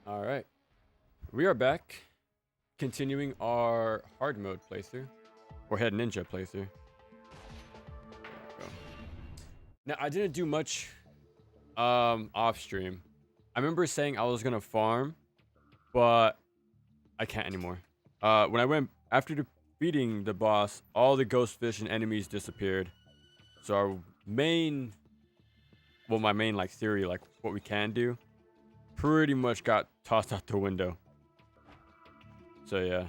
All right, we are back, continuing our hard mode playthrough, or head ninja playthrough. Go. Now I didn't do much off stream. I remember saying I was gonna farm, but I can't anymore. When I went after defeating the boss, all the ghost fish and enemies disappeared. So our main, well, my main like theory, like what we can do, pretty much got tossed out the window. So yeah.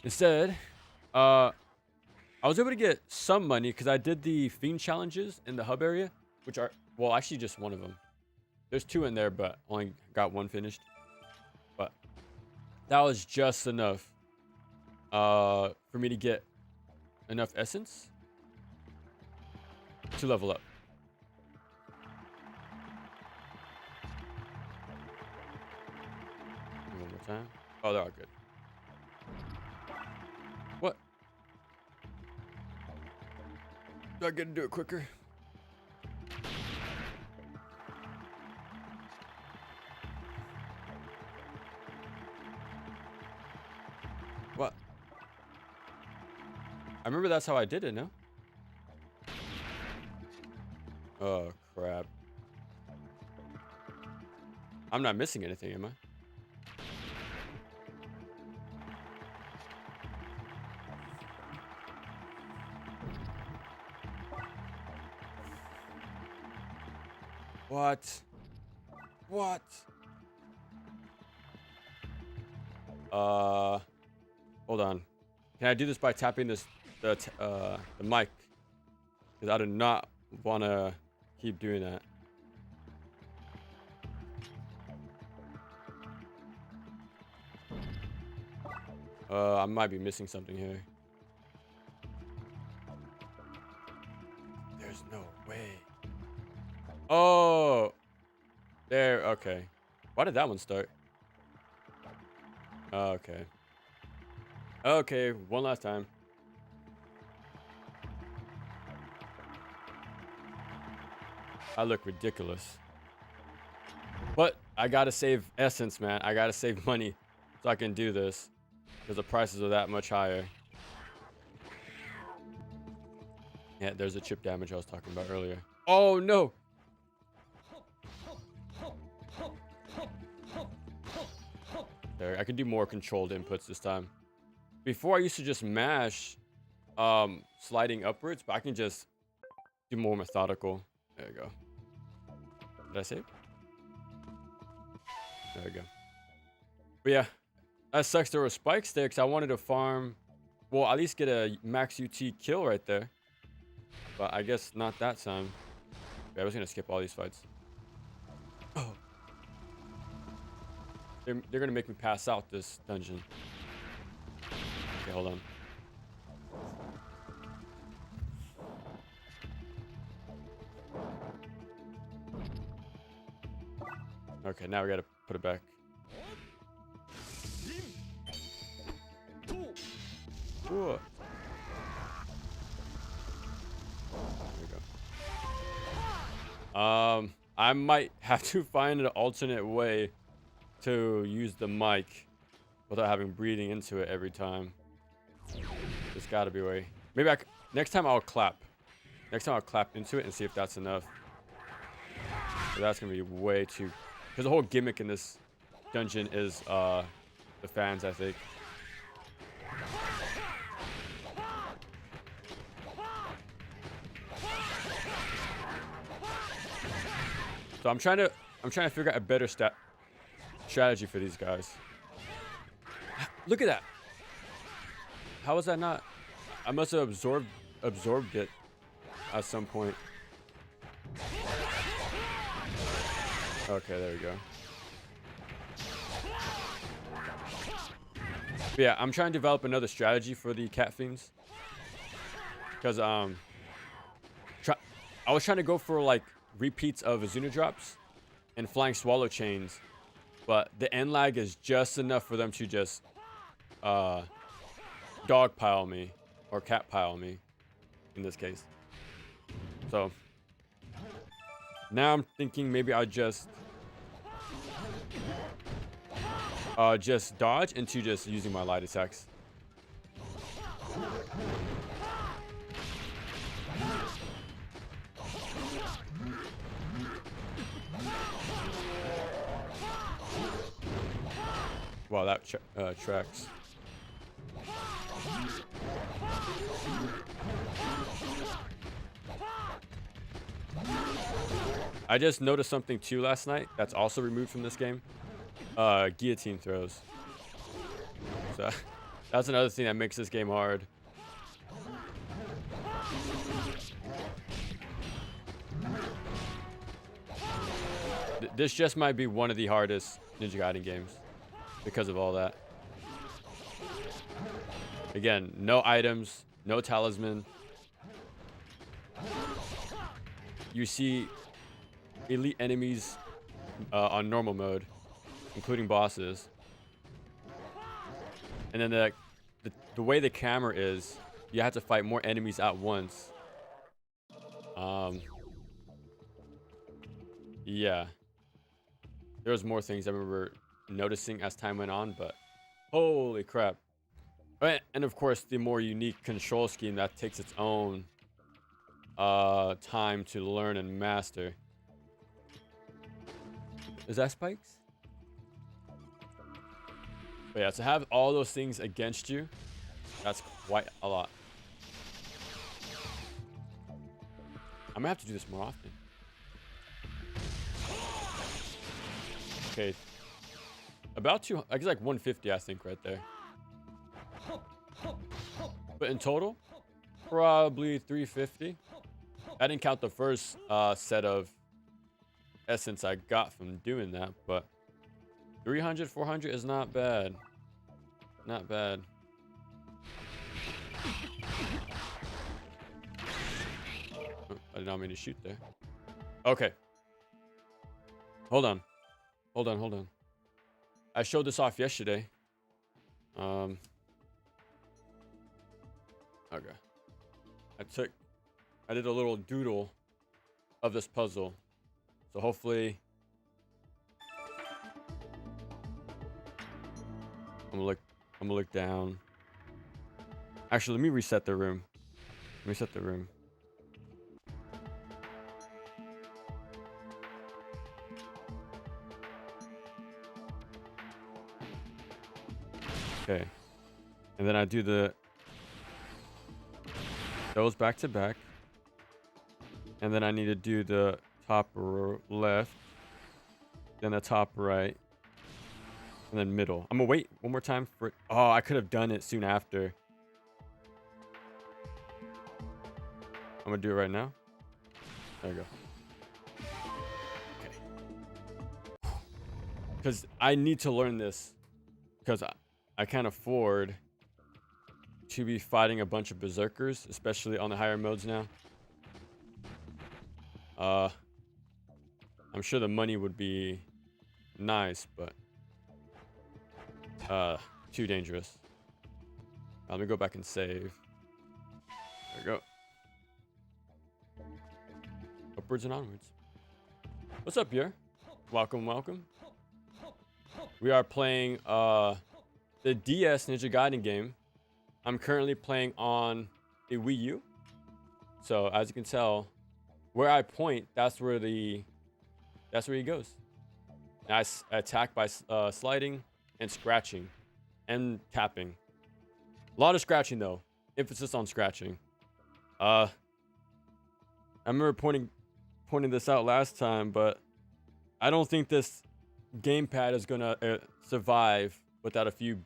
Instead, I was able to get some money because I did the fiend challenges in the hub area, which are, well, actually just one of them. There's two in there, but only got one finished. But that was just enough for me to get enough essence to level up. One more time. Oh, they're all good. What? Do I get to do it quicker? What? I remember that's how I did it, no? Oh, crap. I'm not missing anything, am I? What? What? Hold on. Can I do this by tapping the mic? Because I do not want to keep doing that. I might be missing something here. There's no way. Oh, there. Okay. Why did that one start? Okay. Okay, one last time. I look ridiculous. But I gotta save essence, man. I gotta save money so I can do this. Because the prices are that much higher. Yeah, there's the chip damage I was talking about earlier. Oh, no. There, I can do more controlled inputs this time. Before I used to just mash sliding upwards, but I can just do more methodical. There we go. Did I save? There we go. But yeah, that sucks there were spike sticks. I wanted to farm, well, at least get a max UT kill right there. But I guess not that time. Okay, I was gonna skip all these fights. Oh. They're gonna make me pass out this dungeon. Okay, hold on. Okay, now we gotta put it back. Whoa. There we go. I might have to find an alternate way to use the mic without having breathing into it every time. There's gotta be a way. Maybe next time I'll clap. Next time I'll clap into it and see if that's enough. But that's gonna be way too, because the whole gimmick in this dungeon is the fans, I think. So I'm trying to figure out a better strategy for these guys. Look at that. How was that not? I must have absorbed it at some point. Okay, there we go. But yeah, I'm trying to develop another strategy for the cat fiends. Because I was trying to go for like repeats of Azuna drops and flying swallow chains, but the end lag is just enough for them to just dog pile me or cat pile me in this case. So now I'm thinking maybe I'll just just dodge into just using my light attacks. Wow, that tracks. I just noticed something too last night that's also removed from this game. Guillotine throws. So that's another thing that makes this game hard. This just might be one of the hardest Ninja Gaiden games because of all that. Again, no items, no talisman. You see elite enemies on normal mode, including bosses. And then the way the camera is, you have to fight more enemies at once. Yeah. There was more things I remember noticing as time went on, but holy crap. And of course, the more unique control scheme that takes its own time to learn and master. Is that spikes? But yeah, to have all those things against you, that's quite a lot. I'm gonna have to do this more often. Okay. About I guess like 150, I think, right there. But in total, probably 350. I didn't count the first set of essence I got from doing that, but 300, 400 is not bad. Not bad. Oh, I did not mean to shoot there. Okay. Hold on. I showed this off yesterday. Okay. I did a little doodle of this puzzle. So hopefully I'm gonna look down. Actually, let me reset the room. Okay. And then I do those back to back. And then I need to do the top left, then the top right, and then middle. I'm gonna wait one more time for it. Oh, I could have done it soon after. I'm gonna do it right now. There we go. Okay. Because I need to learn this. Because I can't afford to be fighting a bunch of berserkers, especially on the higher modes now. I'm sure the money would be nice, but too dangerous. Let me go back and save. There we go. Upwards and onwards. What's up, Pierre? Welcome. We are playing the DS Ninja Gaiden game. I'm currently playing on a Wii U. So as you can tell, where I point, that's where he goes. And I attack by sliding and scratching and tapping. A lot of scratching though. Emphasis on scratching. I remember pointing this out last time, but I don't think this gamepad is gonna survive without a few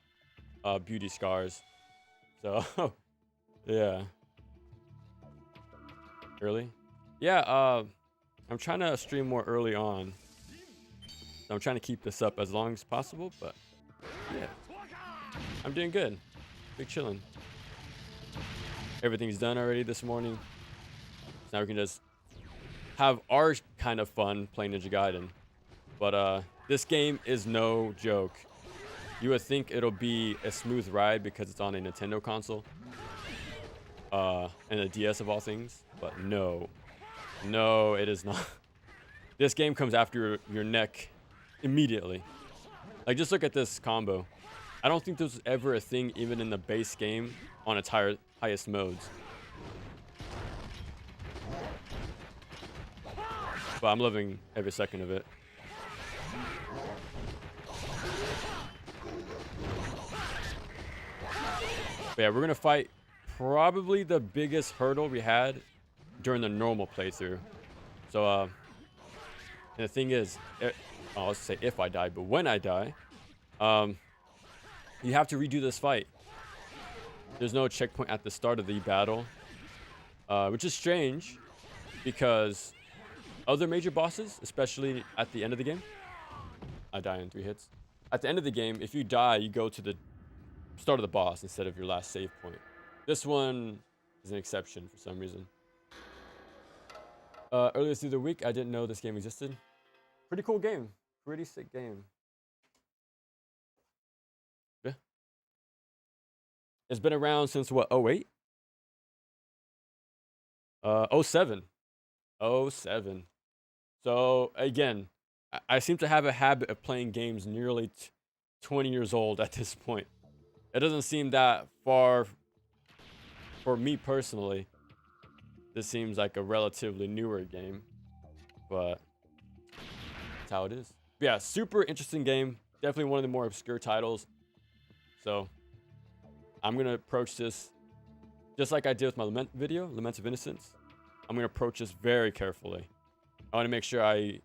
beauty scars. So yeah. Early? Yeah, I'm trying to stream more early on. So I'm trying to keep this up as long as possible, but yeah. I'm doing good. Big chilling. Everything's done already this morning. So now we can just have our kind of fun playing Ninja Gaiden. But this game is no joke. You would think it'll be a smooth ride because it's on a Nintendo console. And a DS of all things. But no, it is not. This game comes after your neck immediately. Like, just look at this combo. I don't think this was ever a thing even in the base game on its highest modes. But I'm loving every second of it. But yeah, we're gonna fight probably the biggest hurdle we had during the normal playthrough. So, and the thing is, I'll say if I die, but when I die, you have to redo this fight. There's no checkpoint at the start of the battle, which is strange because other major bosses, especially at the end of the game, I die in 3 hits. At the end of the game, if you die, you go to the start of the boss instead of your last save point. This one is an exception for some reason. Earlier through the week, I didn't know this game existed. Pretty cool game. Pretty sick game. Yeah. It's been around since what, 08? 07. 07. So again, I seem to have a habit of playing games nearly 20 years old at this point. It doesn't seem that far for me personally. This seems like a relatively newer game, but that's how it is. But yeah, super interesting game. Definitely one of the more obscure titles. So I'm gonna approach this just like I did with my Lament video, Laments of Innocence. I'm gonna approach this very carefully. I want to make sure I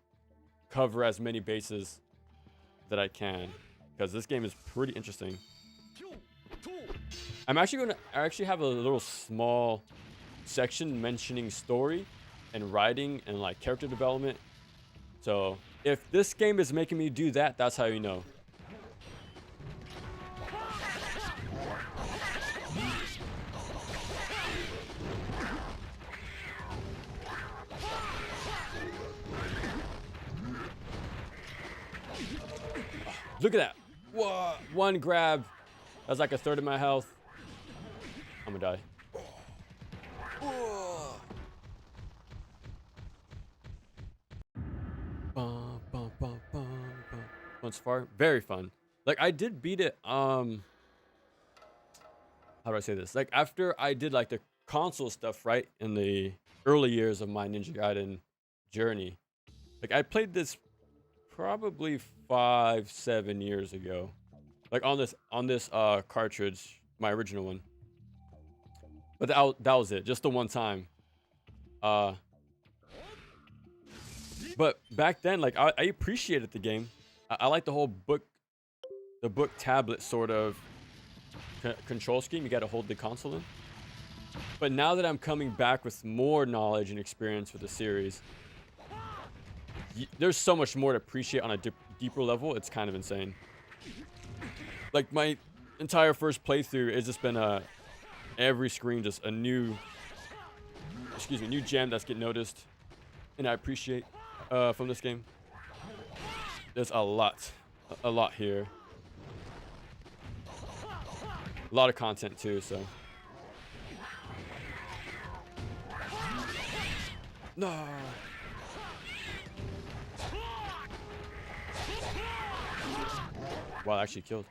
cover as many bases that I can, because this game is pretty interesting. I actually have a little small section mentioning story and writing and like character development. So if this game is making me do that, that's how you know. Look at that. Whoa, one grab. That's like a third of my health. I'm gonna die. Once far, very fun. Like I did beat it. How do I say this? Like after I did like the console stuff, right, in the early years of my Ninja Gaiden journey. Like I played this probably 5-7 years ago, like on this cartridge, my original one. But that was it, just the one time. But back then, like I appreciated the game. I like the whole book tablet sort of control scheme. You got to hold the console in. But now that I'm coming back with more knowledge and experience with the series, there's so much more to appreciate on a deeper level. It's kind of insane. Like my entire first playthrough has just been every screen just a new gem that's getting noticed, and I appreciate from this game. There's a lot here. A lot of content too, so. No. Wow, actually killed.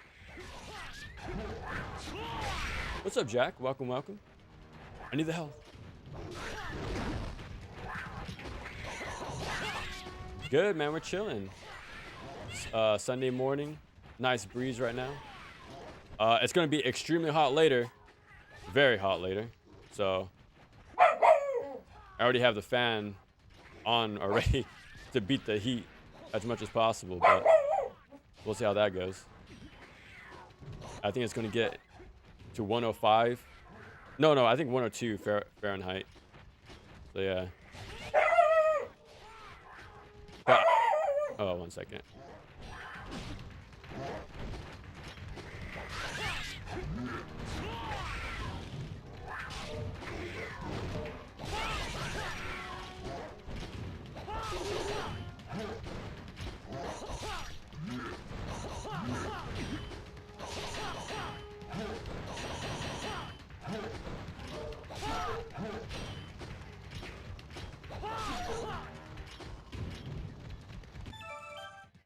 What's up, Jack? Welcome, welcome. I need the health. Good, man. We're chilling. Sunday morning. Nice breeze right now. It's going to be extremely hot later. Very hot later. So, I already have the fan on already to beat the heat as much as possible, but we'll see how that goes. I think it's going to get to 105. No, I think 102 Fahrenheit. So, yeah. But, oh, 1 second.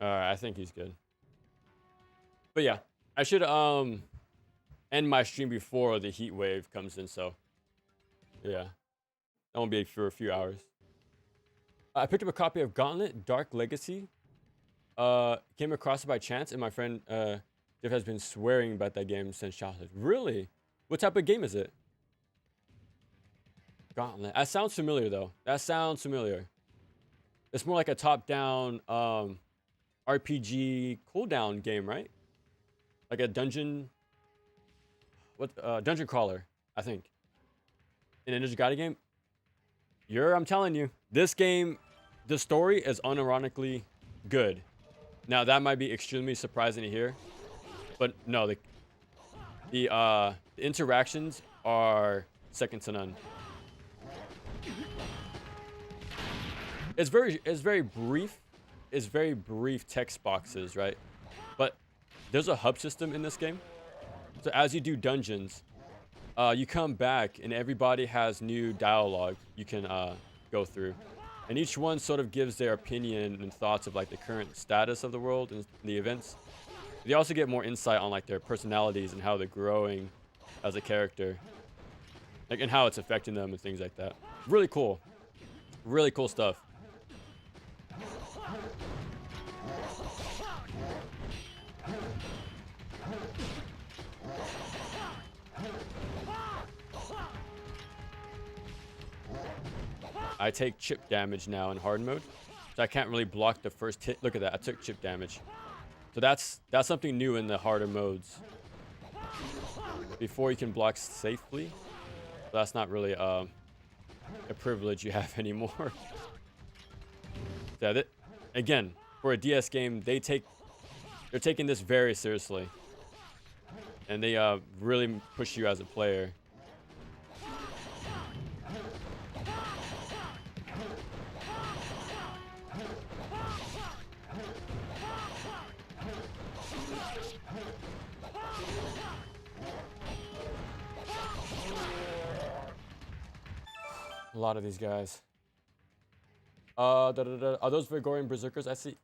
Alright, I think he's good. But yeah, I should end my stream before the heat wave comes in. So yeah, that won't be for a few hours. I picked up a copy of Gauntlet Dark Legacy. Came across it by chance, and my friend Jeff has been swearing about that game since childhood. Really? What type of game is it? Gauntlet. That sounds familiar though. That sounds familiar. It's more like a top-down RPG cooldown game, right? Like a dungeon. Dungeon crawler, I think. In a Ninja Gaiden game. I'm telling you, this game, the story is unironically good. Now that might be extremely surprising to hear, but no, the interactions are second to none. It's very brief. It's very brief text boxes, right? But there's a hub system in this game. So as you do dungeons, you come back and everybody has new dialogue you can go through. And each one sort of gives their opinion and thoughts of like the current status of the world and the events. They also get more insight on like their personalities and how they're growing as a character. Like and how it's affecting them and things like that. Really cool. Really cool stuff. I take chip damage now in hard mode, so I can't really block the first hit. Look at that, I took chip damage. So that's something new in the harder modes. Before you can block safely, but that's not really a privilege you have anymore. Yeah, again, for a DS game, they're taking this very seriously, and they really push you as a player. A lot of these guys. Are those Vigorian Berserkers? I see.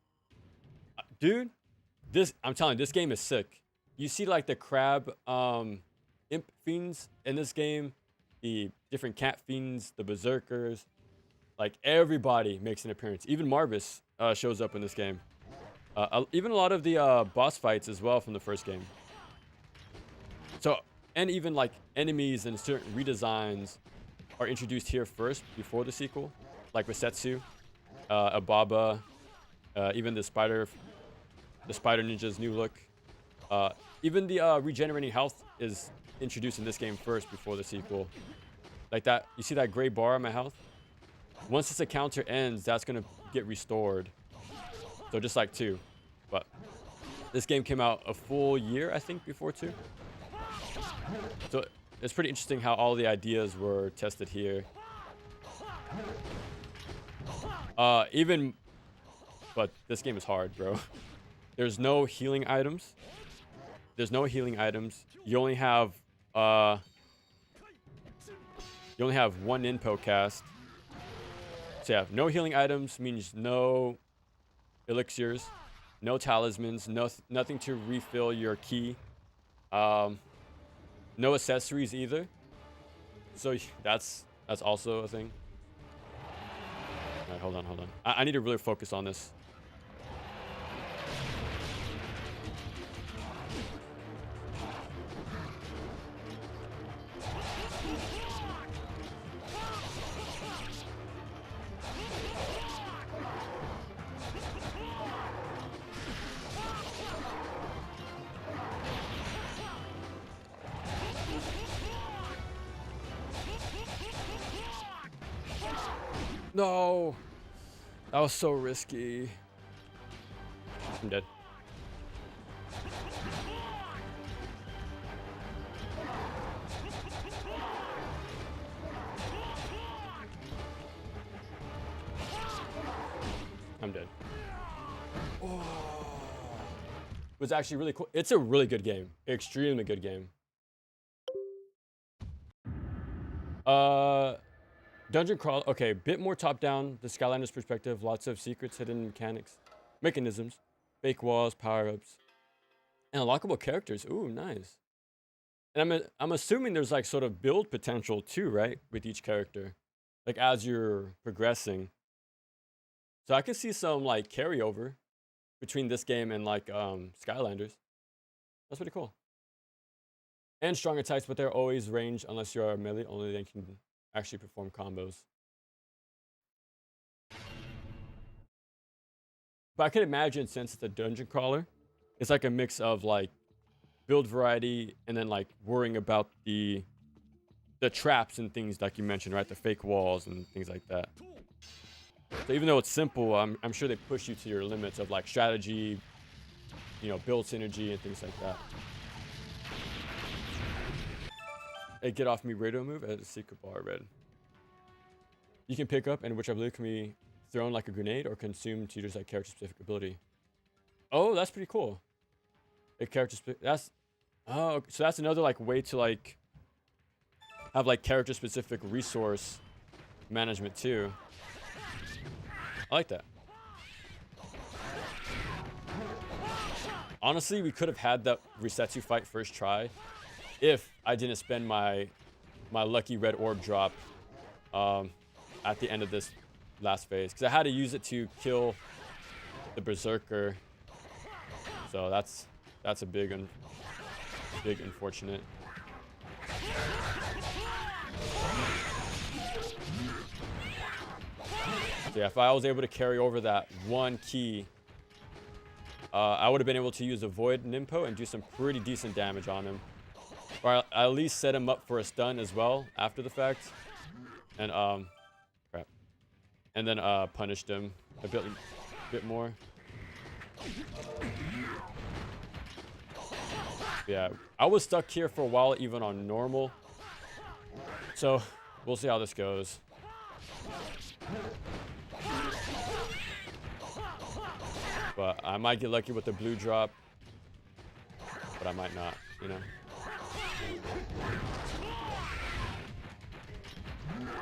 Dude, I'm telling you, this game is sick. You see like the crab imp fiends in this game, the different cat fiends, the Berserkers. Like everybody makes an appearance. Even Marvis shows up in this game. Even a lot of the boss fights as well from the first game. So, and even like enemies and certain redesigns are introduced here first before the sequel, like Resetsu, Ababa, even the Spider Ninja's new look. Even the regenerating health is introduced in this game first before the sequel. Like that, you see that gray bar on my health? Once this encounter ends, that's gonna get restored. So just like 2, but this game came out a full year, I think, before 2. So it's pretty interesting how all the ideas were tested here. But this game is hard, bro. There's no healing items. You only have one inpo cast. So yeah, no healing items means no elixirs, no talismans, nothing to refill your ki. No accessories either. So that's also a thing. All right, hold on. I need to really focus on this. No, that was so risky. I'm dead. I'm dead. Oh. It was actually really cool. It's a really good game. Extremely good game. Dungeon crawl. Okay, bit more top down. The Skylanders perspective. Lots of secrets, hidden mechanisms, fake walls, power ups, And unlockable characters. Ooh, nice. And I'm assuming there's like sort of build potential too, right? With each character. Like as you're progressing. So I could see some like carryover between this game and like Skylanders. That's pretty cool. And stronger types, but they're always range unless you're a melee, only they can actually perform combos. But I could imagine since it's a dungeon crawler, it's like a mix of like build variety and then like worrying about the traps and things like you mentioned, right? The fake walls and things like that. So even though it's simple, I'm sure they push you to your limits of like strategy, you know, build synergy and things like that. A get off me radio move as a secret bar red. You can pick up and which I believe can be thrown like a grenade or consumed to use like character specific ability. Oh, that's pretty cool. A character that's oh, so that's another like way to like have like character specific resource management too. I like that. Honestly, we could have had that Resetsu fight first try if I didn't spend my lucky red orb drop at the end of this last phase, because I had to use it to kill the berserker. So that's a big unfortunate. So yeah, if I was able to carry over that one key, I would have been able to use a Void Ninpo and do some pretty decent damage on him. Or at least set him up for a stun as well after the fact. And crap. And then punished him a bit more. Yeah, I was stuck here for a while even on normal. So we'll see how this goes. But I might get lucky with the blue drop, but I might not, you know.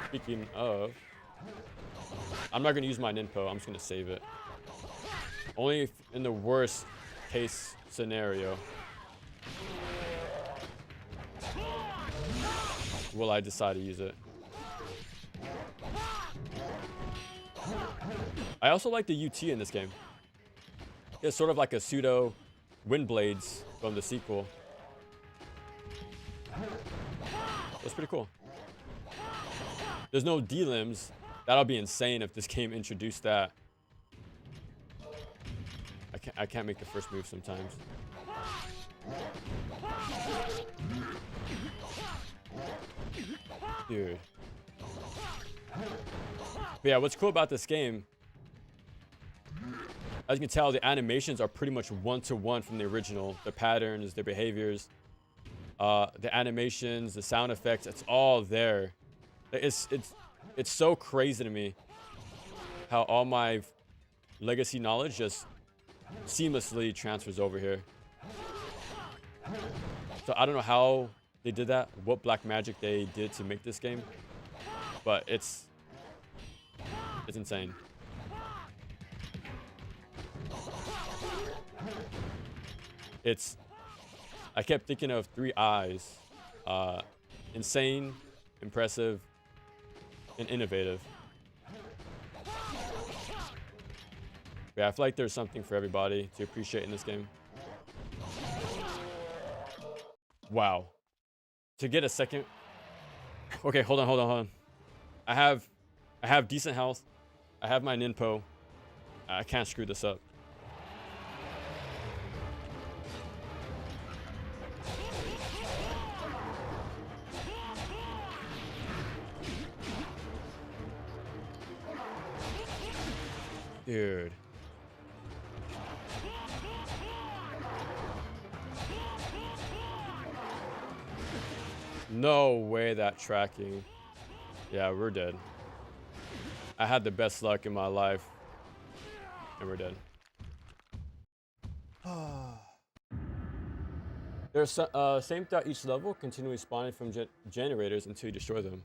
Speaking of, I'm not gonna use my Ninpo, I'm just gonna save it. Only if in the worst case scenario will I decide to use it. I also like the UT in this game. It's sort of like a pseudo Windblades from the sequel. That's pretty cool. There's no D-limbs. That'll be insane if this game introduced that. I can't make the first move sometimes. Dude. But yeah, what's cool about this game, as you can tell, the animations are pretty much one-to-one from the original. The patterns, the behaviors, the animations, the sound effects, it's all there. It's so crazy to me how all my legacy knowledge just seamlessly transfers over here. So I don't know how they did that, what black magic they did to make this game, but it's insane. I kept thinking of Three Eyes. Insane, impressive, and innovative. Yeah, I feel like there's something for everybody to appreciate in this game. Wow. To get a second. Okay, hold on. I have decent health. I have my Ninpo. I can't screw this up. Dude. No way that tracking. Yeah, we're dead. I had the best luck in my life. And we're dead. There's same throughout each level, continually spawning from generators until you destroy them.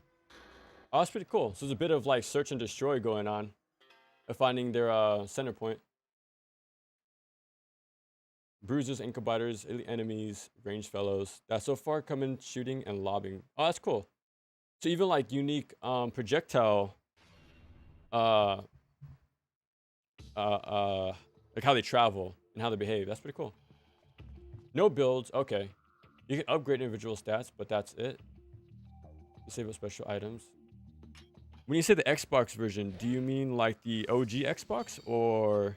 Oh, that's pretty cool. So there's a bit of like search and destroy going on. Finding their center point. bruisers, ankle biters, elite enemies, ranged fellows that so far come in shooting and lobbing. Oh, that's cool. So even like unique projectile, uh, like how they travel and how they behave. That's pretty cool. No builds. Okay, you can upgrade individual stats, but that's it. Disable special items. When you say the Xbox version, do you mean like the OG Xbox or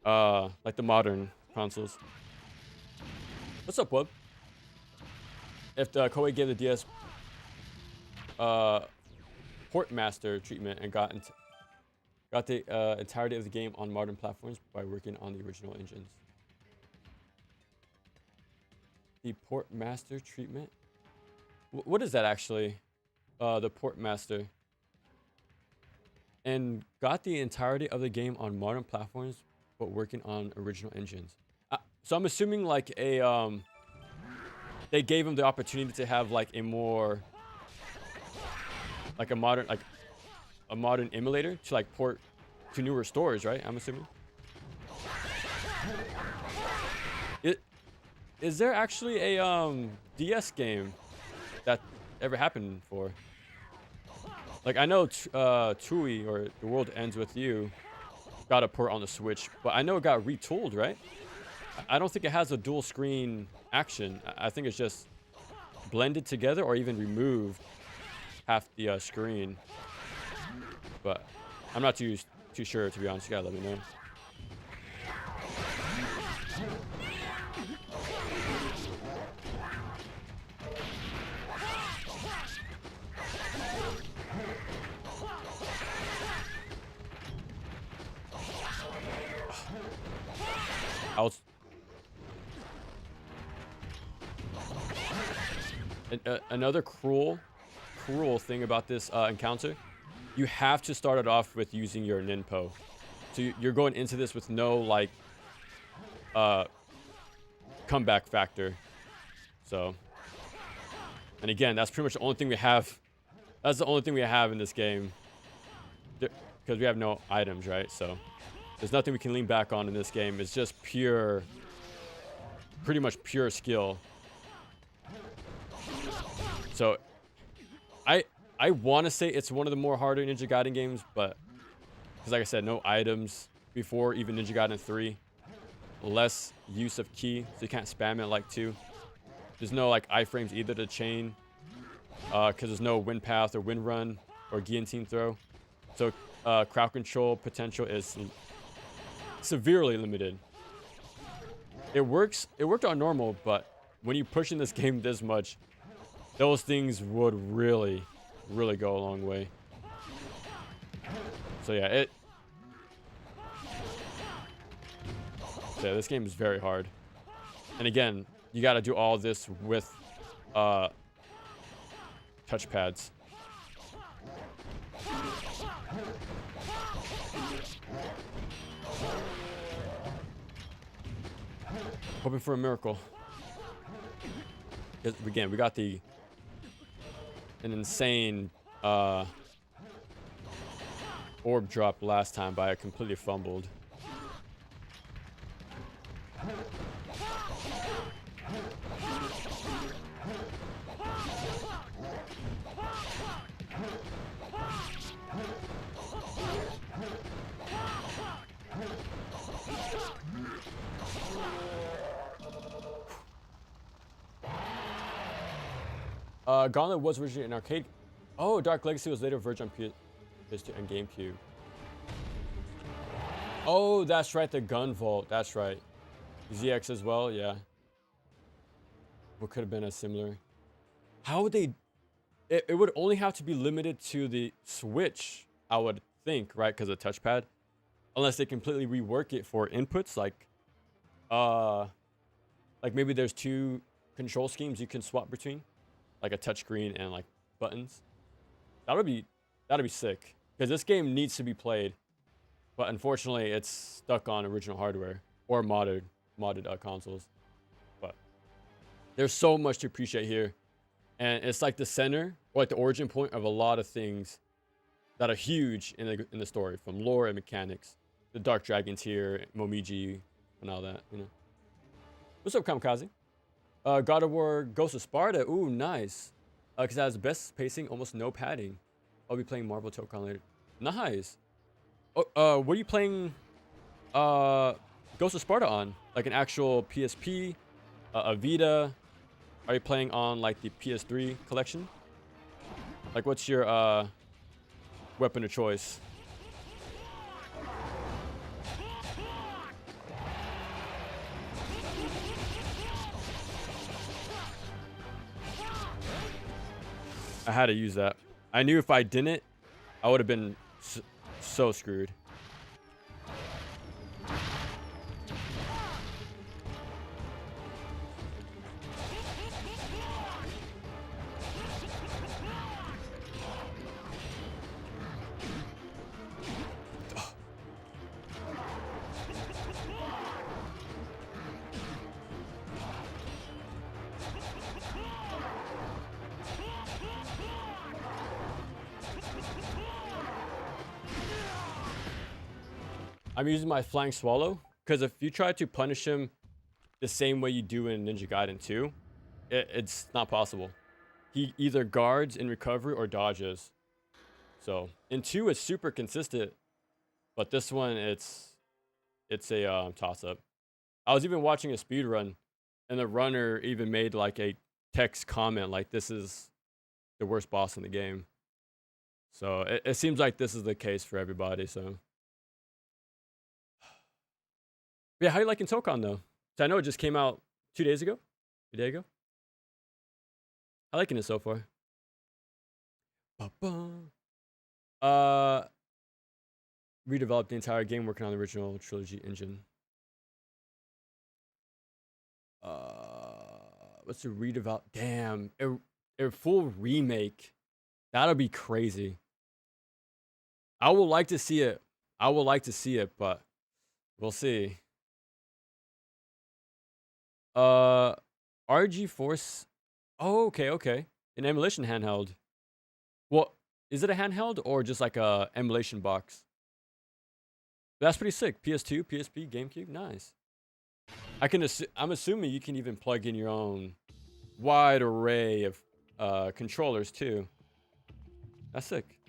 like the modern consoles? What's up, Wub? If the Koei gave the DS port master treatment and got the entirety of the game on modern platforms by working on the original engines. The port master treatment? What is that actually? The port master. And got the entirety of the game on modern platforms but working on original engines. So I'm assuming like they gave him the opportunity to have like a more like a modern emulator to like port to newer stores, right? I'm assuming. Is there actually a DS game that ever happened for? Like I know Tui or The World Ends With You got a port on the Switch, but I know it got retooled, right? I don't think it has a dual screen action. I think it's just blended together or even removed half the screen. But I'm not too sure, to be honest. You gotta let me know. Another cruel thing about this encounter, you have to start it off with using your Ninpo. So you're going into this with no like comeback factor. So, and again, that's pretty much the only thing we have. That's the only thing we have in this game, because we have no items, right? So there's nothing we can lean back on in this game. It's just pretty much pure skill. So I want to say it's one of the more harder Ninja Gaiden games, but because like I said, no items before even Ninja Gaiden 3. Less use of ki, so you can't spam it like 2. There's no like iframes either to chain, because there's no wind path or wind run or guillotine throw. So crowd control potential is severely limited. It worked on normal, but when you push in this game this much, those things would really go a long way. So yeah, this game is very hard. And again, you got to do all this with touchpads. Hoping for a miracle. Again, we got an insane orb drop last time, but I completely fumbled. Gauntlet was originally an arcade. Oh, Dark Legacy was later verged on PS2 and GameCube. Oh, that's right, the Gun Vault. That's right. ZX as well, yeah. What could have been a similar? How would they? It would only have to be limited to the Switch, I would think, right? Because of touchpad, unless they completely rework it for inputs, like maybe there's 2 control schemes you can swap between, like a touchscreen and like buttons. That'd be sick, because this game needs to be played, but unfortunately it's stuck on original hardware or modded consoles. But there's so much to appreciate here, and it's like the center or like the origin point of a lot of things that are huge in the story, from lore and mechanics. The Dark Dragon tier, Momiji, and all that, you know. What's up, Kamikaze? God of War Ghost of Sparta. Ooh, nice. Because it has best pacing, almost no padding. I'll be playing Marvel Tokon later. Nice. Oh, what are you playing Ghost of Sparta on? Like an actual PSP, a Vita? Are you playing on like the PS3 collection? Like, what's your weapon of choice? I had to use that. I knew if I didn't, I would have been so screwed. I'm using my Flying Swallow because if you try to punish him the same way you do in Ninja Gaiden 2, it's not possible. He either guards in recovery or dodges. So in 2, it's super consistent, but this one, it's a toss-up. I was even watching a speed run, and the runner even made like a text comment like, "This is the worst boss in the game." So it seems like this is the case for everybody. So yeah, how you liking Tokon though? So I know it just came out 2 days ago, 2 days ago. I liking it so far. Redeveloped the entire game, working on the original trilogy engine. What's the redevelop? Damn, a full remake. That'll be crazy. I would like to see it. But we'll see. RG Force. Oh, okay. An emulation handheld. Well, is it a handheld or just like a emulation box? That's pretty sick. PS2, PSP, GameCube, nice. I'm assuming you can even plug in your own wide array of controllers too. That's sick.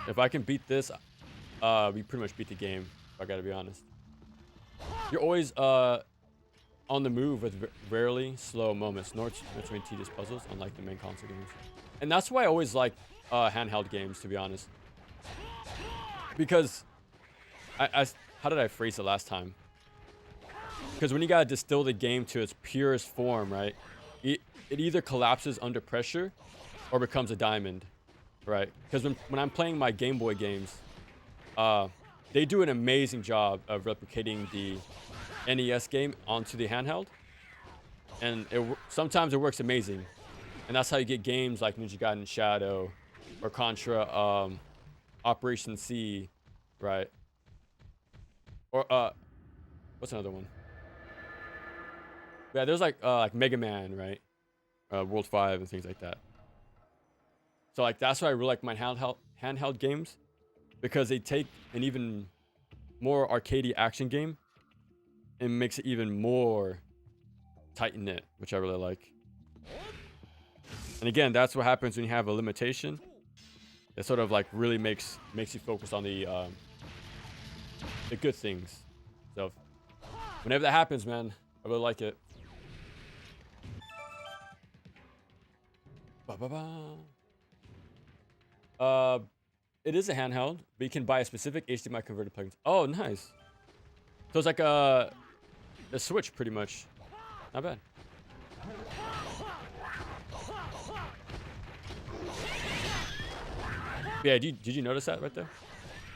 If I can beat this, we pretty much beat the game. I gotta be honest. You're always on the move with rarely slow moments, nor between tedious puzzles, unlike the main console games. And that's why I always like handheld games, to be honest. Because how did I phrase it last time? Because when you gotta distill the game to its purest form, right? It either collapses under pressure or becomes a diamond, right? Because when I'm playing my Game Boy games, they do an amazing job of replicating the NES game onto the handheld, and sometimes it works amazing, and that's how you get games like Ninja Gaiden Shadow or Contra Operation C, right? Or what's another one? Yeah, there's like Mega Man, right? World 5 and things like that. So like that's why I really like my handheld games, because they take an even more arcadey action game and makes it even more tight-knit, which I really like. And again, that's what happens when you have a limitation. It sort of like really makes you focus on the good things. So whenever that happens, man, I really like it. It is a handheld, but you can buy a specific HDMI converter plugins. Oh, nice. So it's like a Switch, pretty much. Not bad. Yeah, did you notice that right there?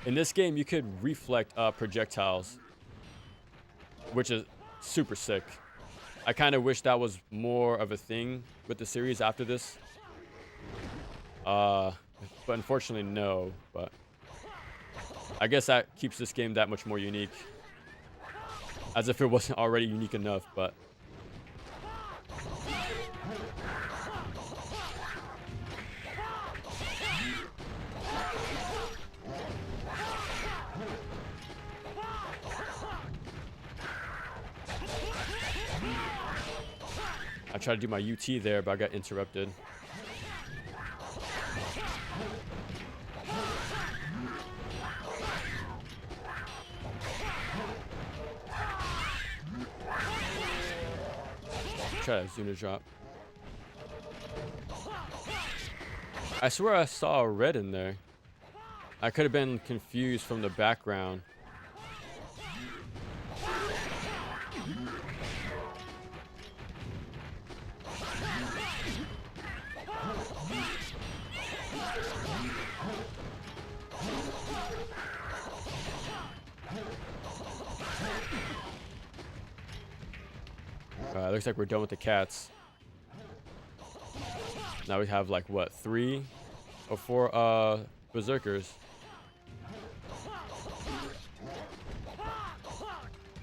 In this game, you could reflect projectiles, which is super sick. I kind of wish that was more of a thing with the series after this. But unfortunately, no. But I guess that keeps this game that much more unique. As if it wasn't already unique enough, but... I tried to do my UT there, but I got interrupted. Try that Zuna drop. I swear I saw a red in there. I could have been confused from the background. Looks like we're done with the cats. Now we have like what, 3 or 4 berserkers.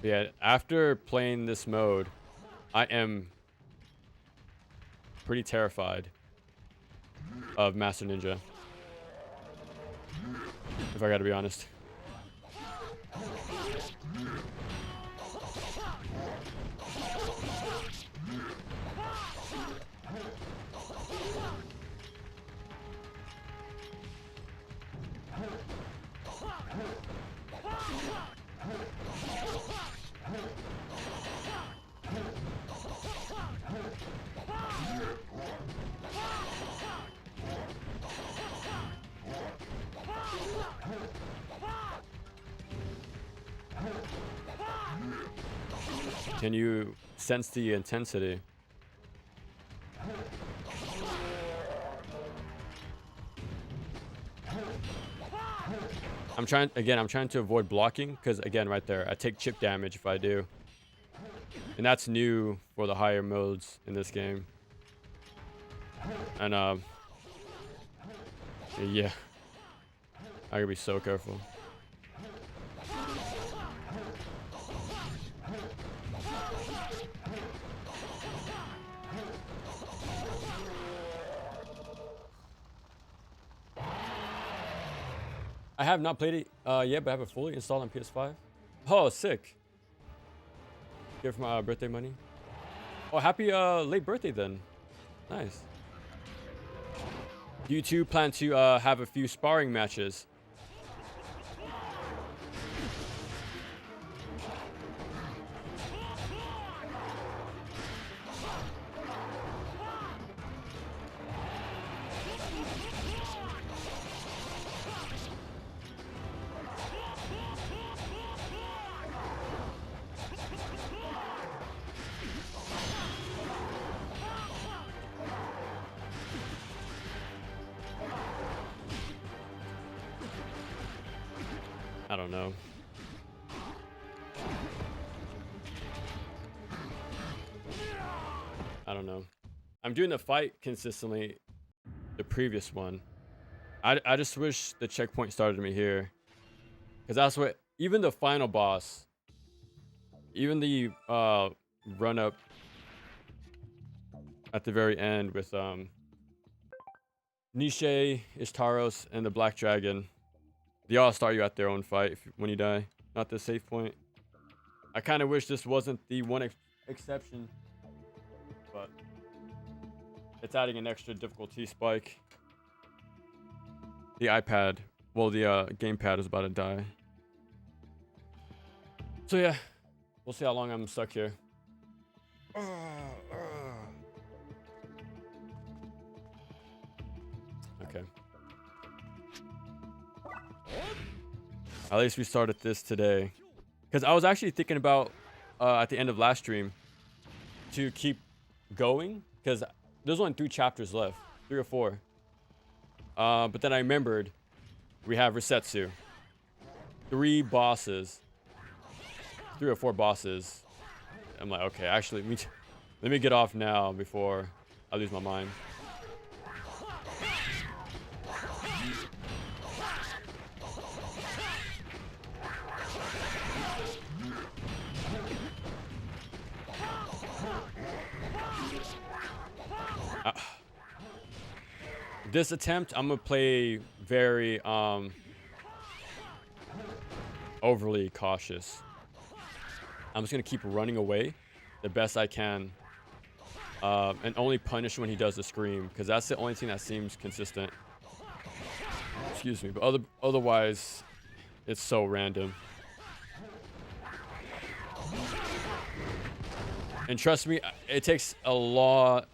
Yeah, after playing this mode, I am pretty terrified of Master Ninja, if I gotta be honest. Can you sense the intensity? I'm trying to avoid blocking because, again, right there, I take chip damage if I do. And that's new for the higher modes in this game. And, yeah. I gotta be so careful. I have not played it yet, but I have it fully installed on PS5. Oh, sick. Give for my birthday money. Oh, happy late birthday then. Nice. You two plan to have a few sparring matches. I don't know. I don't know. I'm doing the fight consistently, the previous one. I just wish the checkpoint started me here. Because that's what, even the final boss, even the run up at the very end with Nishi, Ishtaros, and the Black Dragon. They all start you at their own fight when you die, not the save point. I kind of wish this wasn't the one exception, but it's adding an extra difficulty spike. The iPad, well, the gamepad is about to die. So yeah, we'll see how long I'm stuck here. Okay. At least we started this today. Because I was actually thinking about, at the end of last stream, to keep going. Because there's only 3 chapters left. 3 or 4. But then I remembered, we have Resetsu. 3 bosses. 3 or 4 bosses. I'm like, okay, actually, let me get off now before I lose my mind. This attempt, I'm gonna play very overly cautious. I'm just gonna keep running away the best I can and only punish when he does the scream, because that's the only thing that seems consistent. Excuse me, but otherwise, it's so random. And trust me, it takes a long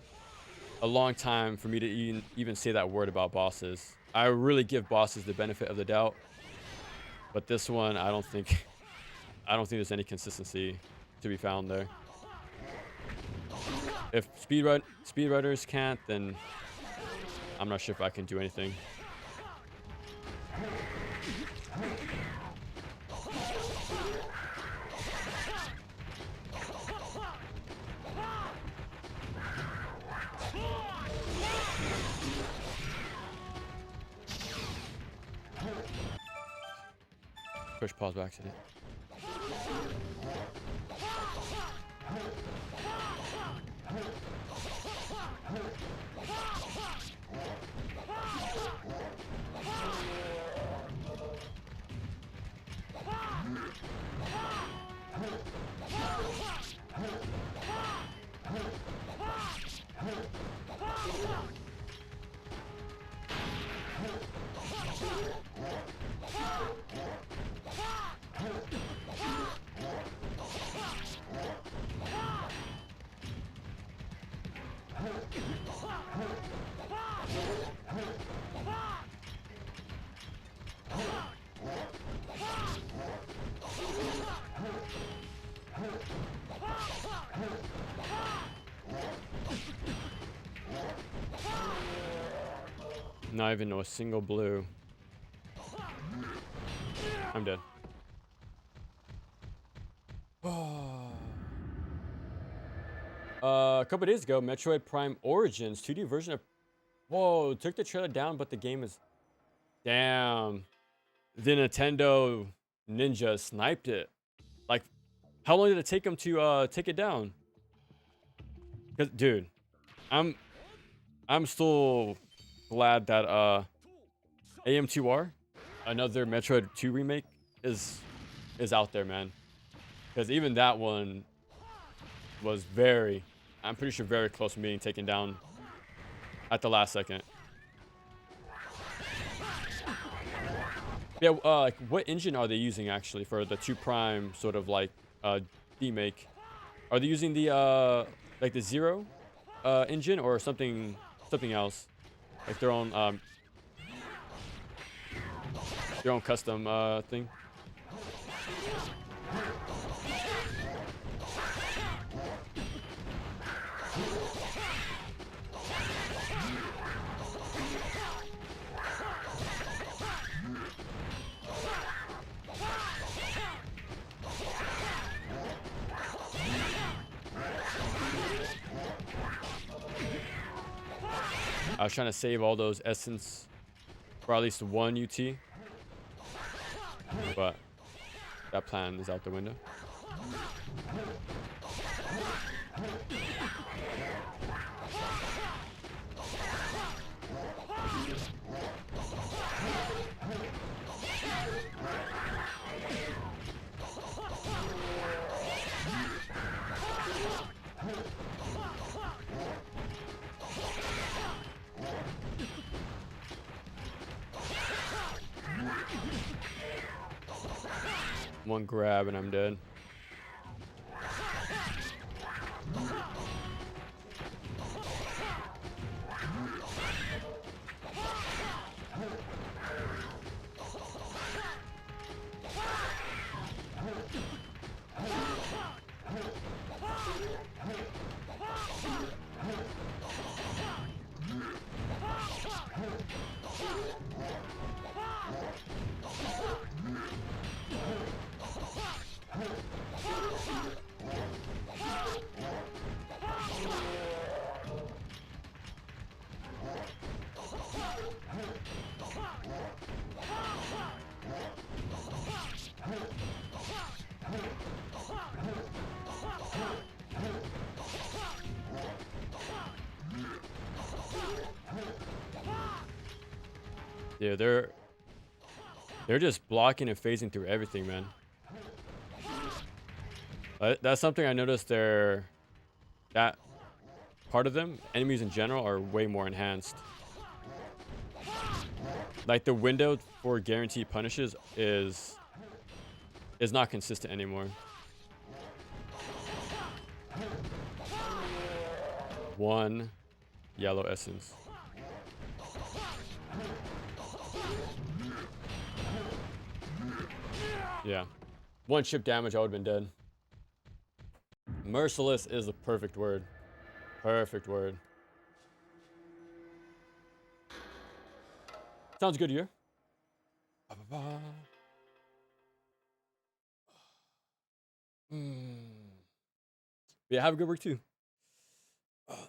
time for me to even say that word about bosses. I really give bosses the benefit of the doubt, but this one, I don't think there's any consistency to be found there. If speedrunners can't, then I'm not sure if I can do anything. Push pause by accident. Not even know a single blue. I'm dead. A couple days ago, Metroid Prime Origins 2D version of... Whoa, took the trailer down, but the game is... Damn. The Nintendo Ninja sniped it. Like, how long did it take them to take it down? Cause, dude, I'm still glad that AM2R, another Metroid 2 remake, is out there, man. Because even that one was I'm pretty sure very close to being taken down at the last second. Yeah, like what engine are they using actually for the 2 Prime sort of like remake? Are they using the like the Zero engine or something else, like their own custom thing? I was trying to save all those essence for at least one UT, but that plan is out the window. One grab and I'm dead. Yeah, they're just blocking and phasing through everything, man. That's something I noticed that part of them, enemies in general, are way more enhanced. Like the window for guaranteed punishes is not consistent anymore. One yellow essence. Yeah. One chip damage, I would have been dead. Merciless is the perfect word. Perfect word. Sounds good here. Yeah, have a good work too.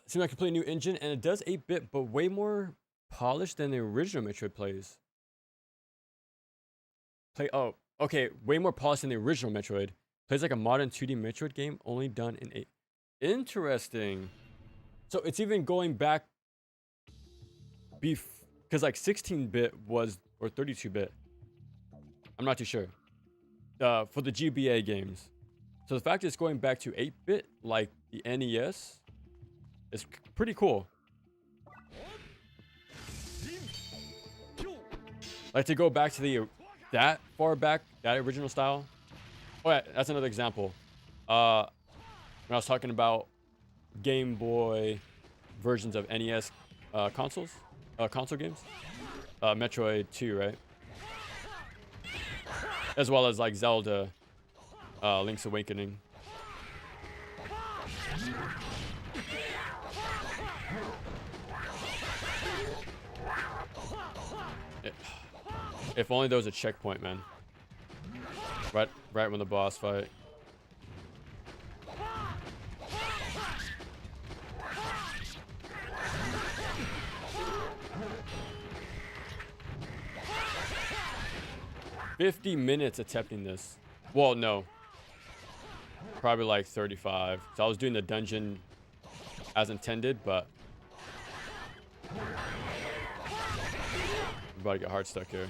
Seems like a completely new engine, and it does 8-bit, but way more polished than the original Metroid plays. Oh, okay, way more polished than the original Metroid. Plays like a modern 2D Metroid game, only done in 8. Interesting. So it's even going back because like 16-bit was, or 32-bit. I'm not too sure. For the GBA games. So the fact it's going back to 8-bit, like the NES, is pretty cool. Like to go back to that far back, that original style. Oh yeah, that's another example. When I was talking about Game Boy versions of NES console games, Metroid 2, right? As well as like Zelda, Link's Awakening. If only there was a checkpoint, man. Right when the boss fight. $50 minutes attempting this. Well, no. Probably like 35. So I was doing the dungeon as intended, but I'm about to get hard stuck here.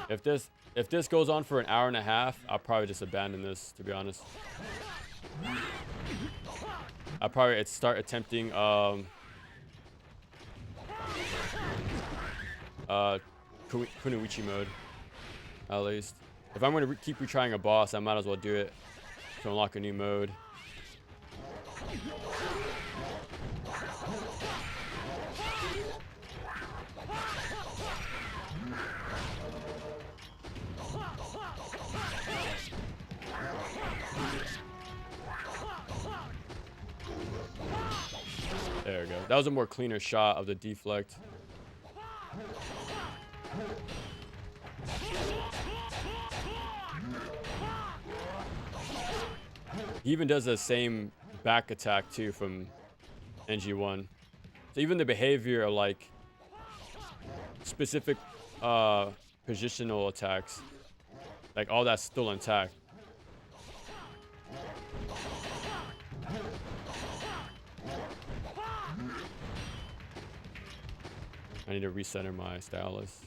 If this goes on for an hour and a half, I'll probably just abandon this, to be honest. I'll probably start attempting Kunoichi mode, at least. If I'm going to keep retrying a boss, I might as well do it to unlock a new mode. There we go. That was a more cleaner shot of the deflect. He even does the same back attack too from NG1. So even the behavior of like specific positional attacks, like all that's still intact. I need to recenter my stylus.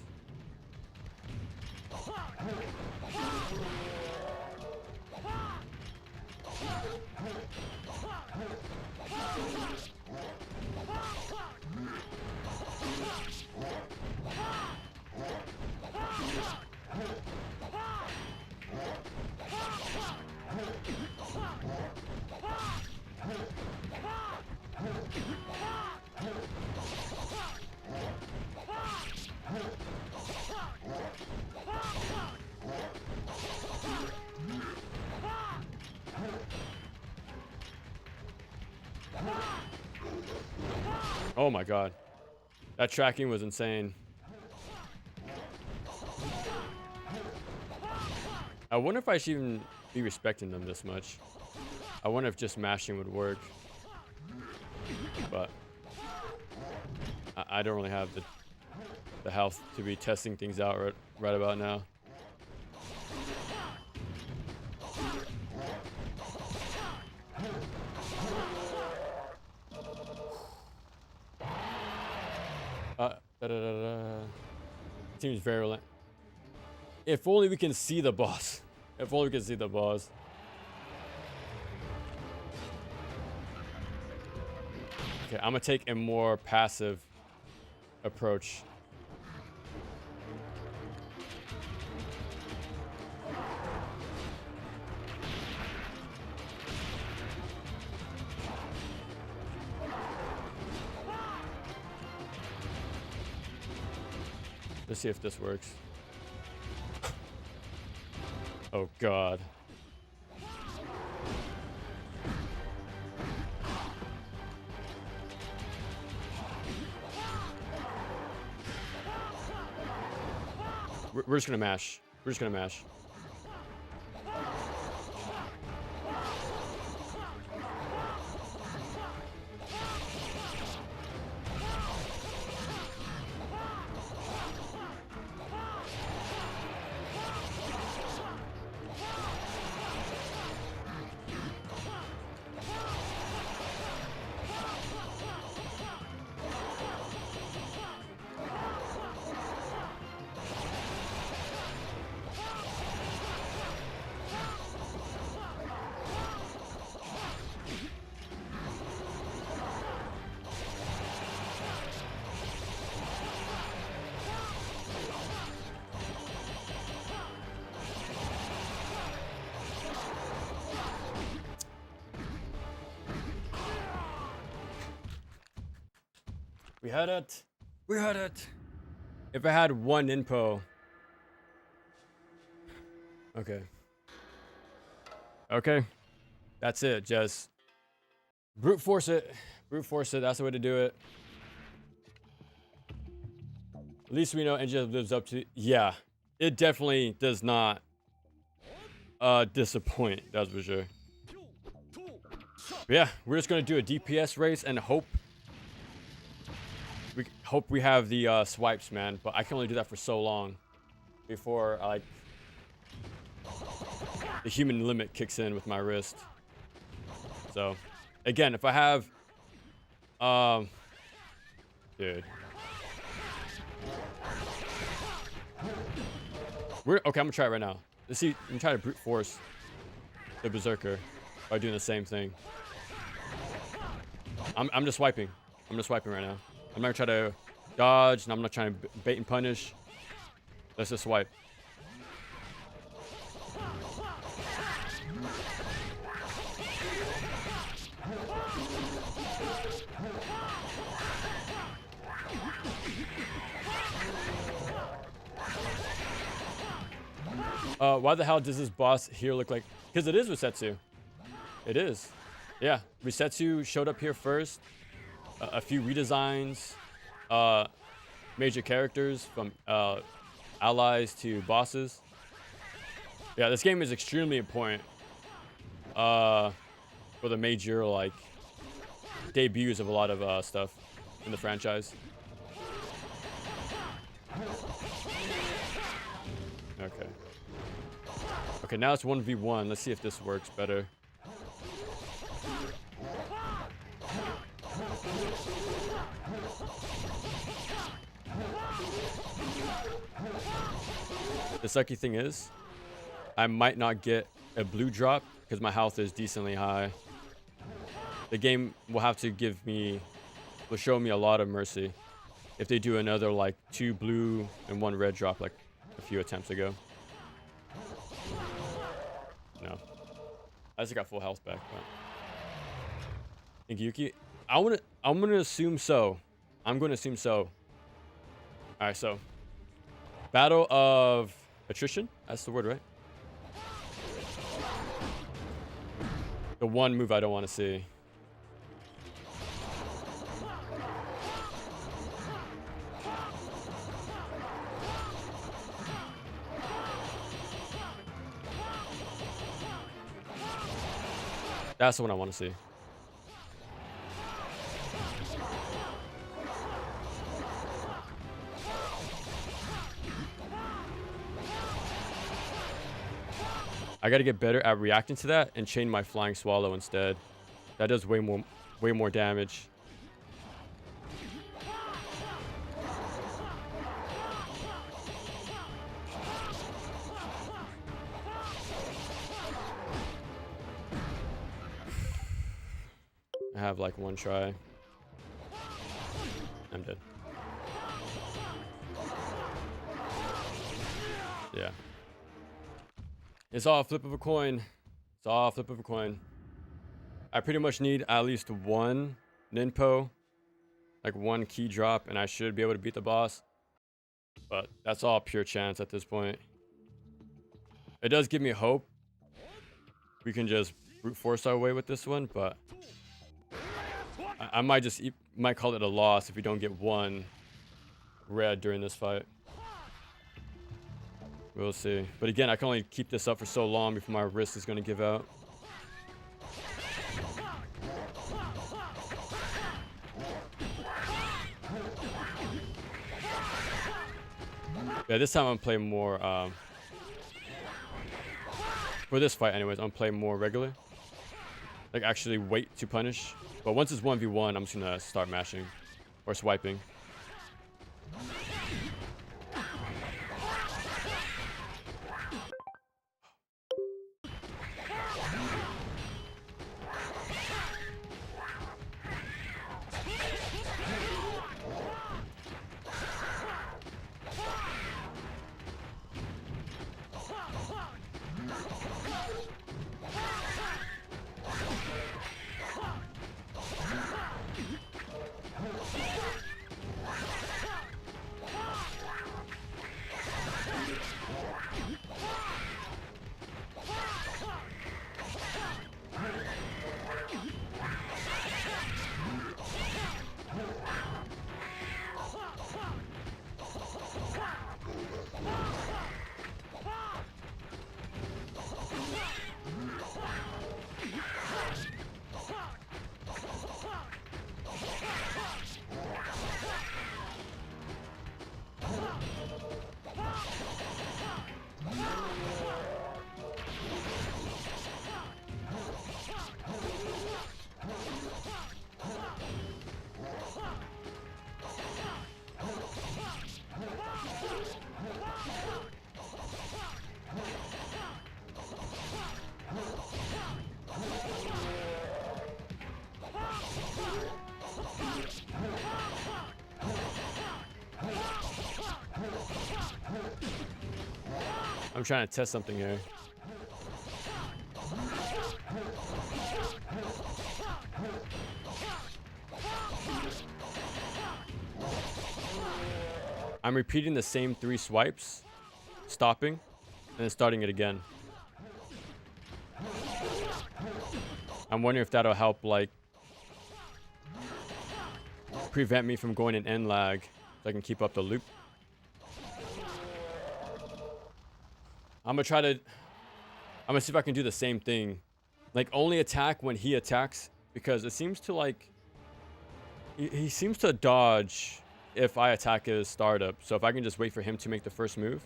Oh my god. That tracking was insane. I wonder if I should even be respecting them this much. I wonder if just mashing would work. But I don't really have the health to be testing things out right about now. Seems virulent. If only we can see the boss. If only we can see the boss. Okay, I'm gonna take a more passive approach. Let's see if this works. Oh god. We're just gonna mash. We're just gonna mash. We had it. We had it. If I had one inpo. Okay. Okay. That's it. Just brute force it. Brute force it. That's the way to do it. At least we know Ninja lives up to. Yeah. It definitely does not disappoint. That's for sure. But yeah. We're just going to do a DPS race and hope. We hope we have the swipes, man. But I can only do that for so long before like the human limit kicks in with my wrist. So, again, if I have, dude, okay. I'm gonna try it right now. Let's see. I'm trying to brute force the berserker by doing the same thing. I'm just swiping. I'm just swiping right now. I'm not gonna try to dodge, and I'm not trying to bait and punish. Let's just swipe. Why the hell does this boss here look like? Because it is Resetsu. It is. Yeah, Resetsu showed up here first. A few redesigns, major characters from allies to bosses. Yeah, this game is extremely important for the major like debuts of a lot of stuff in the franchise. Okay. Okay, now it's 1v1. Let's see if this works better. The sucky thing is, I might not get a blue drop because my health is decently high. The game will have to will show me a lot of mercy if they do another like 2 blue and 1 red drop like a few attempts ago. No. I just got full health back. But... Yuki, I'm gonna assume so. I'm gonna assume so. Alright, so battle of attrition, that's the word, right? The one move I don't want to see. That's the one I want to see. I gotta get better at reacting to that and chain my flying swallow instead. That does way more damage. I have like one try. dead. Yeah. It's all a flip of a coin. It's all a flip of a coin. I pretty much need at least one Ninpo, like one key drop, and I should be able to beat the boss. But that's all pure chance at this point. It does give me hope. We can just brute force our way with this one, but I might just might call it a loss if we don't get one red during this fight. We'll see. But again, I can only keep this up for so long before my wrist is going to give out. Yeah, this time I'm playing more, for this fight anyways, I'm playing more regular. Like actually wait to punish. But once it's 1v1, I'm just gonna start mashing or swiping. I'm trying to test something here. I'm repeating the same 3 swipes, stopping, and then starting it again. I'm wondering if that'll help, like, prevent me from going in end lag so I can keep up the loop. I'm gonna see if I can do the same thing. Like, only attack when he attacks, because it seems to, like, he seems to dodge if I attack his startup. So if I can just wait for him to make the first move.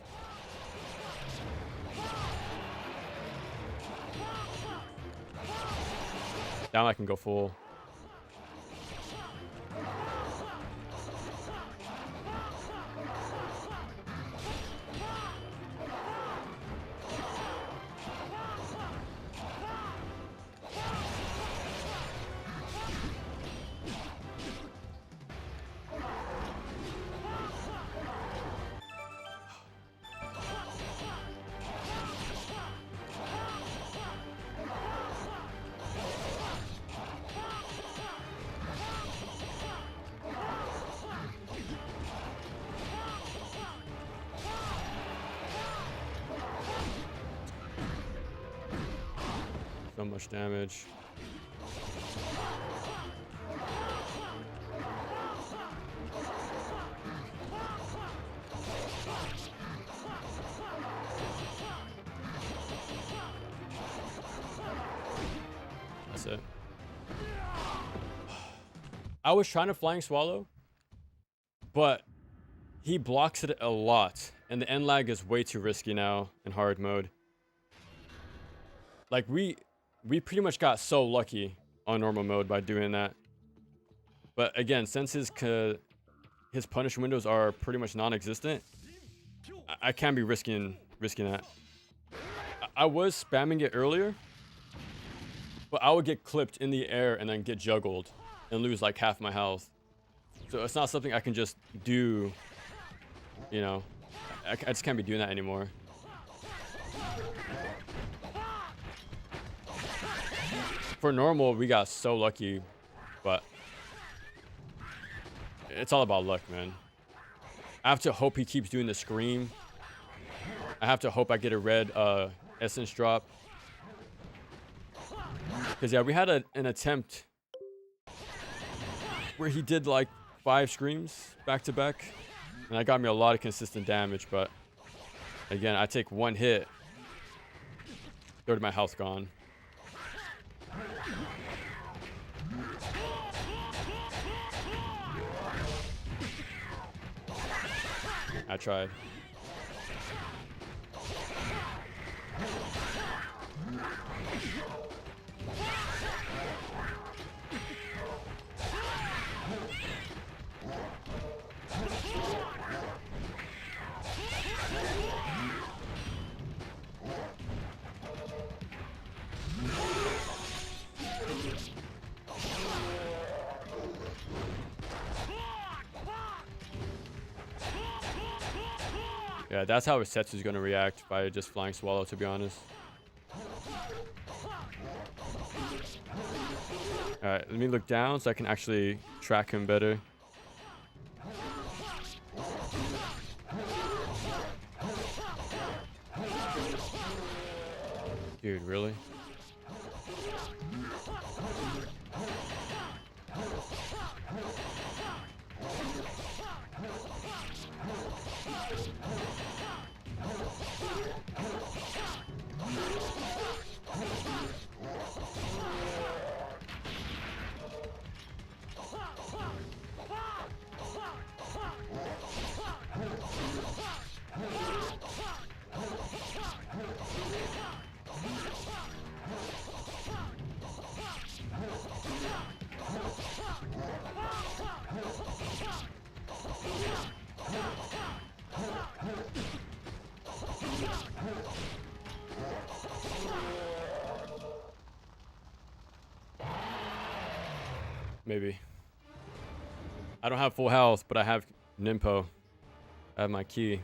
Now I can go full. So much damage. That's it. I was trying to Flying Swallow, but he blocks it a lot, and the end lag is way too risky now in hard mode. Like, we pretty much got so lucky on normal mode by doing that. But again, since his punish windows are pretty much non-existent, I can't be risking that. I was spamming it earlier, but I would get clipped in the air and then get juggled and lose like half my health. So it's not something I can just do, you know. I just can't be doing that anymore. For normal, we got so lucky, but it's all about luck, man. I have to hope he keeps doing the scream. I have to hope I get a red essence drop. Because, yeah, we had an attempt where he did like 5 screams back to back. And that got me a lot of consistent damage. But, again, I take 1 hit. Third of my health gone. I tried. Yeah, that's how Setsu's gonna react by just flying swallow, to be honest. Alright, let me look down so I can actually track him better. Dude, really? Maybe. I don't have full health, but I have Ninpo. I have my key.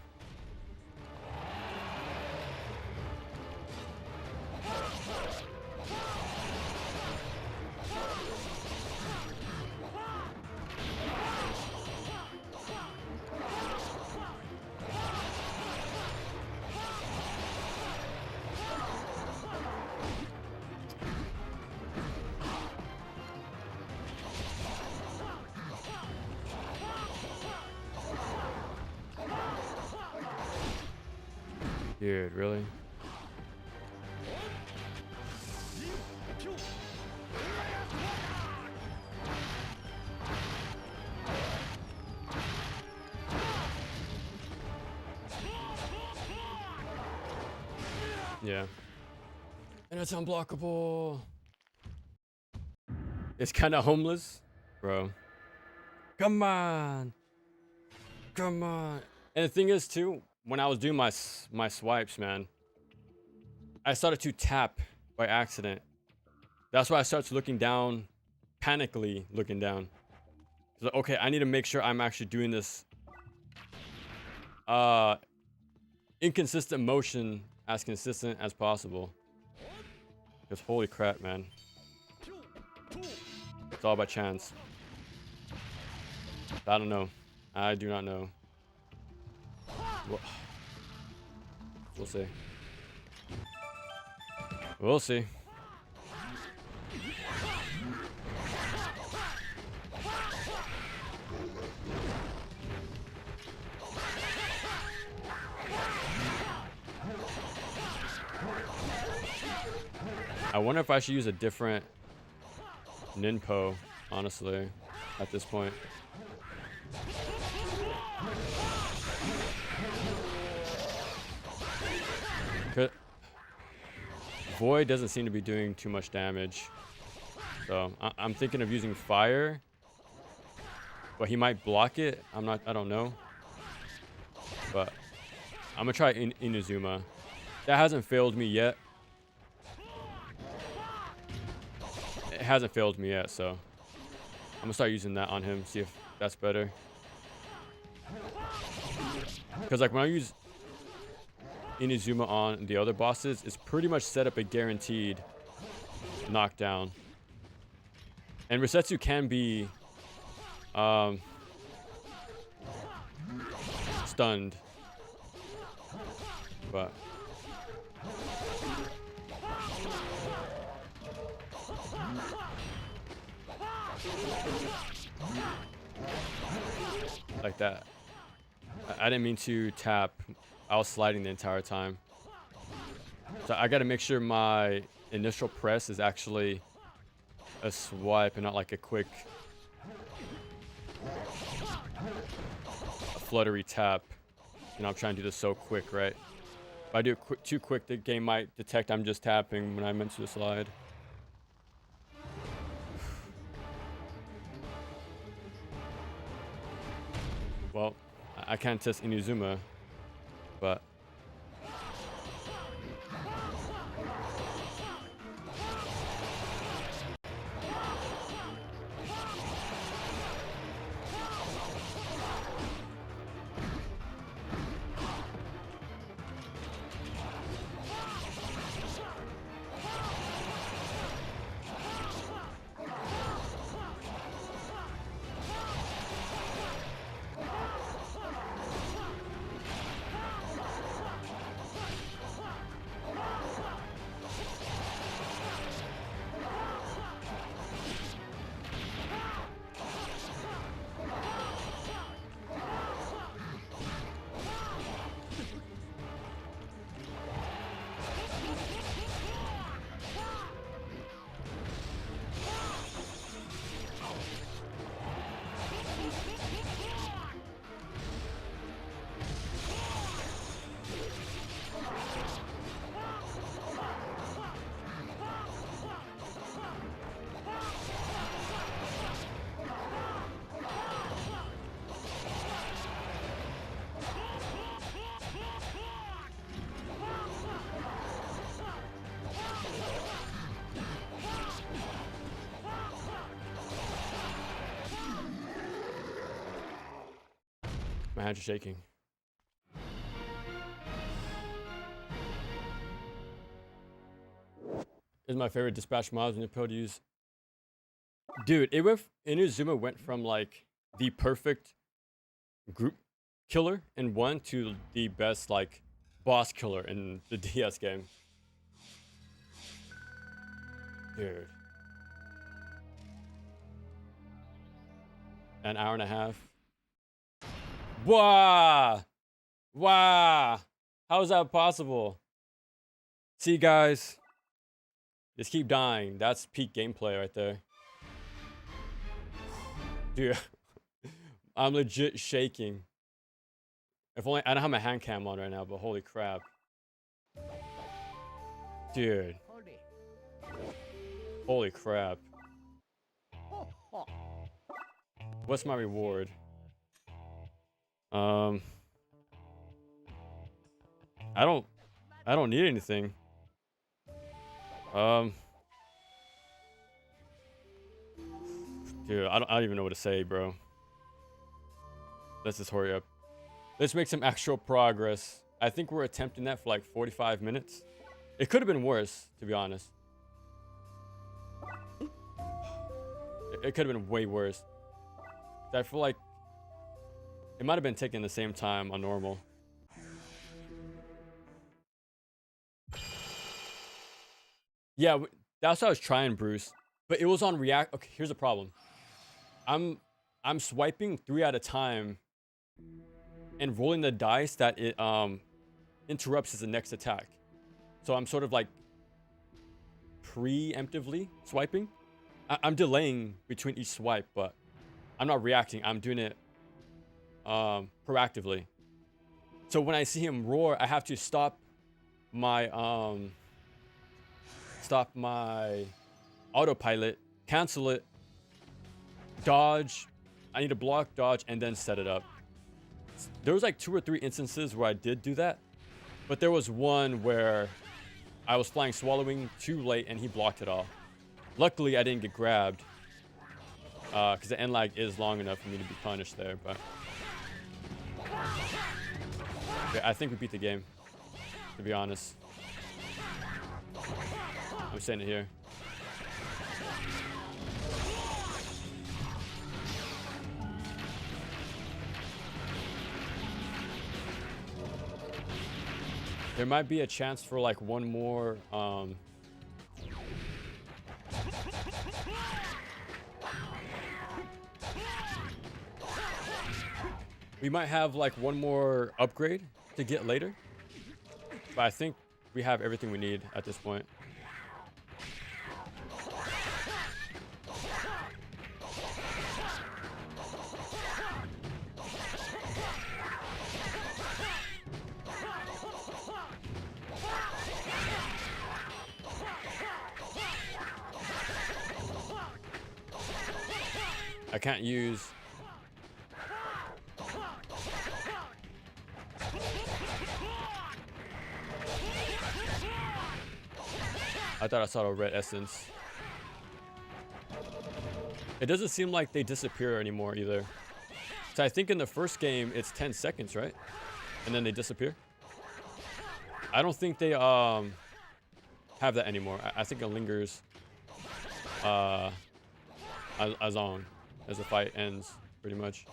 Dude, really? Yeah. And it's unblockable. It's kind of homeless, bro. Come on. Come on. And the thing is, too, when I was doing my swipes, man, I started to tap by accident. That's why I started looking down, panically looking down. So, okay, I need to make sure I'm actually doing this inconsistent motion as consistent as possible. Because holy crap, man. It's all by chance. I don't know. I do not know. We'll see. We'll see. I wonder if I should use a different Ninpo, honestly, at this point. Void doesn't seem to be doing too much damage. So I'm thinking of using fire. But he might block it. I don't know. But I'm gonna try Inazuma. That hasn't failed me yet. It hasn't failed me yet, so I'm gonna start using that on him, see if That's better. Because like when I use Inazuma on the other bosses, it's pretty much set up a guaranteed knockdown. And Resetsu can be stunned. But like that. I didn't mean to tap. I was sliding the entire time. So I got to make sure my initial press is actually a swipe and not like a quick fluttery tap. You know, I'm trying to do this so quick, right? If I do it too quick, the game might detect I'm just tapping when I meant to slide. Well, I can't test Inazuma, but my hands are shaking. This is my favorite dispatch mods in the pill to use. Dude, Inazuma went from like the perfect group killer in 1 to the best like boss killer in the DS game. Dude. An hour and a half. Wow. Wow. How is that possible? See, guys. Just keep dying. That's peak gameplay right there. Dude. I'm legit shaking. If only I don't have my hand cam on right now, but holy crap. Dude. Holy crap. What's my reward? I don't need anything. Dude, I don't even know what to say, bro. Let's just hurry up. Let's make some actual progress. I think we're attempting that for like 45 minutes. It could have been worse, to be honest. It could have been way worse. I feel like it might have been taking the same time on normal. Yeah, that's what I was trying, Bruce. But it was on react. Okay, here's the problem. I'm swiping 3 at a time and rolling the dice that it interrupts as the next attack. So I'm sort of like preemptively swiping. I'm delaying between each swipe, but I'm not reacting. I'm doing it proactively. So when I see him roar, I have to stop my autopilot, cancel it, dodge. I need to block, dodge, and then set it up. There was like 2 or 3 instances where I did do that, but there was one where I was flying swallowing too late and he blocked it all. Luckily, I didn't get grabbed. because the end lag is long enough for me to be punished there. But okay, I think we beat the game, to be honest. I'm saying it here. There might be a chance for like one more we might have like one more upgrade to get later, but I think we have everything we need at this point. I can't use... I thought I saw a red essence. It doesn't seem like they disappear anymore either. So I think in the first game it's 10 seconds, right? And then they disappear. I don't think they have that anymore. I think it lingers as long as the fight ends, pretty much.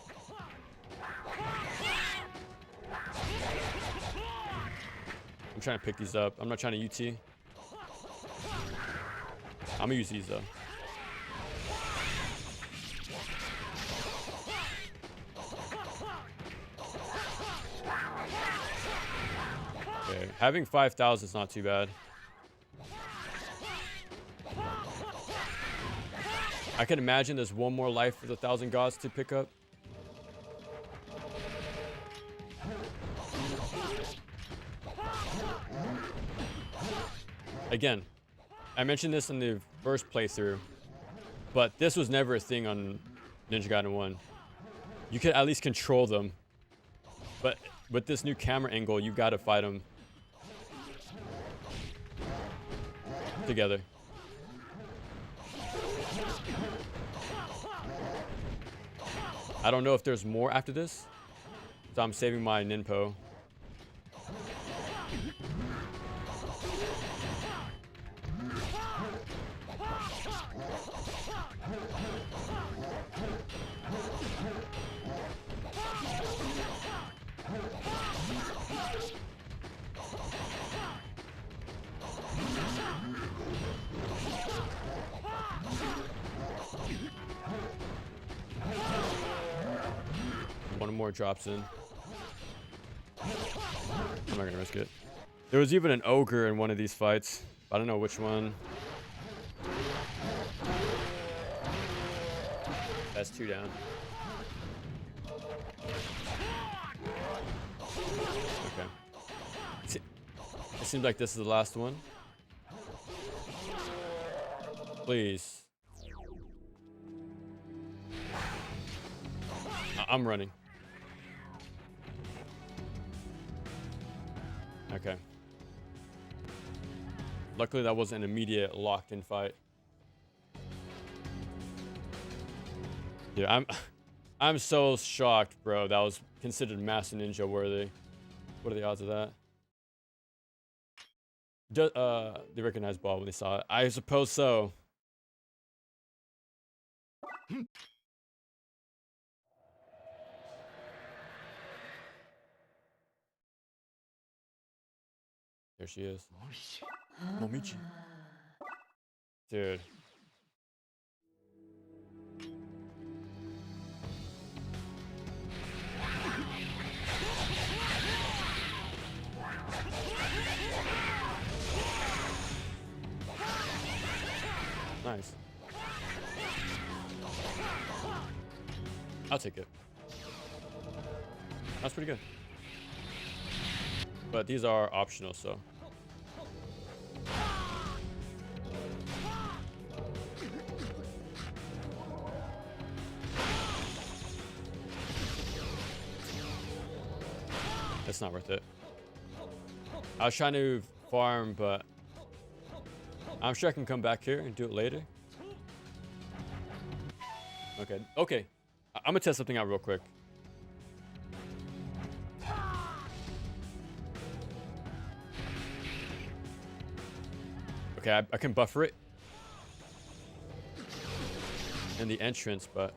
I'm trying to pick these up. I'm not trying to UT. I'm gonna use these though. Okay, having 5,000 is not too bad. I can imagine there's one more life for the 1,000 gods to pick up. Again, I mentioned this in the first playthrough, but this was never a thing on Ninja Gaiden 1. You could at least control them, but with this new camera angle, you gotta fight them together. I don't know if there's more after this, so I'm saving my Ninpo. One more drops in. I'm not gonna risk it. There was even an ogre in one of these fights. I don't know which one. That's 2 down. Okay. It seems like this is the last one. Please. I'm running. Okay. Luckily that wasn't an immediate locked-in fight. Yeah, I'm so shocked, bro. That was considered Master Ninja worthy. What are the odds of that? They recognized Bob when they saw it. I suppose so. There she is. Momichi. Dude. Nice. I'll take it. That's pretty good. But these are optional, so. It's not worth it. I was trying to farm, but I'm sure I can come back here and do it later. Okay. Okay. I'm gonna test something out real quick. Okay, I can buffer it in the entrance, but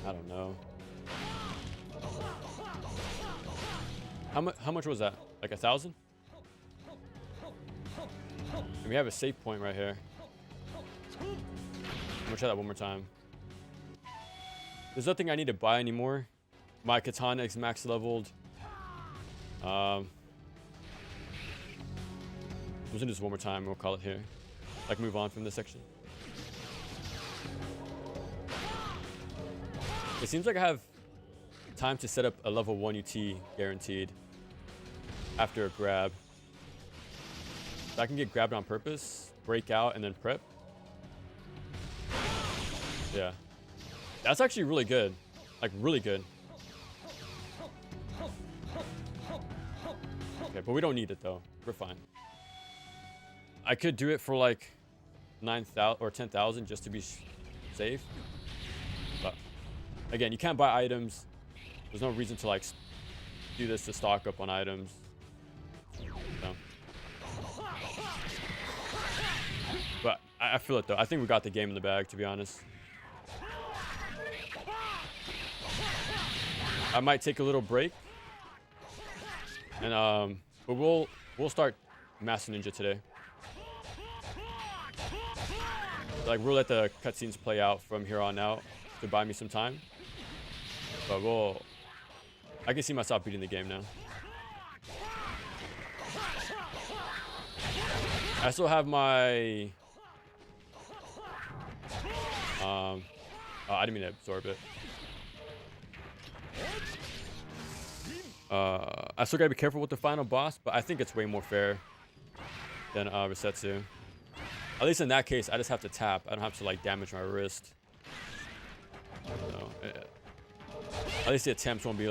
I don't know. How much was that? Like 1,000? And we have a save point right here. I'm gonna try that one more time. There's nothing I need to buy anymore. My katana is max leveled. I'm just gonna do this one more time. We'll call it here. Like move on from this section. It seems like I have time to set up a level 1 UT guaranteed after a grab. If I can get grabbed on purpose, break out, and then prep. Yeah. That's actually really good. Like, really good. Okay, but we don't need it, though. We're fine. I could do it for, like, 9,000 or 10,000 just to be safe. But, again, you can't buy items. There's no reason to, like, do this to stock up on items. So. But I feel it, though. I think we got the game in the bag, to be honest. I might take a little break, and but we'll start Master Ninja today. Like we'll let the cutscenes play out from here on out to buy me some time. But I can see myself beating the game now. I still have my oh, I didn't mean to absorb it. I still gotta be careful with the final boss, but I think it's way more fair than Resetsu. At least in that case, I just have to tap. I don't have to like damage my wrist. So, at least the attempts won't be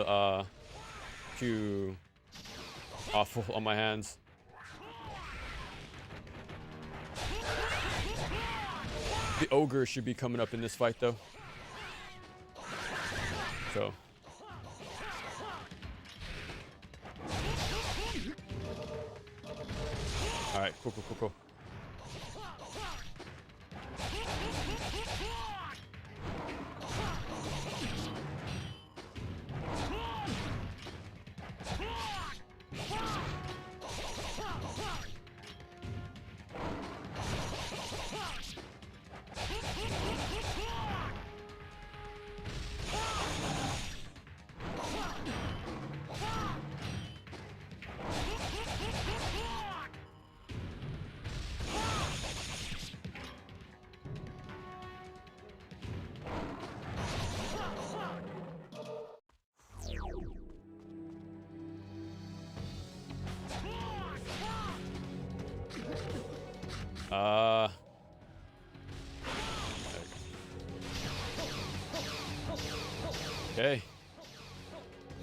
too awful on my hands. The ogre should be coming up in this fight though. So. Alright, cool. Okay.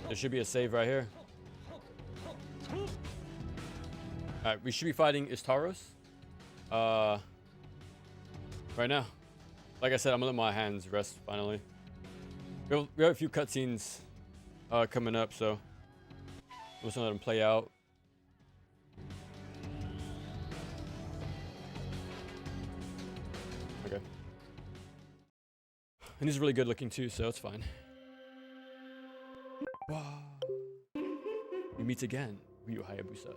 There should be a save right here. Alright, we should be fighting Istaros. Right now. Like I said, I'm gonna let my hands rest finally. We have a few cutscenes coming up, so we'll just let them play out. Okay. And he's really good looking too, so it's fine. Wow. We meet again, Ryu Hayabusa.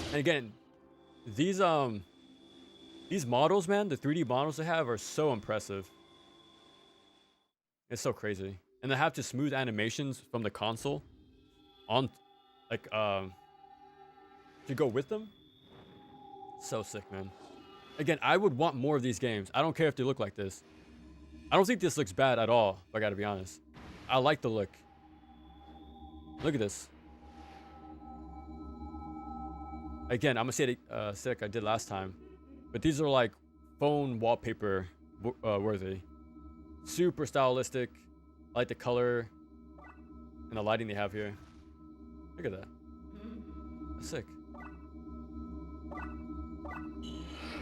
And again, these models, man, the 3D models they have are so impressive. It's so crazy. And they have to smooth animations from the console on like to go with them. So sick, man. Again, I would want more of these games. I don't care if they look like this. I don't think this looks bad at all, if I gotta be honest. I like the look. Look at this. Again, I'm gonna say it like I did last time. But these are like phone wallpaper worthy. Super stylistic. I like the color and the lighting they have here. Look at that. That's sick.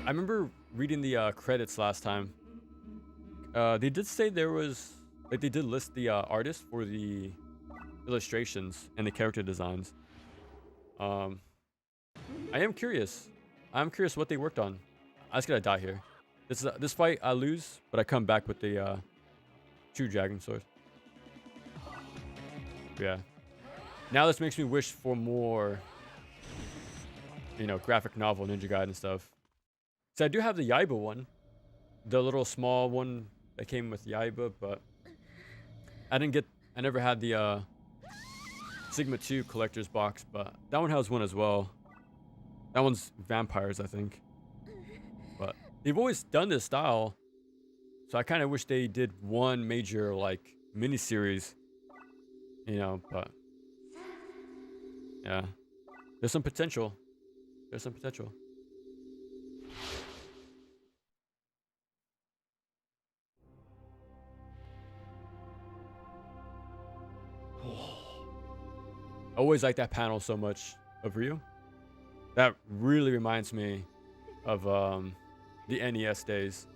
I remember reading the credits last time. They did say there was, like, they did list the artist for the illustrations and the character designs. I am curious. I'm curious what they worked on. I just gotta die here. This fight I lose, but I come back with the true dragon sword. Yeah. Now this makes me wish for more, you know, graphic novel Ninja Gaiden stuff. So I do have the Yaiba one, the little small one that came with Yaiba, but I never had the Sigma 2 collector's box, but that one has one as well. That one's vampires, I think. But they've always done this style, so I kind of wish they did one major, like, miniseries, you know, but yeah, there's some potential. There's some potential. I always like that panel so much of Ryu. That really reminds me of the NES days.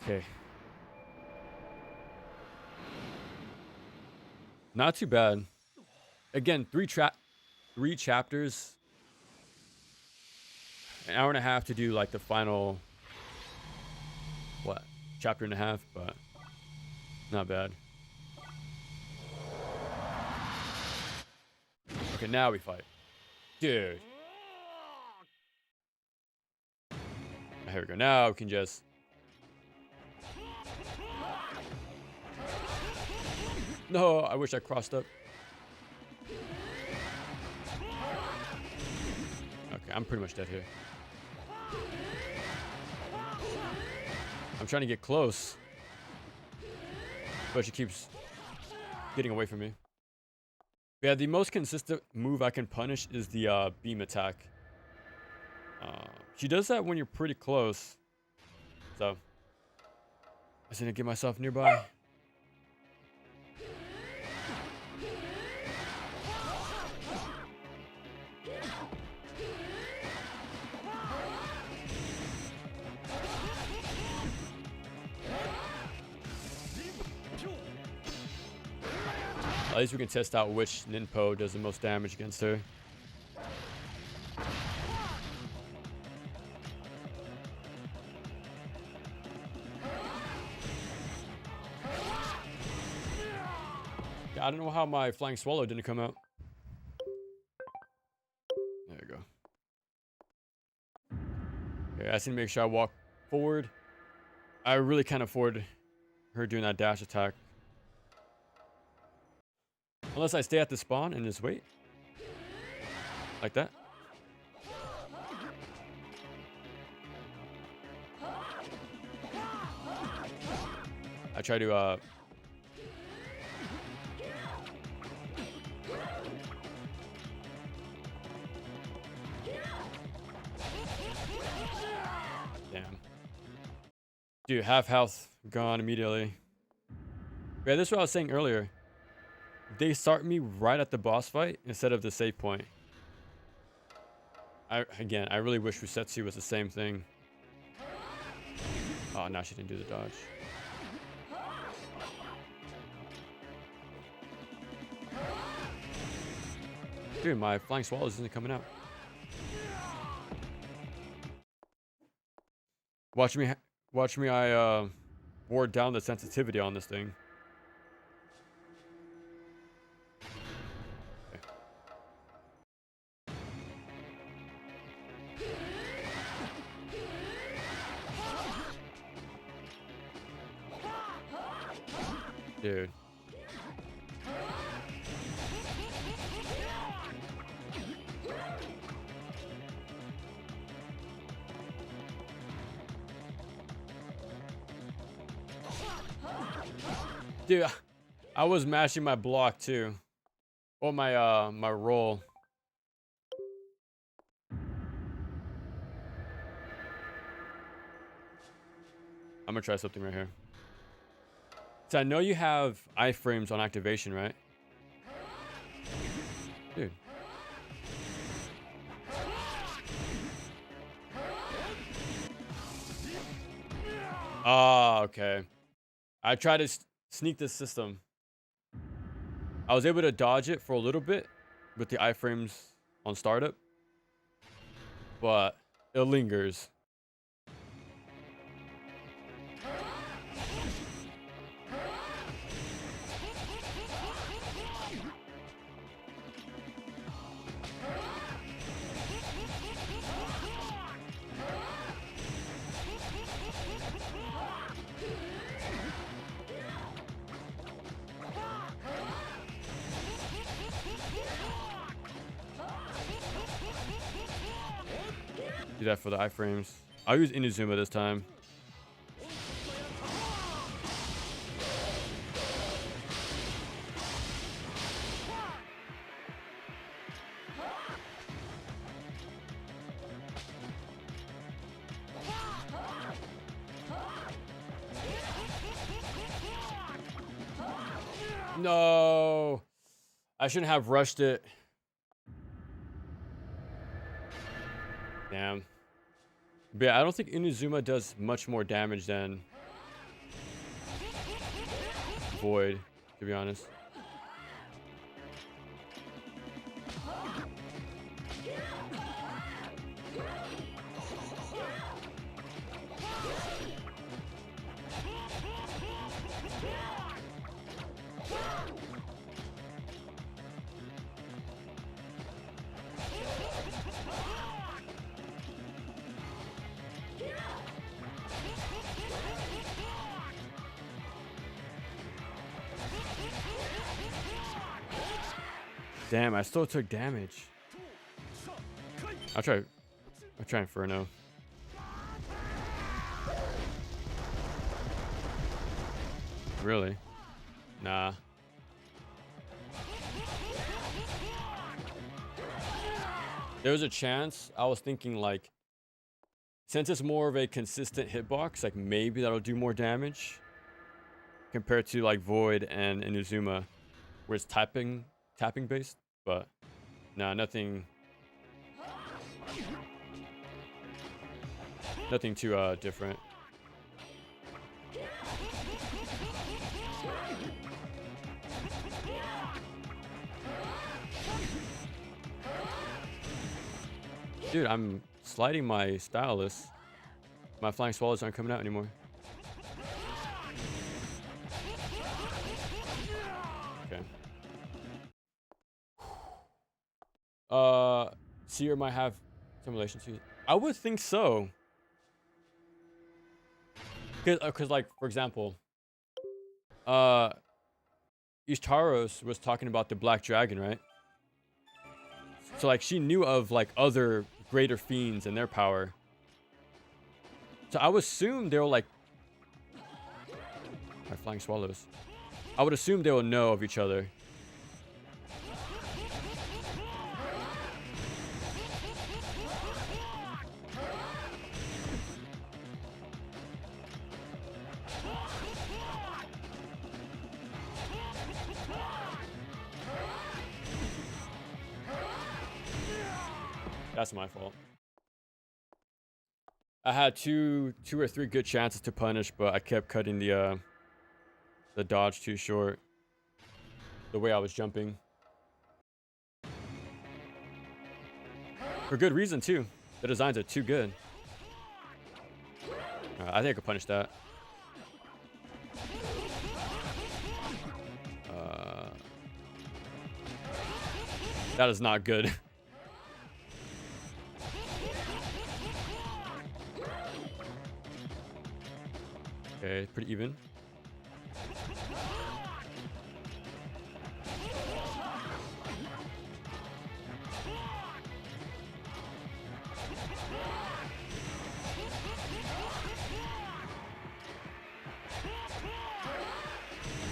Okay. Not too bad. Again, three chapters. An hour and a half to do like the final, what, chapter and a half, but not bad. Okay, now we fight. Dude. Here we go. Now we can just... No, I wish I crossed up. Okay, I'm pretty much dead here. I'm trying to get close, but she keeps getting away from me. Yeah, the most consistent move I can punish is the beam attack. She does that when you're pretty close, so I just need to get myself nearby. At least we can test out which Ninpo does the most damage against her. I don't know how my flying swallow didn't come out. There you go. Okay, I just need to make sure I walk forward. I really can't afford her doing that dash attack. Unless I stay at the spawn and just wait. Like that. I try to, damn. Dude, half health gone immediately. Yeah, this is what I was saying earlier. They start me right at the boss fight instead of the save point. Again, I really wish Rusetsu was the same thing. Oh, now she didn't do the dodge. Dude, my flying swallow isn't coming out. Watch me, I ward down the sensitivity on this thing. Dude. Dude, I was mashing my block too. Or my my roll. gonna try something right here. So I know you have iframes on activation, right? Dude. Oh, okay. I tried to sneak this system. I was able to dodge it for a little bit with the iframes on startup, but it lingers. Do that for the iframes. I'll use Inazuma this time. No, I shouldn't have rushed it. Damn. But yeah, I don't think Inazuma does much more damage than Void, to be honest. Damn, I still took damage. I'll try Inferno. Really? Nah. There was a chance. I was thinking like, since it's more of a consistent hitbox, like maybe that'll do more damage compared to like Void and Inazuma, where it's tapping based. But nah, nothing too different. Dude, I'm sliding my stylus. My flying swallows aren't coming out anymore. Okay. Seer might have some relation to it. I would think so. Cause like, for example, Ishtaros was talking about the Black Dragon, right? So like she knew of like other greater fiends and their power. So I would assume they'll like my flying swallows. I would assume they will know of each other. That's my fault. I had two or three good chances to punish, but I kept cutting the dodge too short. The way I was jumping. For good reason too. The designs are too good. I think I could punish that. That is not good. Okay, pretty even.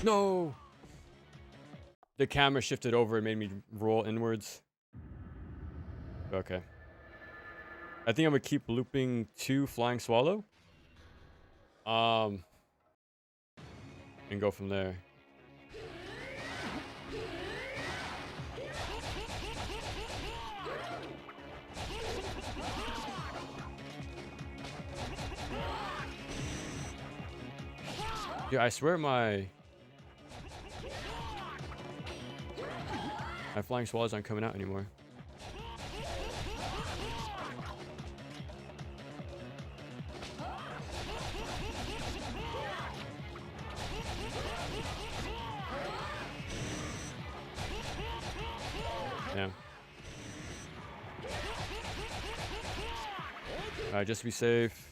No! The camera shifted over and made me roll inwards. Okay. I think I'm gonna keep looping 2 Flying Swallow. And go from there. Dude, I swear my flying swallows aren't coming out anymore. Yeah. Alright, just to be safe.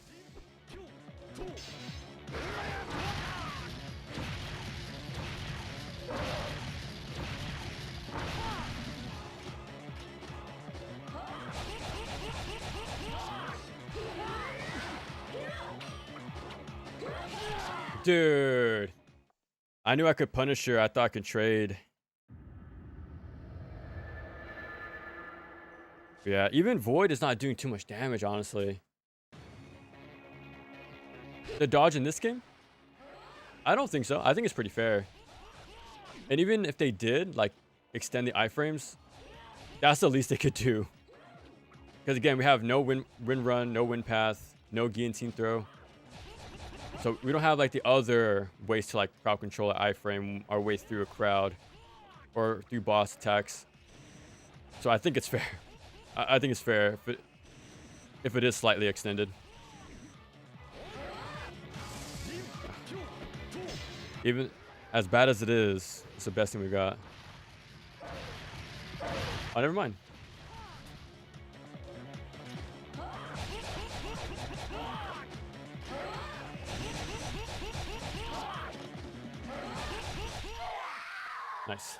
Dude. I knew I could punish her. I thought I could trade. Yeah, even Void is not doing too much damage, honestly. The dodge in this game? I don't think so. I think it's pretty fair. And even if they did, like, extend the iframes, that's the least they could do. Because, again, we have no wind run, no wind path, no guillotine throw. So we don't have, like, the other ways to, like, crowd control an iframe our way through a crowd or through boss attacks. So I think it's fair. I think it's fair if it is slightly extended. Even as bad as it is, it's the best thing we got. Oh, never mind. Nice.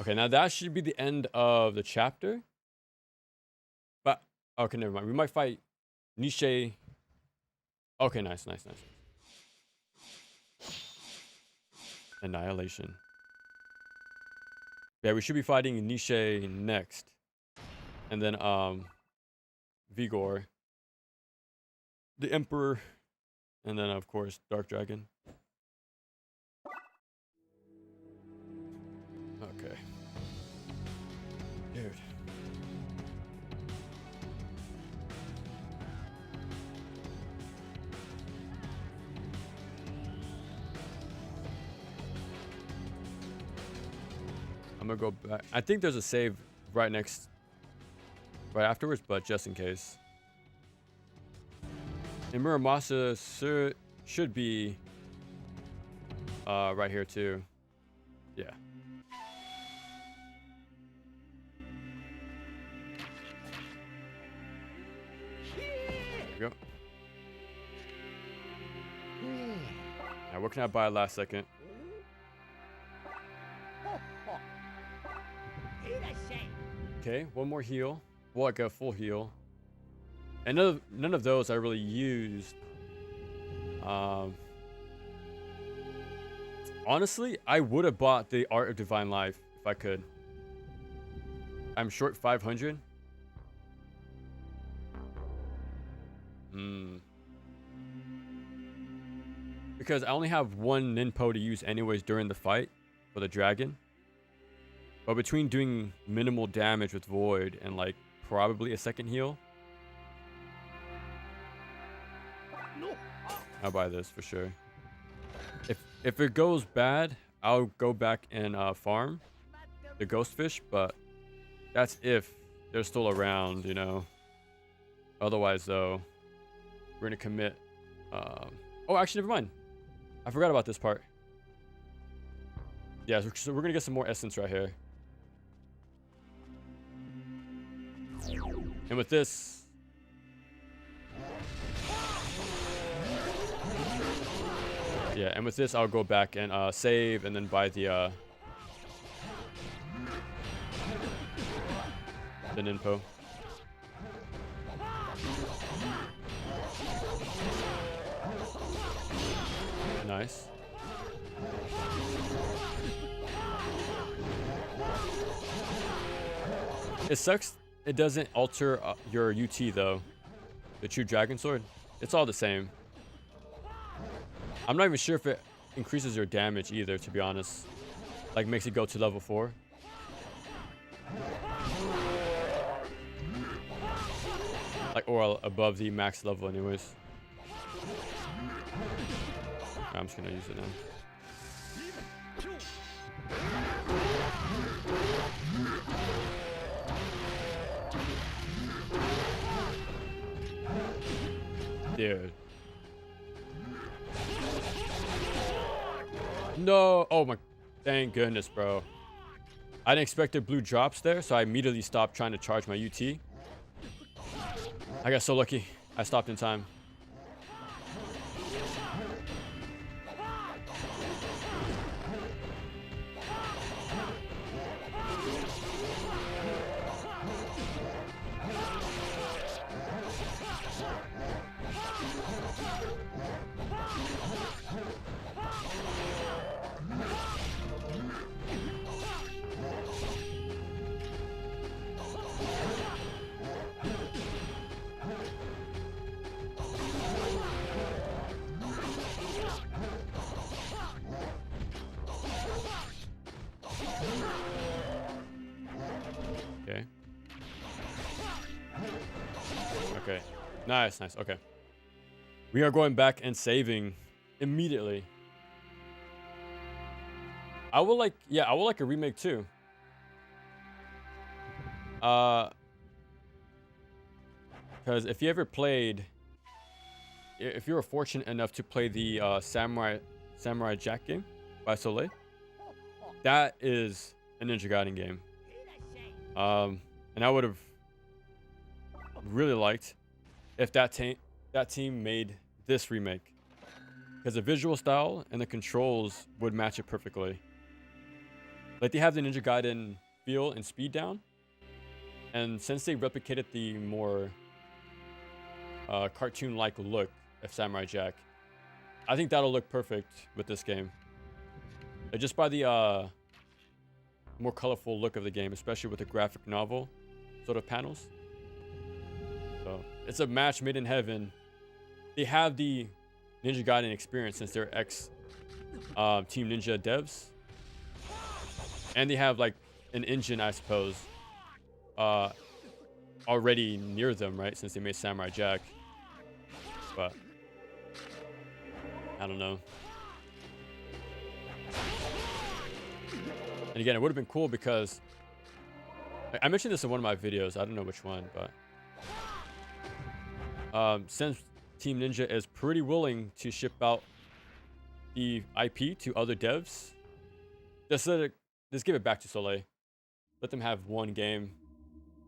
Okay, now that should be the end of the chapter. But, okay, never mind. We might fight Niche. Okay, nice. Annihilation. Yeah, we should be fighting Niche next. And then, Vigor. The Emperor. And then, of course, Dark Dragon. Okay. Dude. I'm gonna go back. I think there's a save right afterwards, but just in case. And Muramasa should be right here too. Yeah. There we go. Now, what can I buy last second? Okay, one more heal. Well, like a full heal. And none of those I really used. Honestly, I would have bought the Art of Divine Life if I could. I'm short 500. Because I only have one Ninpo to use anyways during the fight for the dragon. But between doing minimal damage with Void and like probably a second heal, I'll buy this for sure. If it goes bad, I'll go back and farm the ghost fish, but that's if they're still around, you know. Otherwise, though, we're gonna commit. Oh, actually, never mind. I forgot about this part. Yeah, so we're gonna get some more essence right here. And with this, yeah, and with this, I'll go back and save and then buy the Ninpo. Nice. It sucks. It doesn't alter your UT though. The True Dragon Sword. It's all the same. I'm not even sure if it increases your damage either, to be honest. Like, makes it go to level 4. Like, or above the max level anyways. I'm just gonna use it now. Dude. No. Oh my. Thank goodness, bro. I didn't expect the blue drops there, so I immediately stopped trying to charge my UT. I got so lucky. I stopped in time. Okay. Okay. Nice, nice. Okay. We are going back and saving immediately. I would like, yeah, I would like a remake too. Because if you ever played, if you were fortunate enough to play the Samurai Jack game by Soleil, that is a Ninja Gaiden game. And I would have really liked if that team made this remake, because the visual style and the controls would match it perfectly. Like, they have the Ninja Gaiden feel and speed down, and since they replicated the more cartoon-like look of Samurai Jack, I think that'll look perfect with this game. Just by the more colorful look of the game, especially with the graphic novel sort of panels. So it's a match made in heaven. They have the Ninja Gaiden experience since they're ex Team Ninja devs, and they have like an engine, I suppose, already near them, right? Since they made Samurai Jack. But I don't know. And again, it would have been cool because I mentioned this in one of my videos. I don't know which one, but since Team Ninja is pretty willing to ship out the IP to other devs, just give it back to Soleil. Let them have one game,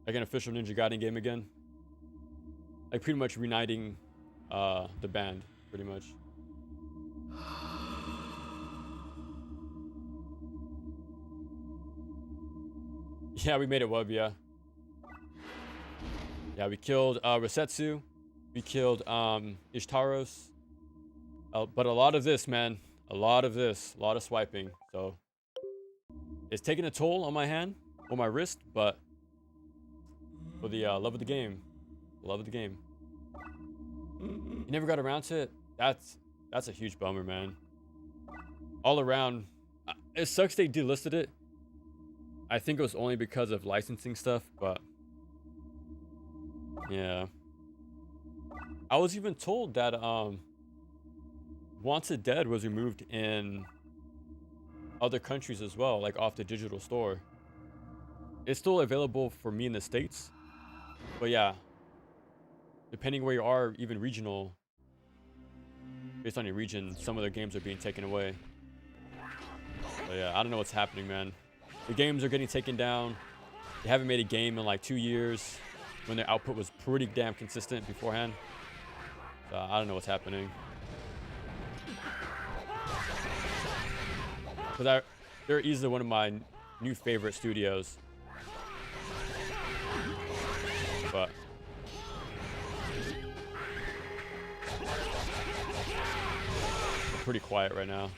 like an official Ninja Gaiden game again. Like, pretty much reuniting the band, pretty much. Yeah, we made it web, yeah. Yeah, we killed Resetsu. We killed Ishtaros. But a lot of this, man. A lot of swiping. So it's taking a toll on my hand, on my wrist, but for the love of the game. Love of the game. You never got around to it? That's a huge bummer, man. All around. It sucks they delisted it. I think it was only because of licensing stuff, but yeah. I was even told that Wanted Dead was removed in other countries as well, like off the digital store. It's still available for me in the States, but yeah, depending where you are, even regional, based on your region, some of their games are being taken away. But yeah, I don't know what's happening, man. The games are getting taken down. They haven't made a game in like 2 years when their output was pretty damn consistent beforehand. So I don't know what's happening. Because they're easily one of my new favorite studios. But they're pretty quiet right now.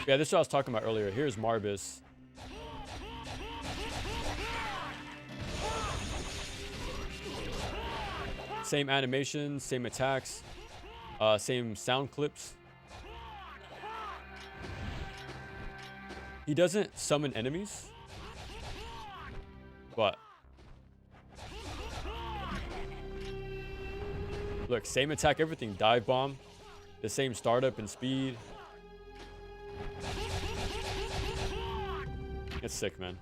Yeah, this is what I was talking about earlier. Here's Marbus. Same animations, same attacks, same sound clips. He doesn't summon enemies, but look, same attack, everything. Dive bomb, the same startup and speed. It's sick, man.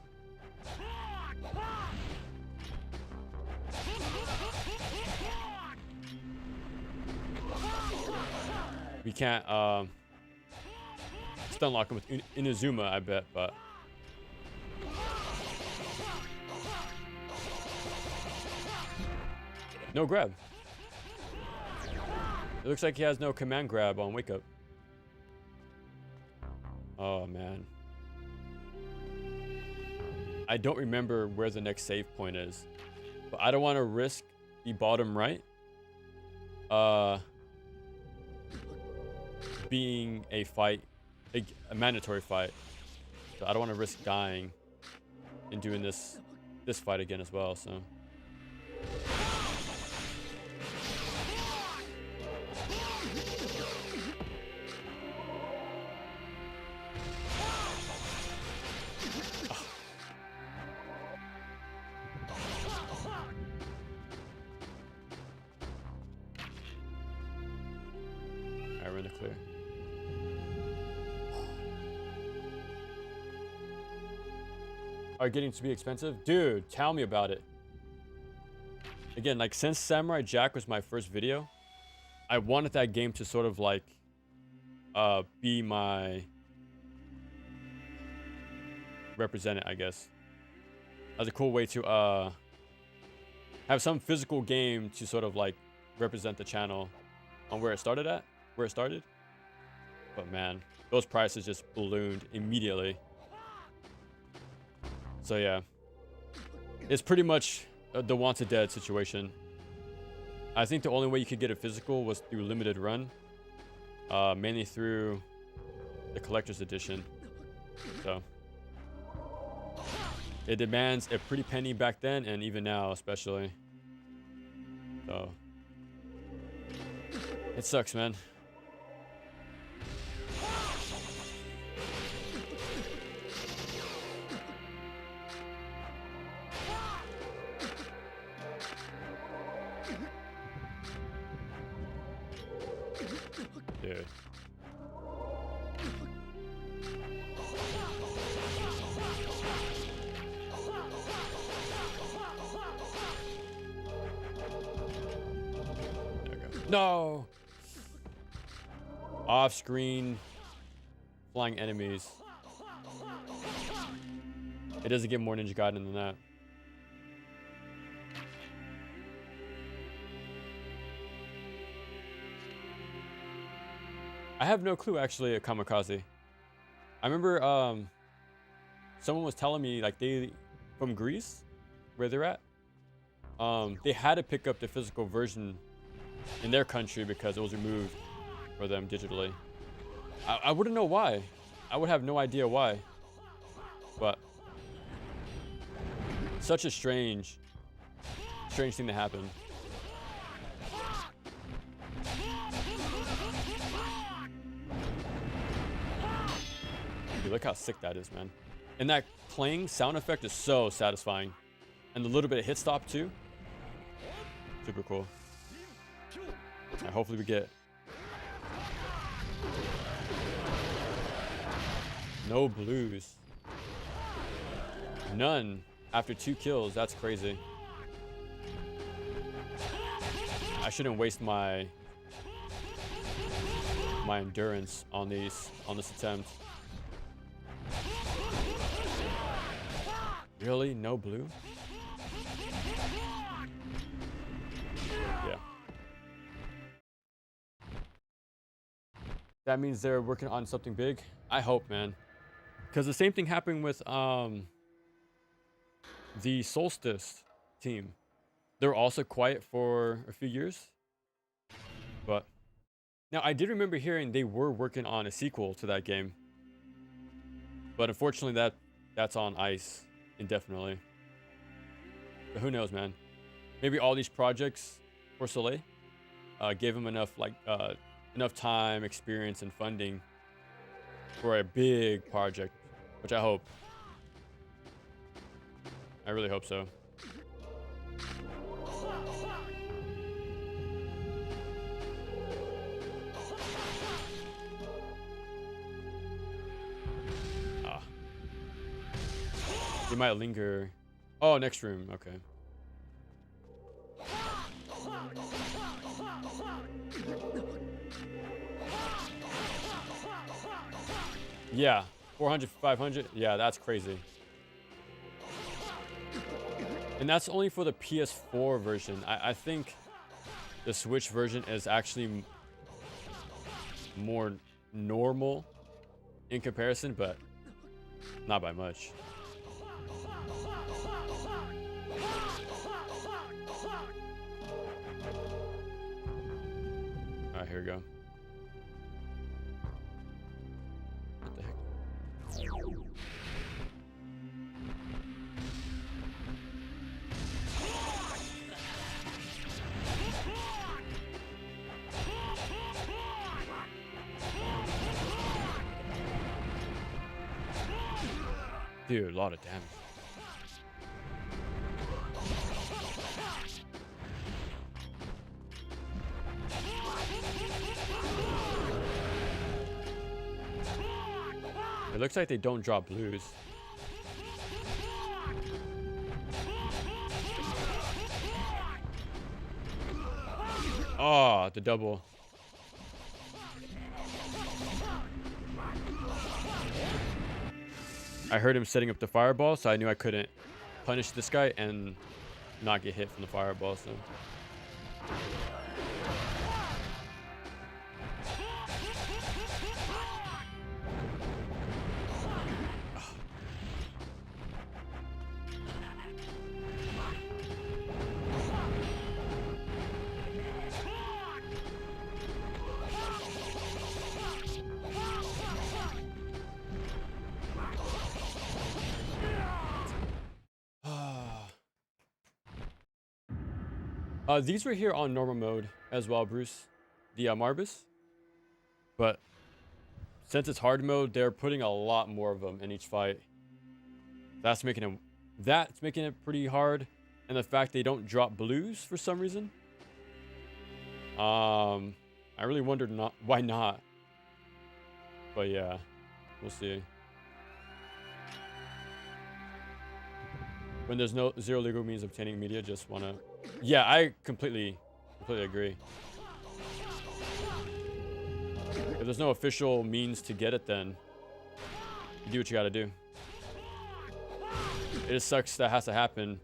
We can't stun lock him with Inazuma, I bet, but no grab. It looks like he has no command grab on Wake Up. Oh man, I don't remember where the next save point is, but I don't want to risk the bottom right being a fight, a mandatory fight. So I don't want to risk dying in doing this fight again as well. So we're in the clear. Are getting to be expensive? Dude, tell me about it. Again, like since Samurai Jack was my first video, I wanted that game to sort of like be my representative, I guess. As a cool way to have some physical game to sort of like represent the channel on where it started at. But man, those prices just ballooned immediately. So yeah, it's pretty much the Wanted Dead situation. I think the only way you could get a physical was through limited run, mainly through the collector's edition. So it demands a pretty penny back then, and even now especially. So it sucks, man. Dude. There we go. No! Off-screen flying enemies. It doesn't get more Ninja Gaiden than that. I have no clue, actually, Kamikaze. I remember someone was telling me, like, they from Greece, where they're at, they had to pick up the physical version in their country because it was removed for them digitally. I wouldn't know why. I would have no idea why. But such a strange thing to happen. Dude, look how sick that is, man. And that clang sound effect is so satisfying. And the little bit of hit stop too. Super cool. Right, hopefully we get no blues. None after 2 kills. That's crazy. I shouldn't waste my endurance on this attempt. Really? No blue? Yeah. That means they're working on something big? I hope, man. Because the same thing happened with the Solstice team. They were also quiet for a few years. But now I did remember hearing they were working on a sequel to that game. But unfortunately that's on ice indefinitely. But who knows, man? Maybe all these projects for Soleil. Gave him enough enough time, experience, and funding for a big project, which I hope. I really hope so. They might linger. Oh, next room. Okay. Yeah, 400, 500. Yeah, that's crazy. And that's only for the PS4 version. I think the Switch version is actually more normal in comparison, but not by much. All right, here we go. What the heck? Dude, a lot of damage. It looks like they don't drop blues. Oh, the double. I heard him setting up the fireball, so I knew I couldn't punish this guy and not get hit from the fireball, so. These were here on normal mode as well, Bruce. The Marbus. But since it's hard mode, they're putting a lot more of them in each fight. That's making it pretty hard. And the fact they don't drop blues for some reason. I really wondered why not. But yeah, we'll see. When there's zero legal means of obtaining media, just wanna. Yeah, I completely agree. If there's no official means to get it, then you do what you gotta do. It just sucks that has to happen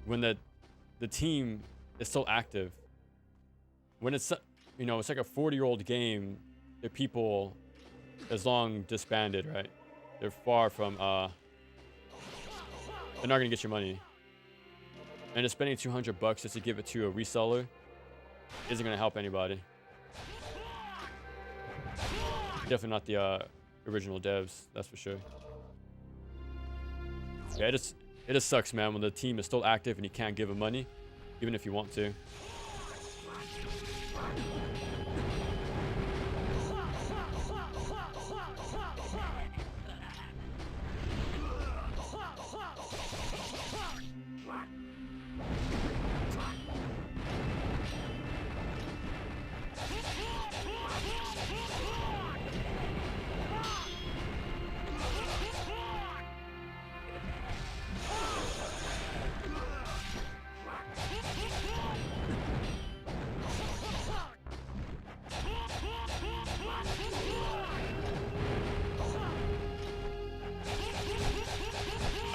when the team is still active. When it's, you know, it's like a 40-year-old game, the people is long disbanded, right? They're far from, they're not gonna get your money. And just spending $200 just to give it to a reseller isn't gonna help anybody. Definitely not the original devs, that's for sure. Yeah, it just sucks, man, when the team is still active and you can't give them money, even if you want to.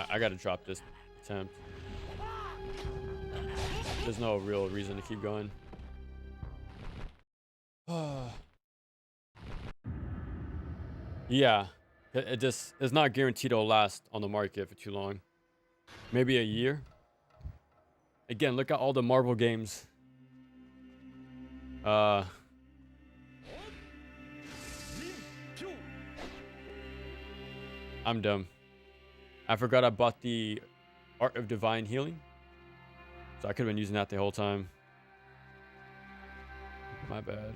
I gotta drop this attempt. There's no real reason to keep going. Yeah, it just is not guaranteed it'll last on the market for too long. Maybe a year. Again, look at all the Marvel games. I'm dumb. I forgot I bought the Art of Divine Healing. So I could have been using that the whole time. My bad.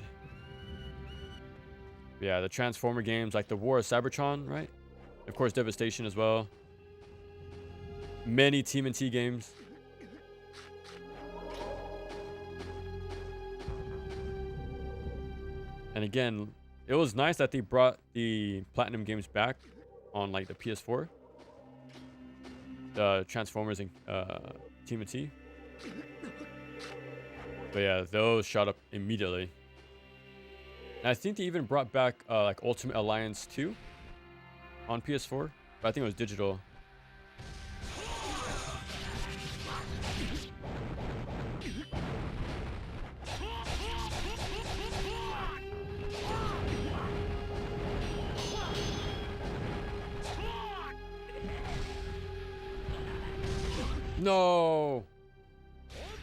Yeah, the Transformer games, like the War of Cybertron, right? Of course, Devastation as well. Many TMNT games. And again, it was nice that they brought the Platinum games back on like the PS4. The Transformers and TMNT. But yeah, those shot up immediately. And I think they even brought back like Ultimate Alliance 2 on PS4. But I think it was digital. No!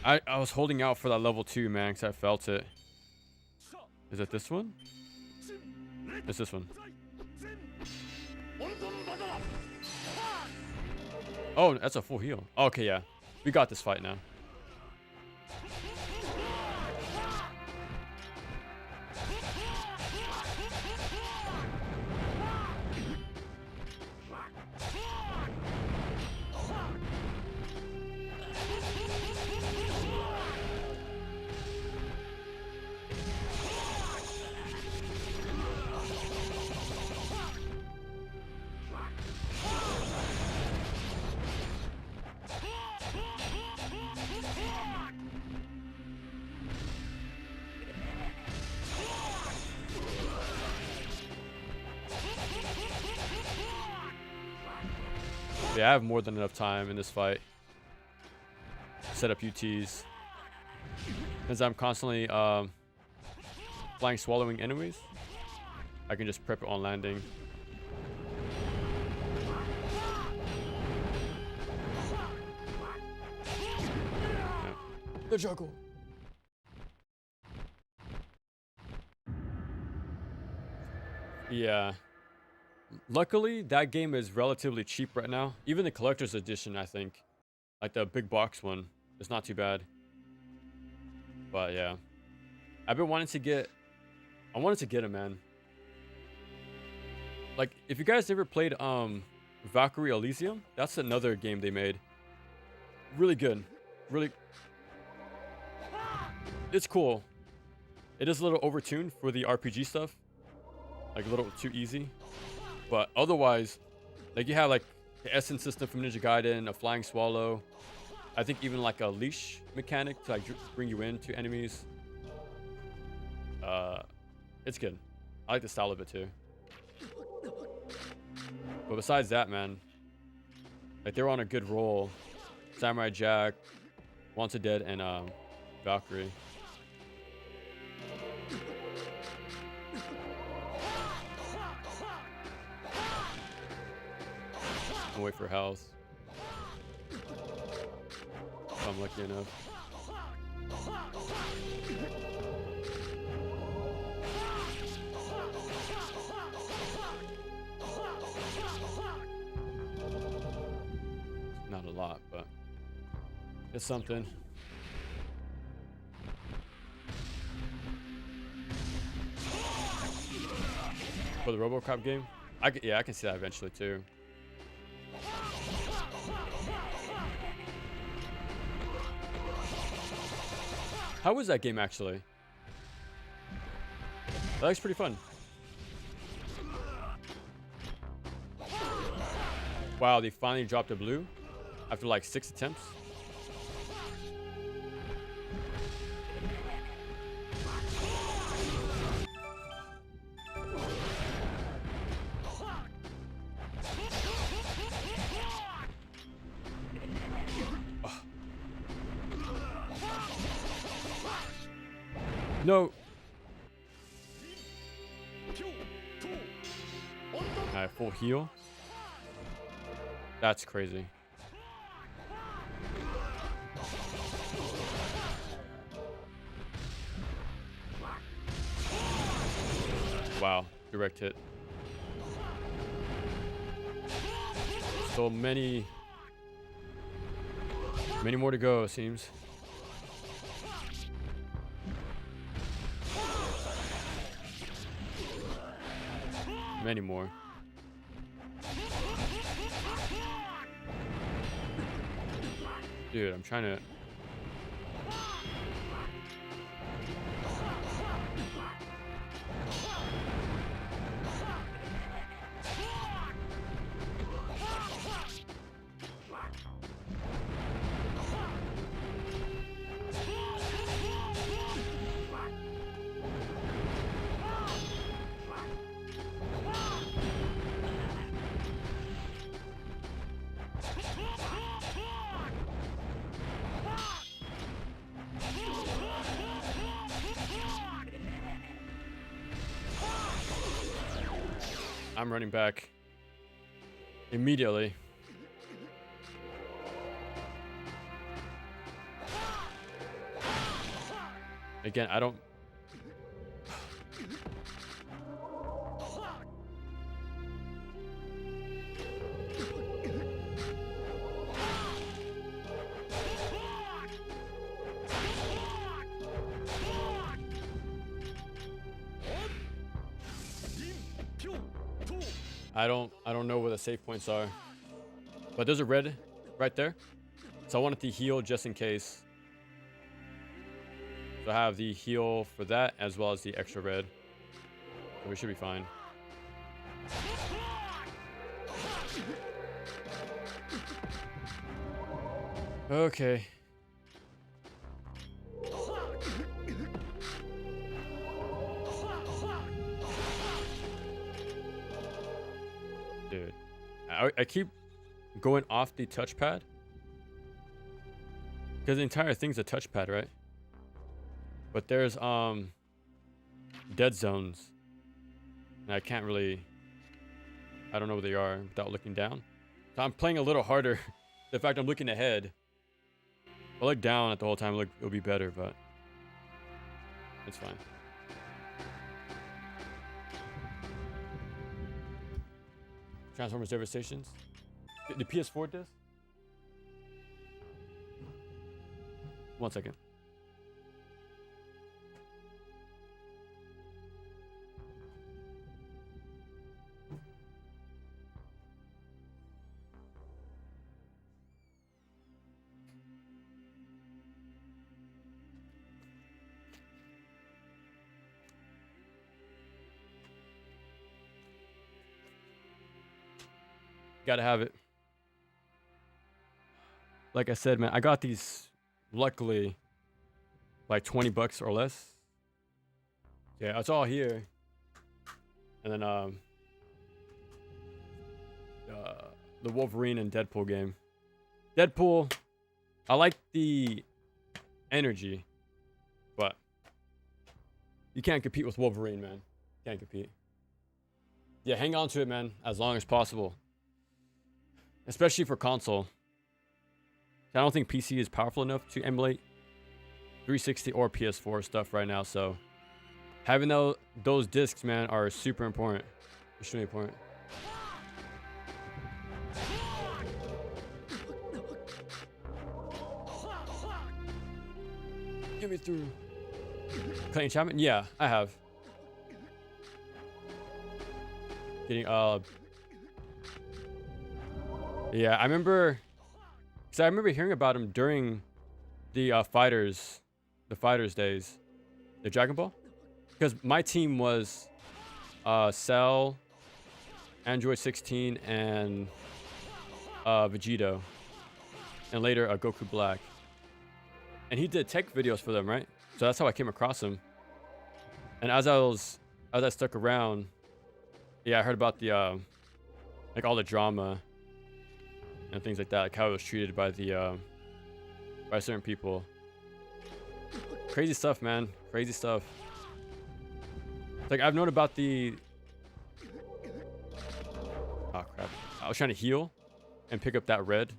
I was holding out for that level 2, man, because I felt it. Is it this one? It's this one. Oh, that's a full heal. Okay, yeah. We got this fight now. Yeah, I have more than enough time in this fight. Set up UTs. Since I'm constantly flying swallowing enemies, I can just prep it on landing. Yeah. The juggle. Yeah. Luckily, that game is relatively cheap right now. Even the collector's edition, I think, like the big box one, is not too bad. But yeah, I've been wanting to get. I wanted to get it, man. Like, if you guys ever played Valkyrie Elysium, that's another game they made. Really good, really. It's cool. It is a little overtuned for the RPG stuff, like a little too easy. But otherwise, like you have like the Essence system from Ninja Gaiden, a Flying Swallow. I think even like a leash mechanic to like bring you into enemies. It's good. I like the style of it too. But besides that, man, like they're on a good roll. Samurai Jack, Wanted Dead, and Valkyrie. I'll wait for health. If I'm lucky enough. Not a lot, but it's something. For the RoboCop game, I can see that eventually too. How was that game actually? That looks pretty fun. Wow, they finally dropped a blue after like 6 attempts. No. Alright, full heal. That's crazy. Wow, direct hit. So many more to go, it seems. many more. Dude, I'm trying to... I'm running back immediately. Again, I don't... I don't know where the save points are. But there's a red right there. So I wanted to heal just in case. So I have the heal for that as well as the extra red. So we should be fine. Okay. Dude, I keep going off the touchpad because the entire thing's a touchpad, right? But there's dead zones, and I can't really... I don't know where they are without looking down. So I'm playing a little harder. The fact I'm looking ahead. If I look down at the whole time, it'll be better, but it's fine. Transformers Devastations. The PS4 disc? One second. Gotta have it. Like I said, man, I got these luckily like 20 bucks or less. Yeah, it's all here. And then the Wolverine and Deadpool game. Deadpool, I like the energy, but you can't compete with Wolverine, man. Can't compete. Yeah, hang on to it, man, as long as possible. Especially for console. I don't think PC is powerful enough to emulate 360 or PS4 stuff right now, so having those discs, man, are super important. Extremely important. Get me through. Clay enchantment? Yeah, I have. Getting yeah, I remember, because I remember hearing about him during the fighters days, the Dragon Ball, because my team was Cell, Android 16, and Vegito, and later Goku Black, and he did tech videos for them, right? So that's how I came across him. And as I stuck around, yeah, I heard about the like all the drama and things like that, like how it was treated by the by certain people. Crazy stuff, man. Crazy stuff. It's like I've known about the... Oh crap. I was trying to heal and pick up that red,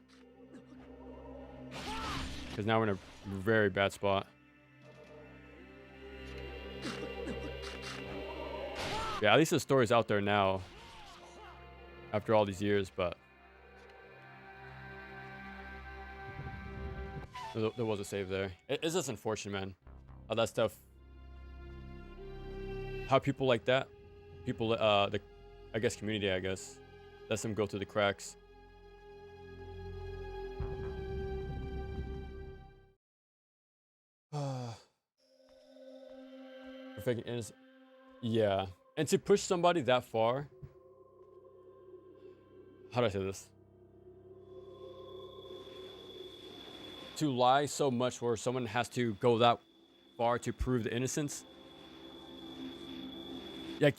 because now we're in a very bad spot. Yeah, at least the story's out there now after all these years, but there was a save there. It's just unfortunate, man. All that stuff. How people like that, people, I I guess, community, I guess. Lets them go through the cracks. Perfect innocent. Yeah. And to push somebody that far. How do I say this? To lie so much where someone has to go that far to prove the innocence. Like,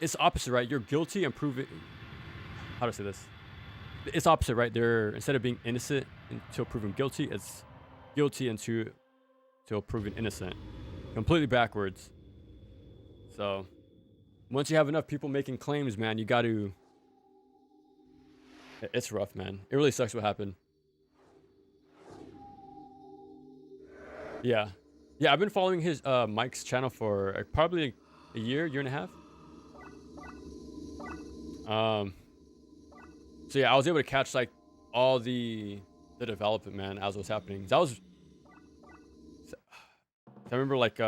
it's opposite, right? You're guilty and prove it. How do I say this? It's opposite, right? They're, instead of being innocent until proven guilty, it's guilty until proven innocent. Completely backwards. So, once you have enough people making claims, man, you got to. It's rough, man. It really sucks what happened. Yeah. Yeah, I've been following his Mike's channel for probably a year and a half. So yeah, I was able to catch like all the development, man, as it was happening. I remember like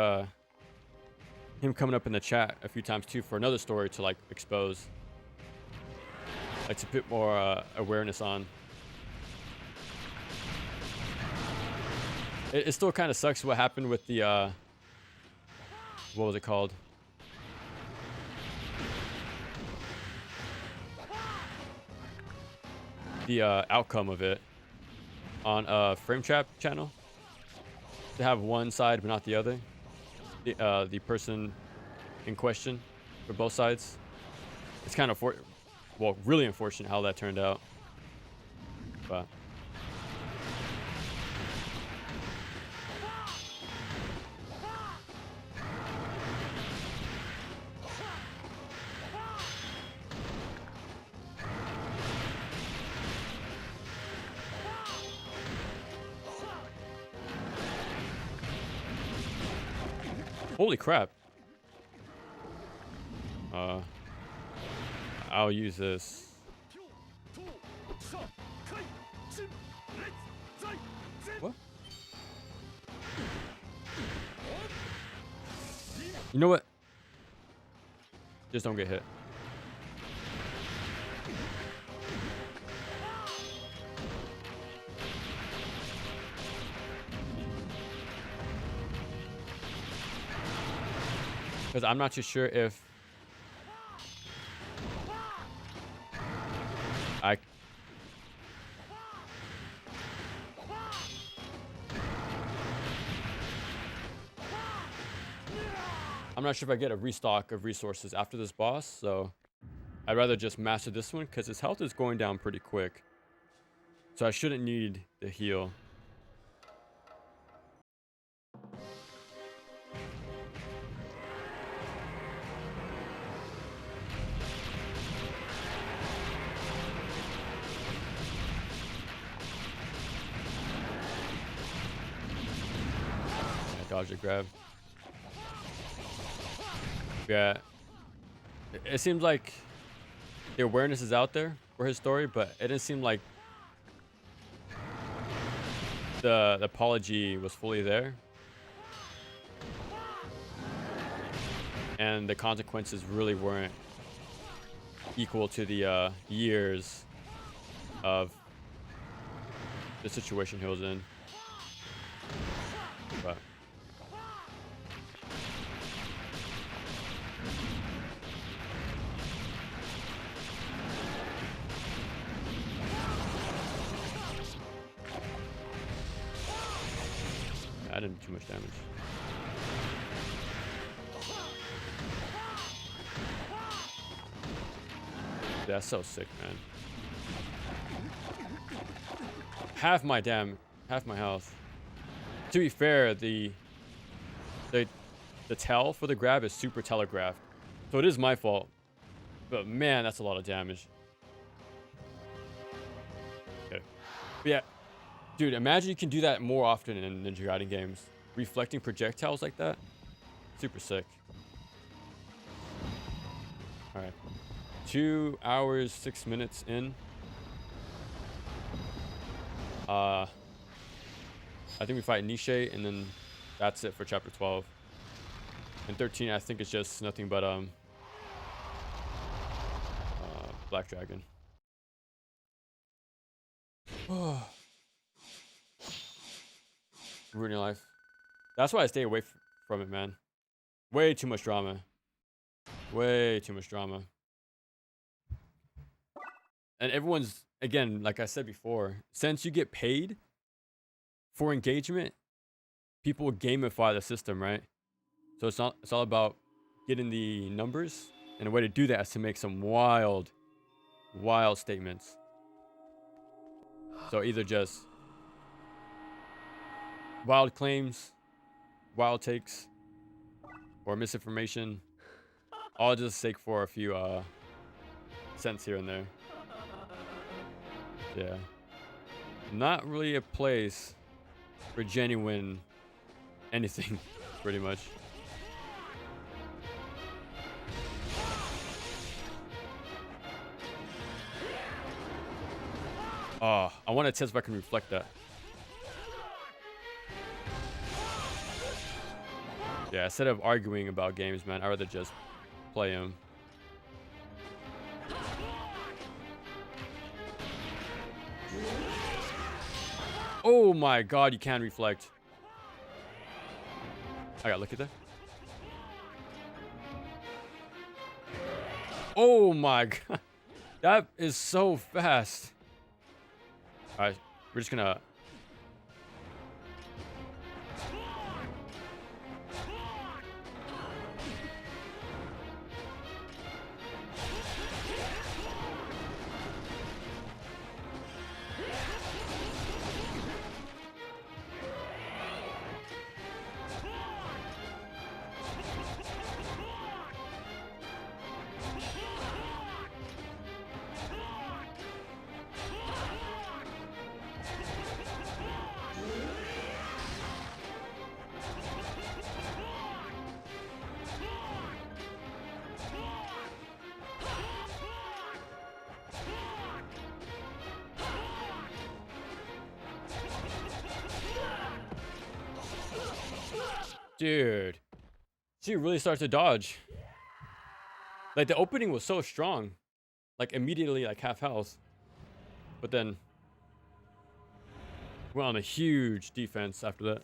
him coming up in the chat a few times too for another story to like expose, like to put more awareness on. It still kind of sucks what happened with the what was it called? The outcome of it on Frame Trap channel. To have one side but not the other. The person in question for both sides. It's kind of really unfortunate how that turned out. But holy crap. I'll use this. What? You know what? Just don't get hit. Because I'm not too sure if I'm not sure if I get a restock of resources after this boss, so I'd rather just master this one because his health is going down pretty quick. So I shouldn't need the heal. Dodge a grab. Yeah. It seems like the awareness is out there for his story, but it didn't seem like the apology was fully there. And the consequences really weren't equal to the years of the situation he was in. But I didn't do too much damage. That's so sick, man. Half my health. To be fair, the tell for the grab is super telegraphed, so it is my fault. But man, that's a lot of damage. Okay. But yeah. Dude, imagine you can do that more often in Ninja Gaiden games. Reflecting projectiles like that. Super sick. Alright. 2 hours, 6 minutes in. I think we fight Nishi, and then that's it for chapter 12. And 13, I think it's just nothing but Black Dragon. Ruin your life. That's why I stay away from it, man. Way too much drama. Way too much drama. And everyone's, again, like I said before, since you get paid for engagement, people gamify the system, right? So it's all about getting the numbers, and a way to do that is to make some wild statements. So either just wild claims, wild takes, or misinformation, all just sake for a few cents here and there. Yeah, not really a place for genuine anything, pretty much. I want to test if I can reflect that. Yeah, instead of arguing about games, man, I'd rather just play them. Oh my god, you can reflect. I gotta look at that. Oh my god. That is so fast. Alright, we're just gonna... Dude, she really starts to dodge. Like, the opening was so strong. Like, immediately, like, half health. But then, went on a huge defense after that.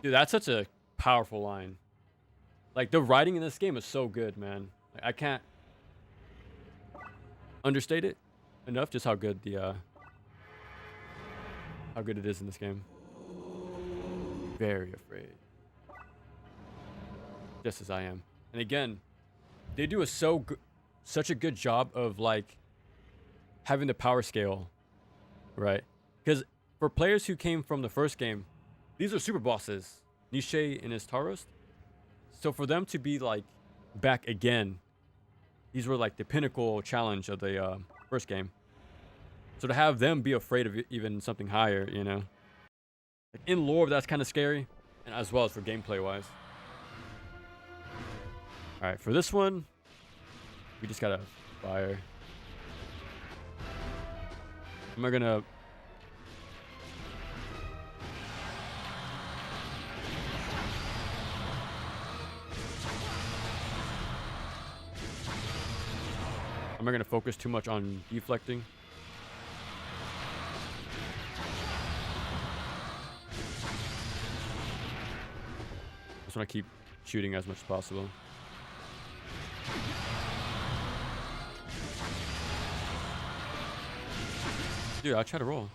Dude, that's such a powerful line. Like, the writing in this game is so good, man. Like, I can't understate it enough just how good the how good it is in this game. Very afraid, just as I am. And again, they do such a good job of like having the power scale, right? Because for players who came from the first game, these are super bosses, Niche and his Taros. So for them to be like back again, these were like the pinnacle challenge of the first game. So to have them be afraid of even something higher, you know, like in lore, that's kind of scary, and as well as for gameplay wise. All right, for this one, we just gotta fire. Am I gonna? Am I gonna focus too much on deflecting? Just want to keep shooting as much as possible. Dude, I'll try to roll.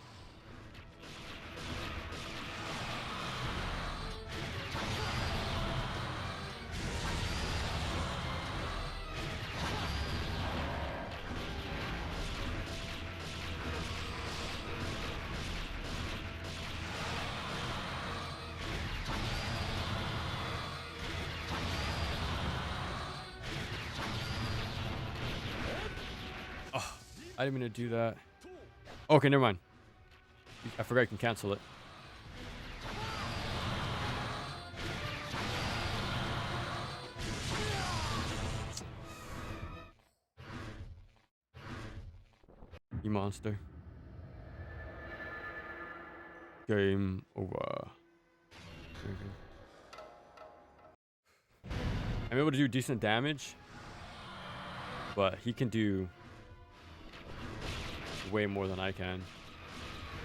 Oh, I didn't mean to do that. Okay, never mind. I forgot I can cancel it. You monster. Game over. I'm able to do decent damage, but he can do way more than I can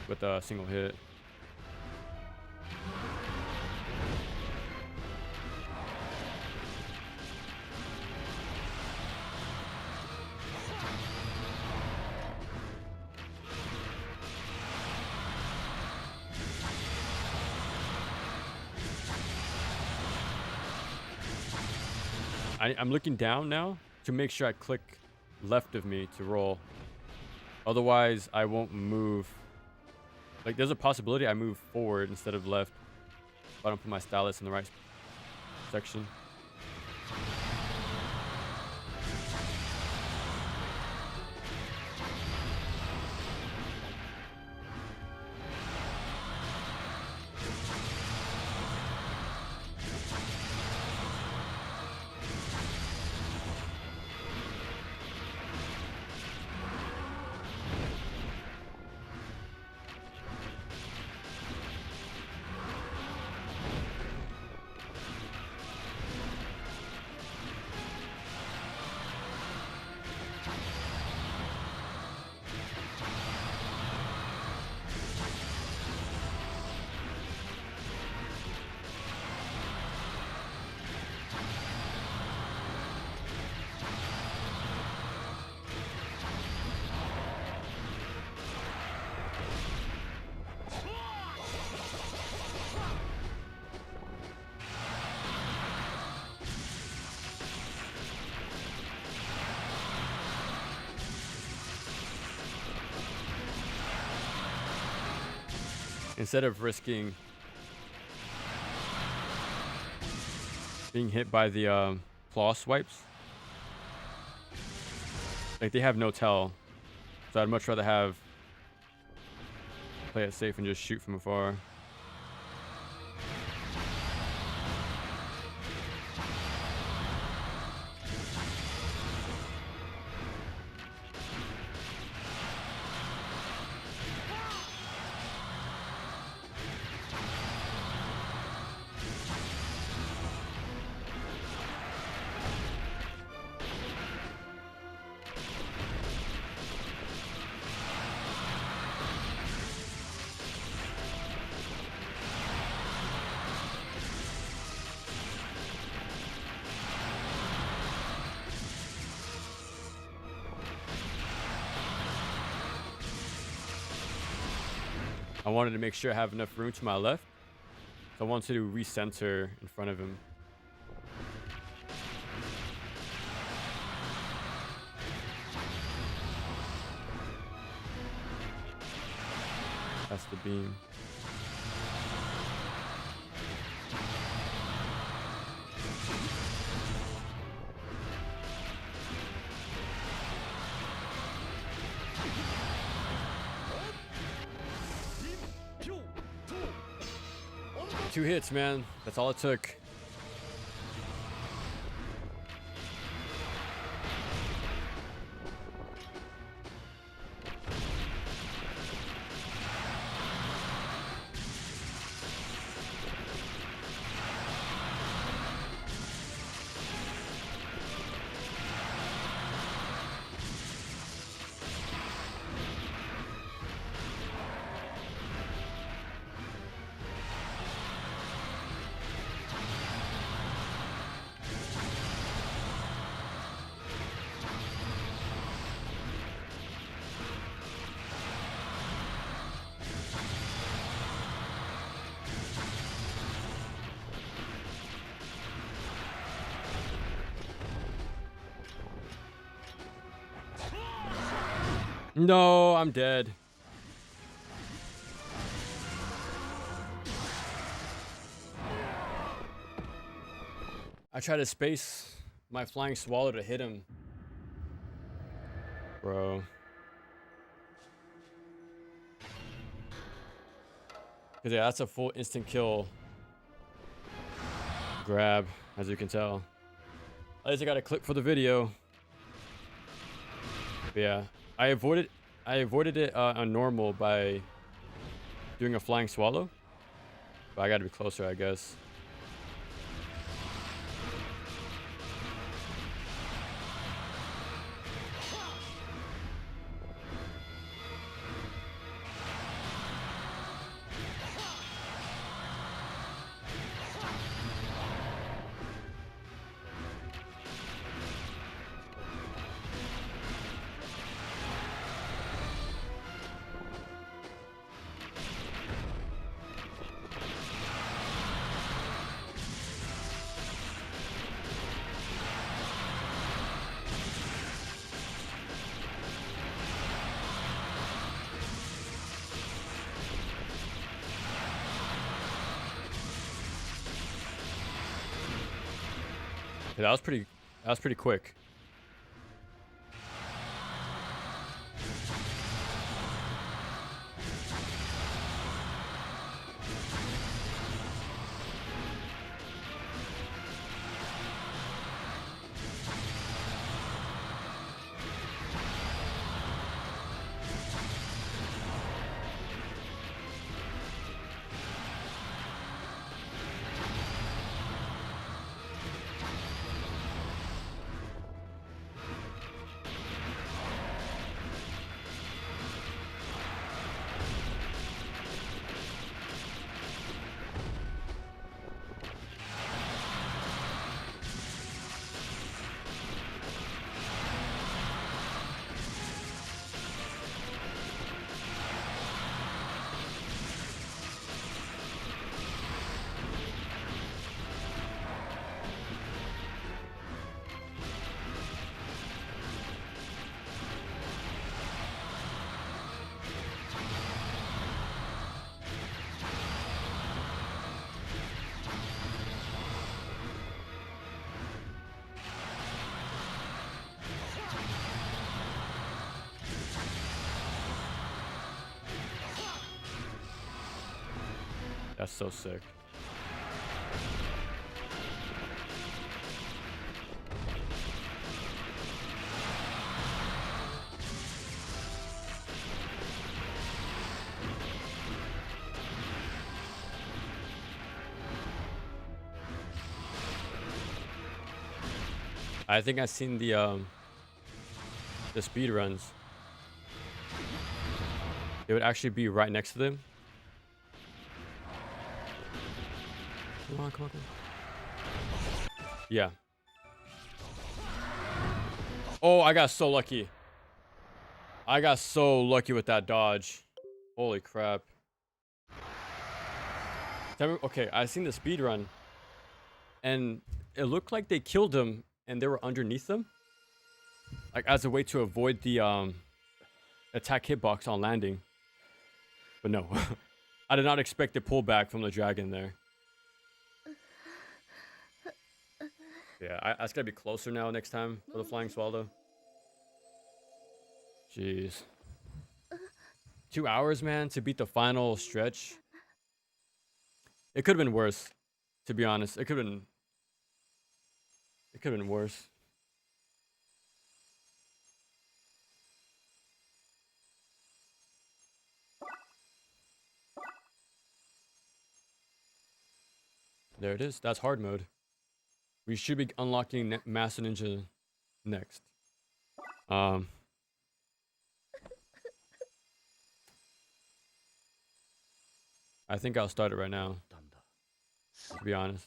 with a single hit. I'm looking down now to make sure I click left of me to roll. Otherwise, I won't move. Like, there's a possibility I move forward instead of left if I don't put my stylus in the right section. Instead of risking being hit by the claw swipes, like, they have no tell, so I'd much rather play it safe and just shoot from afar. I wanted to make sure I have enough room to my left, so I wanted to recenter in front of him. That's the beam. Two hits, man. That's all it took. No, I'm dead. I tried to space my flying swallow to hit him. Bro. Cause yeah, that's a full instant kill grab, as you can tell. At least I got a clip for the video. But yeah, I avoided it on normal by doing a flying swallow. But I gotta be closer, I guess. Yeah, that was pretty quick. That's so sick. I think I've seen the speed runs. It would actually be right next to them. Come on, come on, come on. Yeah. Oh, I got so lucky. I got so lucky with that dodge. Holy crap. Okay, I seen the speed run, and it looked like they killed him and they were underneath them, like as a way to avoid the attack hitbox on landing. But no, I did not expect the pullback from the dragon there. Yeah, I just gotta be closer now next time for the flying swallow. Jeez. 2 hours, man, to beat the final stretch. It could have been worse, to be honest. It could have been worse. There it is. That's hard mode. We should be unlocking Master Ninja next. I think I'll start it right now, to be honest.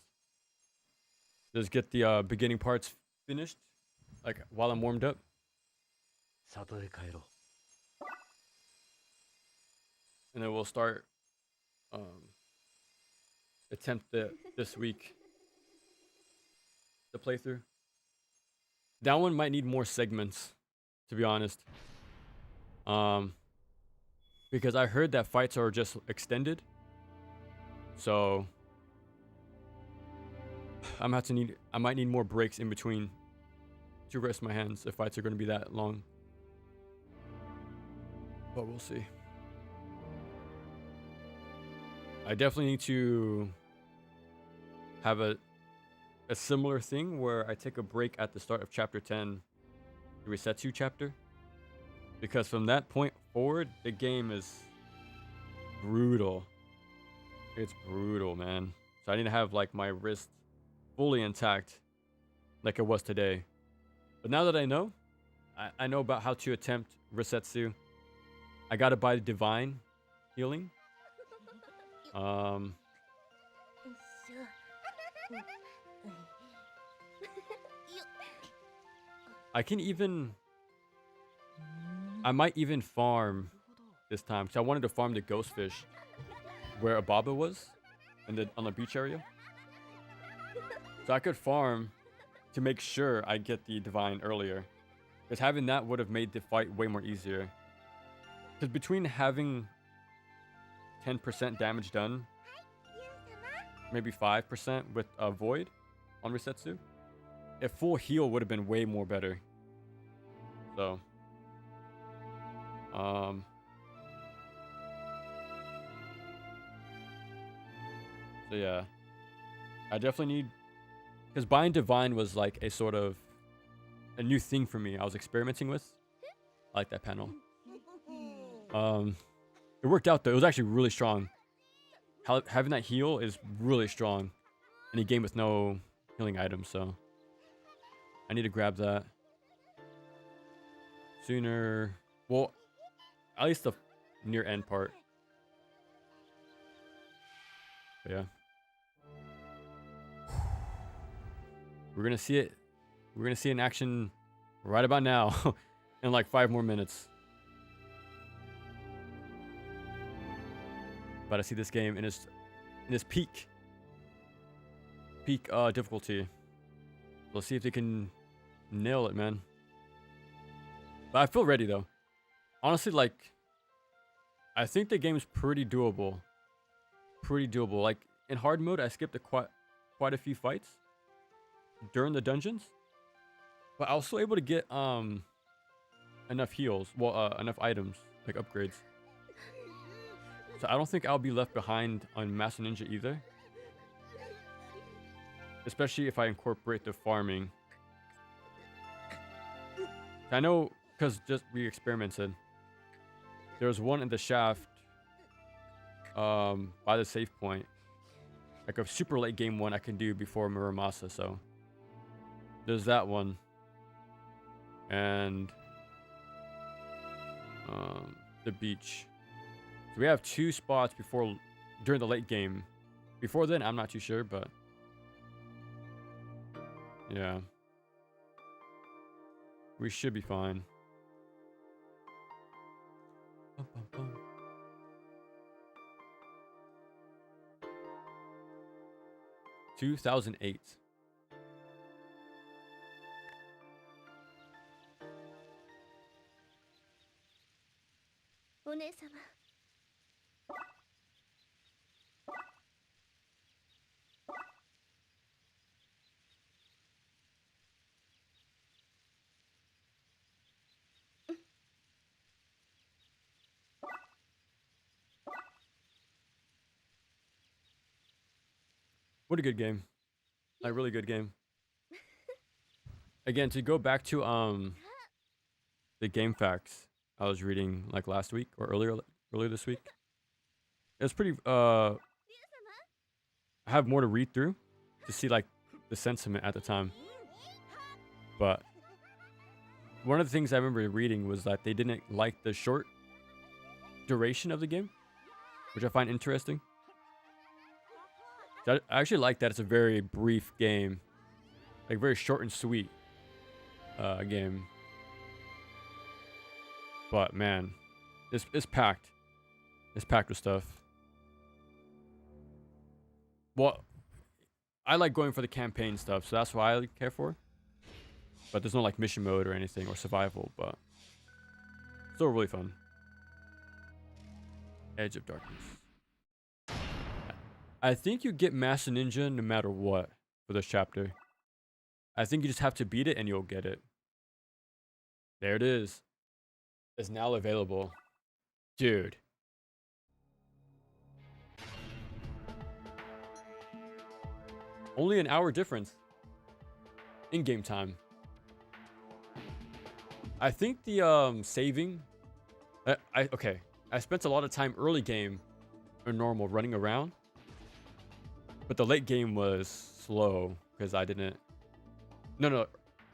Just get the beginning parts finished, like while I'm warmed up. And then we'll start attempt this week the playthrough. That one might need more segments, to be honest. Because I heard that fights are just extended. So I might need more breaks in between to rest my hands if fights are going to be that long. But we'll see. I definitely need to have a similar thing where I take a break at the start of chapter 10, the Resetsu chapter. Because from that point forward, the game is brutal. It's brutal, man. So I need to have like my wrist fully intact like it was today. But now that I know about how to attempt Resetsu. I gotta buy the Divine Healing. Um, I can even... I might even farm this time. So I wanted to farm the ghost fish where Ababa was on the beach area. So I could farm to make sure I get the Divine earlier. Because having that would have made the fight way more easier. Because between having 10% damage done, maybe 5% with a Void on Resetsu, a full heal would have been way more better. So, so yeah, I definitely need, because buying Divine was like a sort of a new thing for me. I was experimenting with. I like that panel. It worked out though. It was actually really strong. Having that heal is really strong in a game with no healing items, so I need to grab that sooner. Well, at least the near end part. But yeah. We're gonna see it. We're gonna see it in action right about now in like 5 more minutes. But I see this game in its peak difficulty. Let's see if they can nail it, man. But I feel ready though. Honestly, like, I think the game's pretty doable. Pretty doable. Like in hard mode, I skipped quite a few fights during the dungeons, but I was still able to get enough heals. Well, enough items like upgrades. So I don't think I'll be left behind on Master Ninja either. Especially if I incorporate the farming. I know, because just we experimented. There was one in the shaft by the save point. Like a super late game one I can do before Muramasa, so there's that one. And the beach. So we have 2 spots during the late game. Before then, I'm not too sure, but yeah, we should be fine. 2008. お姉様。What a good game. Like, really good game. Again, to go back to the game facts I was reading like last week or earlier this week. It was pretty I have more to read through to see like the sentiment at the time. But one of the things I remember reading was that they didn't like the short duration of the game, which I find interesting. I actually like that it's a very brief game, like very short and sweet game. But man, it's packed. It's packed with stuff. Well, I like going for the campaign stuff, so that's why I care for. But there's no like mission mode or anything or survival, but still really fun. Edge of Darkness. I think you get Master Ninja no matter what for this chapter. I think you just have to beat it and you'll get it. There it is. It's now available. Dude. Only an hour difference in game time. I think the saving okay. I spent a lot of time early game or normal running around. But the late game was slow because I didn't. No.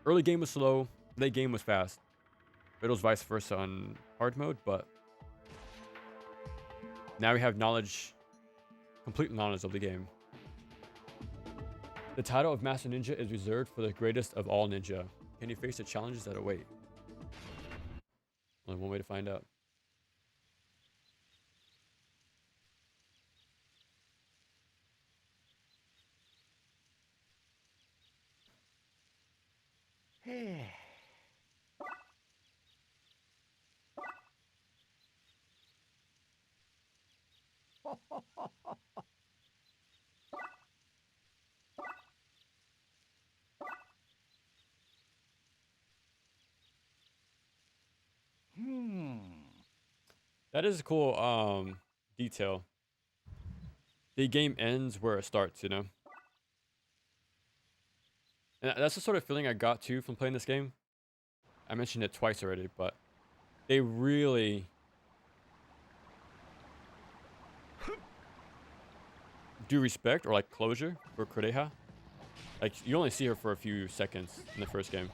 Early game was slow. Late game was fast. It was vice versa on hard mode, but now we have knowledge, complete knowledge of the game. The title of Master Ninja is reserved for the greatest of all ninja. Can you face the challenges that await? Only one way to find out. That is a cool detail. The game ends where it starts, you know? And that's the sort of feeling I got too from playing this game. I mentioned it twice already, but they really do respect or like closure for Kureha. Like you only see her for a few seconds in the first game.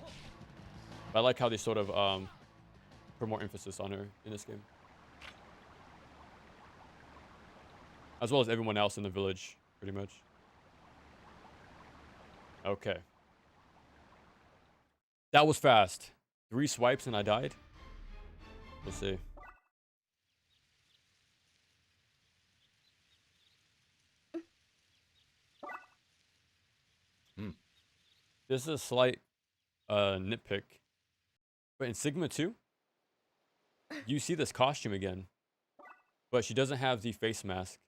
But I like how they sort of put more emphasis on her in this game. As well as everyone else in the village, pretty much. Okay. That was fast. 3 swipes and I died. We'll see. This is a slight nitpick. But in Sigma 2, you see this costume again. But she doesn't have the face mask.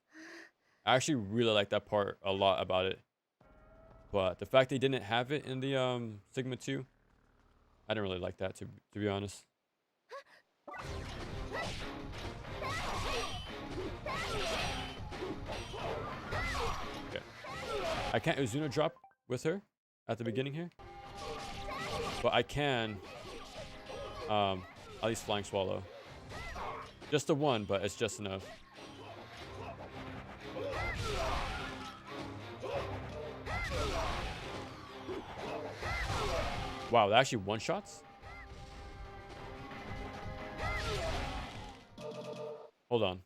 I actually really like that part a lot about it. But the fact they didn't have it in the Sigma 2, I didn't really like that to be honest. Okay. I can't Uzuna drop with her at the beginning here. But I can at least Flying Swallow. Just the one, but it's just enough. Wow, that actually one-shots? Hold on.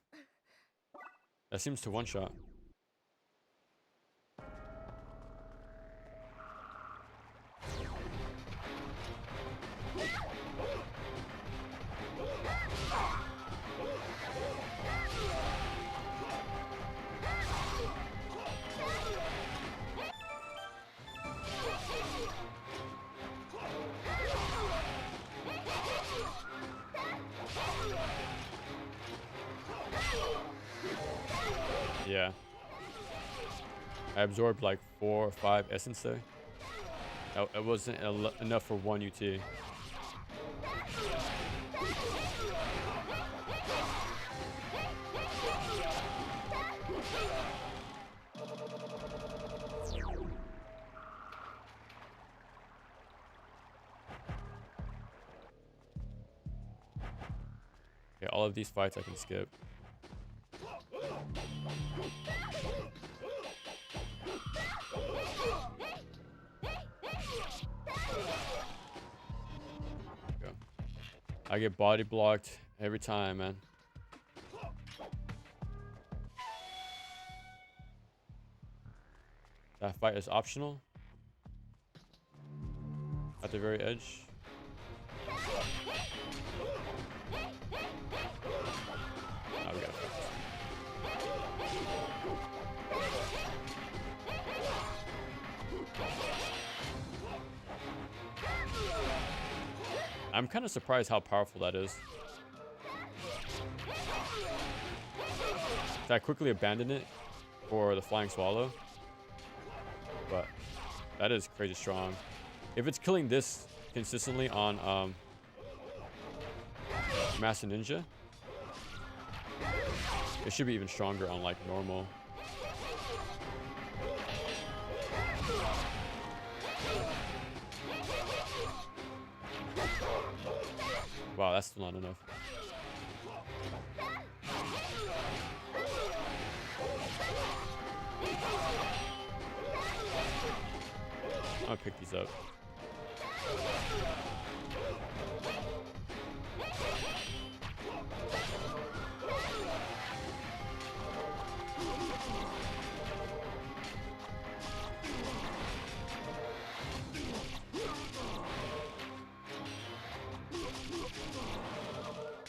That seems to one-shot. Yeah. I absorbed like 4 or 5 essence there. It wasn't enough for 1 UT. Okay, all of these fights I can skip. Go. I get body blocked every time, man. That fight is optional. At the very edge. Oh, we gotta fight this. I'm kind of surprised how powerful that is. I quickly abandoned it for the Flying Swallow. But that is crazy strong. If it's killing this consistently on Master Ninja, it should be even stronger on like normal. Wow, that's still not enough. gonna pick these up.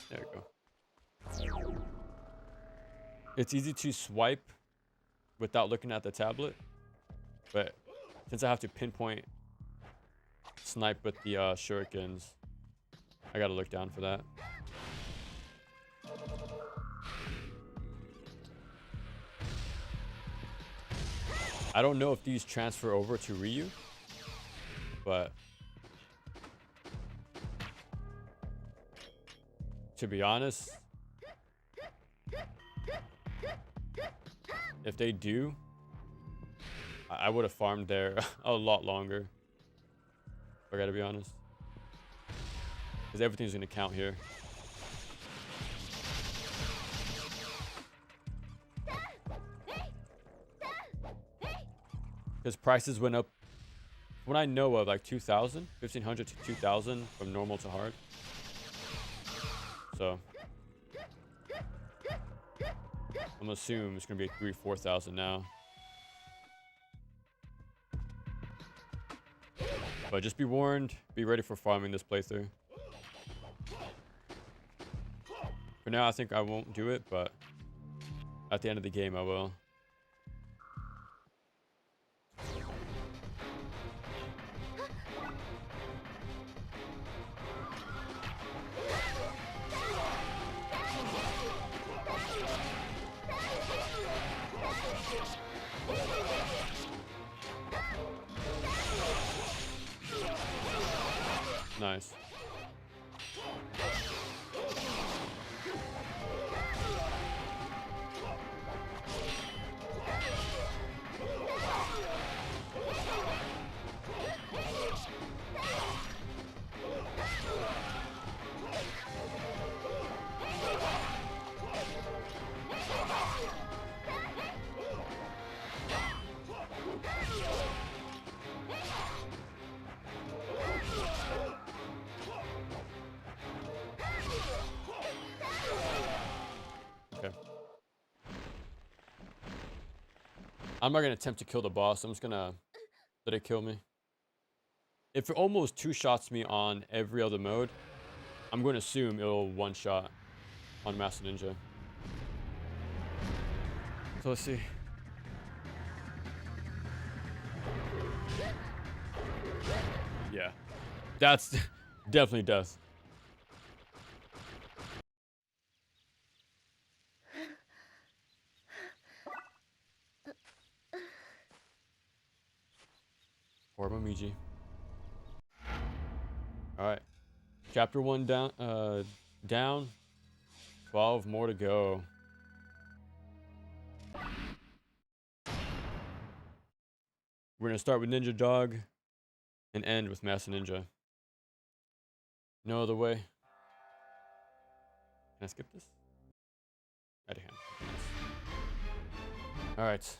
There we go. It's easy to swipe without looking at the tablet, but since I have to pinpoint snipe with the shurikens, I gotta look down for that. I don't know if these transfer over to Ryu, but to be honest, if they do, I would have farmed there a lot longer. I gotta be honest, because everything's gonna count here. Because prices went up, when I know of, like 2,000, 1,500 to 2,000 from normal to hard. So I'm gonna assume it's gonna be 3,000-4,000 now. But just be warned, be ready for farming this playthrough. For now, I think I won't do it, but at the end of the game, I will. Nice. I'm not going to attempt to kill the boss. I'm just going to let it kill me. If it almost two-shots me on every other mode, I'm going to assume it'll one-shot on Master Ninja. So let's see. Yeah. That's definitely death. Or Momiji. Alright. Chapter 1 down. Down. 12 more to go. We're gonna start with Ninja Dog and end with Master Ninja. No other way. Can I skip this? I can. Alright.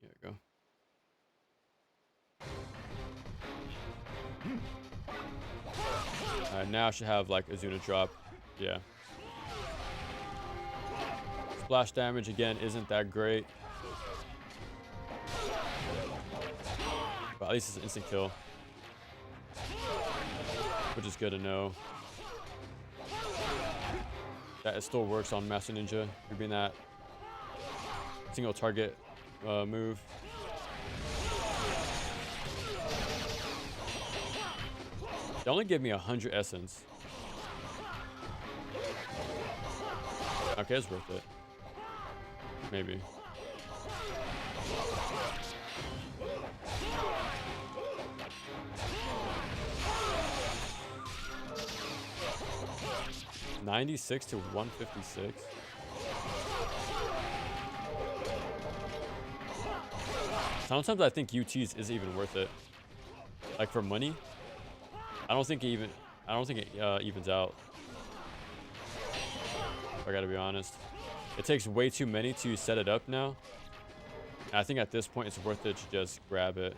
Here we go. Alright, now I should have like Azuna drop. Yeah. Splash damage again isn't that great. But at least it's an instant kill, which is good to know. That it still works on Master Ninja. You're being that single target move. They only give me 100 essence. Okay, it's worth it. Maybe. $96 to $156. Sometimes I think UTs isn't even worth it. Like for money, I don't think it evens out. I gotta be honest. It takes way too many to set it up now. And I think at this point it's worth it to just grab it.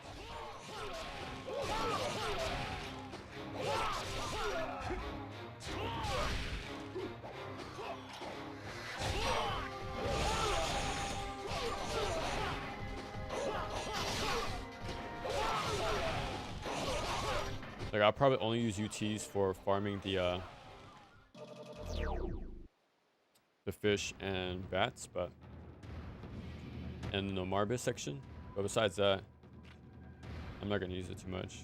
Like, I'll probably only use UTs for farming the fish and bats, but and the Marbus section. But besides that, I'm not gonna use it too much.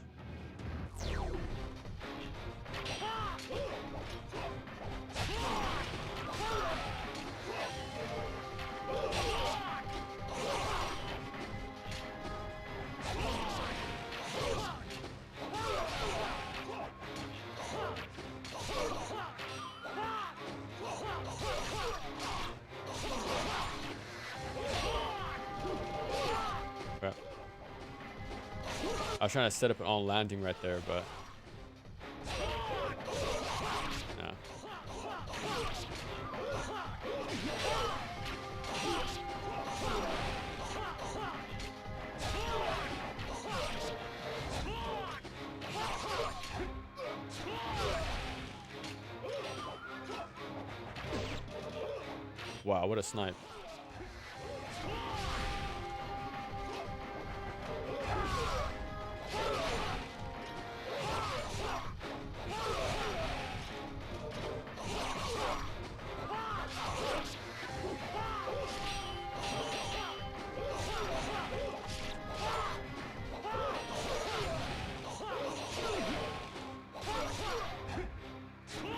I was trying to set up an on landing right there, but no. Wow, what a snipe.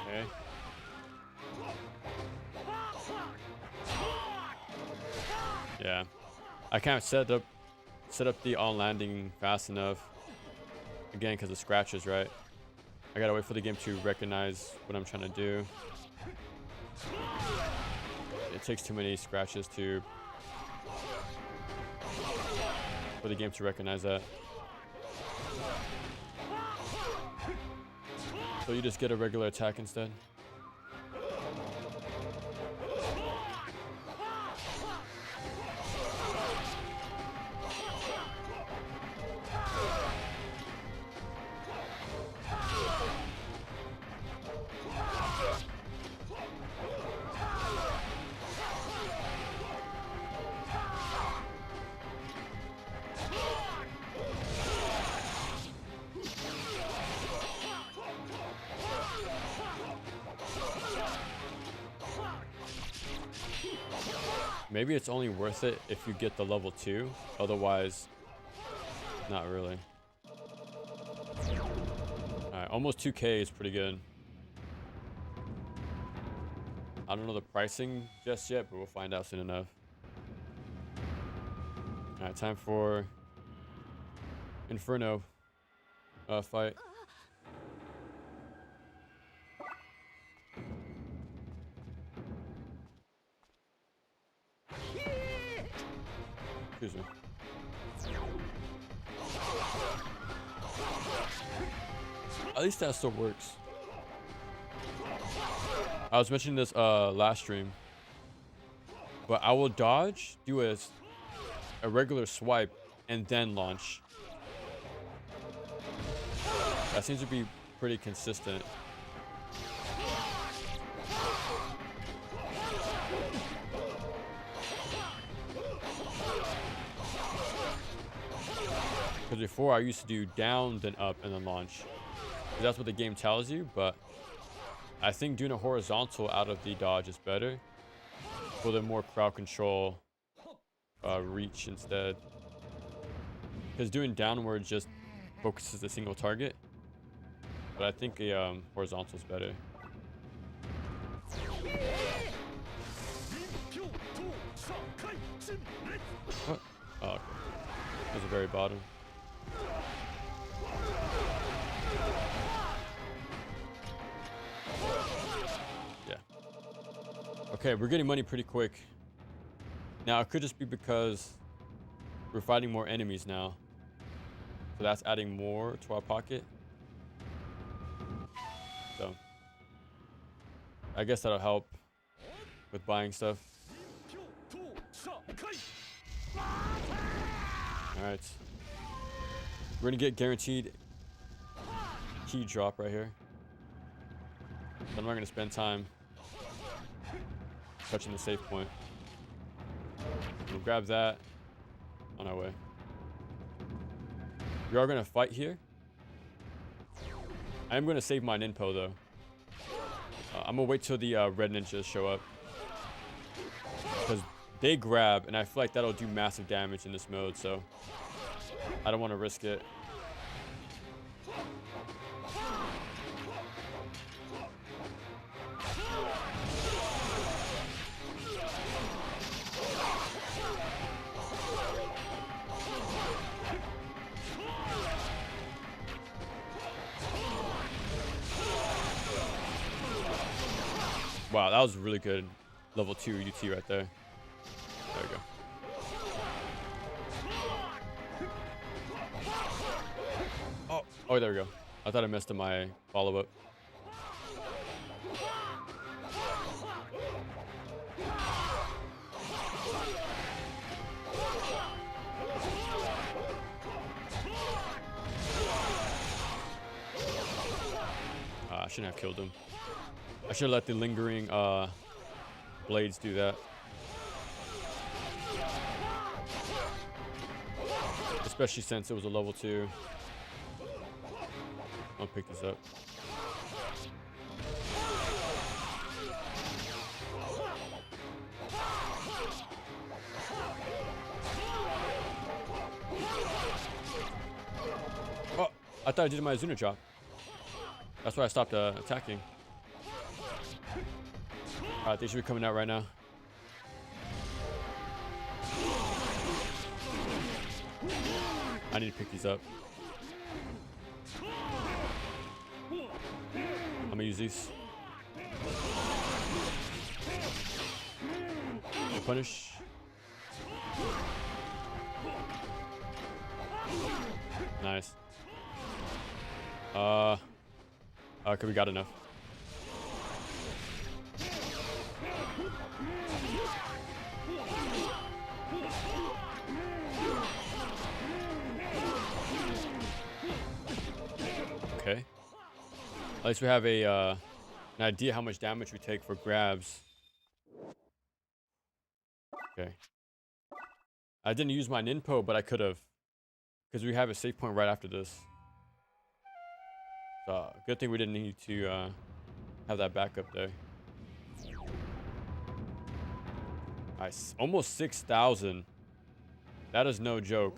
Okay. Yeah, I can't set up the on landing fast enough. Again, because of scratches, right? I gotta wait for the game to recognize what I'm trying to do. It takes too many scratches for the game to recognize that. So you just get a regular attack instead. Maybe it's only worth it if you get the level 2. Otherwise, not really. Alright, almost 2k is pretty good. I don't know the pricing just yet, but we'll find out soon enough. Alright, time for Inferno fight. Excuse me. At least that still works. I was mentioning this last stream, but I will dodge, do a regular swipe, and then launch. That seems to be pretty consistent. Because before I used to do down, then up, and then launch. That's what the game tells you, but I think doing a horizontal out of the dodge is better for the more crowd control reach instead. Because doing downward just focuses a single target, but I think a horizontal is better. What? Oh, okay. That was the very bottom. Yeah. Okay, we're getting money pretty quick. Now, it could just be because we're fighting more enemies now. So that's adding more to our pocket. So I guess that'll help with buying stuff. Alright. We're gonna get guaranteed key drop right here. But I'm not gonna spend time touching the save point. We'll grab that on our way. We are gonna fight here. I am gonna save my Ninpo though. I'm gonna wait till the red ninjas show up. Because they grab, and I feel like that'll do massive damage in this mode, so I don't want to risk it. Wow, that was really good. Level 2 UT right there. There we go. Oh, there we go. I thought I missed my follow-up. I shouldn't have killed him. I should have let the lingering blades do that. Especially since it was a level 2. I'll pick this up. Oh, I thought I did my Azuna drop. That's why I stopped attacking. Alright, they should be coming out right now. I need to pick these up. I'm gonna use these. Punish. Nice. Okay, we got enough. Okay. At least we have a an idea how much damage we take for grabs. Okay. I didn't use my Ninpo, but I could have, because we have a save point right after this. So good thing we didn't need to have that backup there. Nice. Almost 6,000. That is no joke.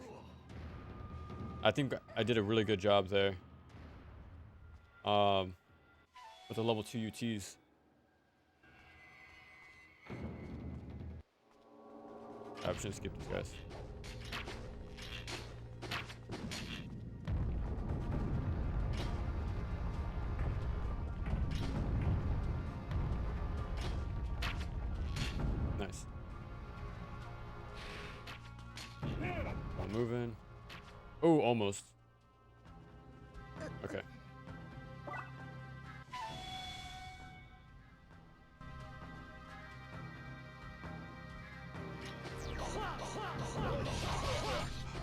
I think I did a really good job there. With the level 2 UTs. I should skip these guys. Nice. I'm moving. Oh, almost. Okay.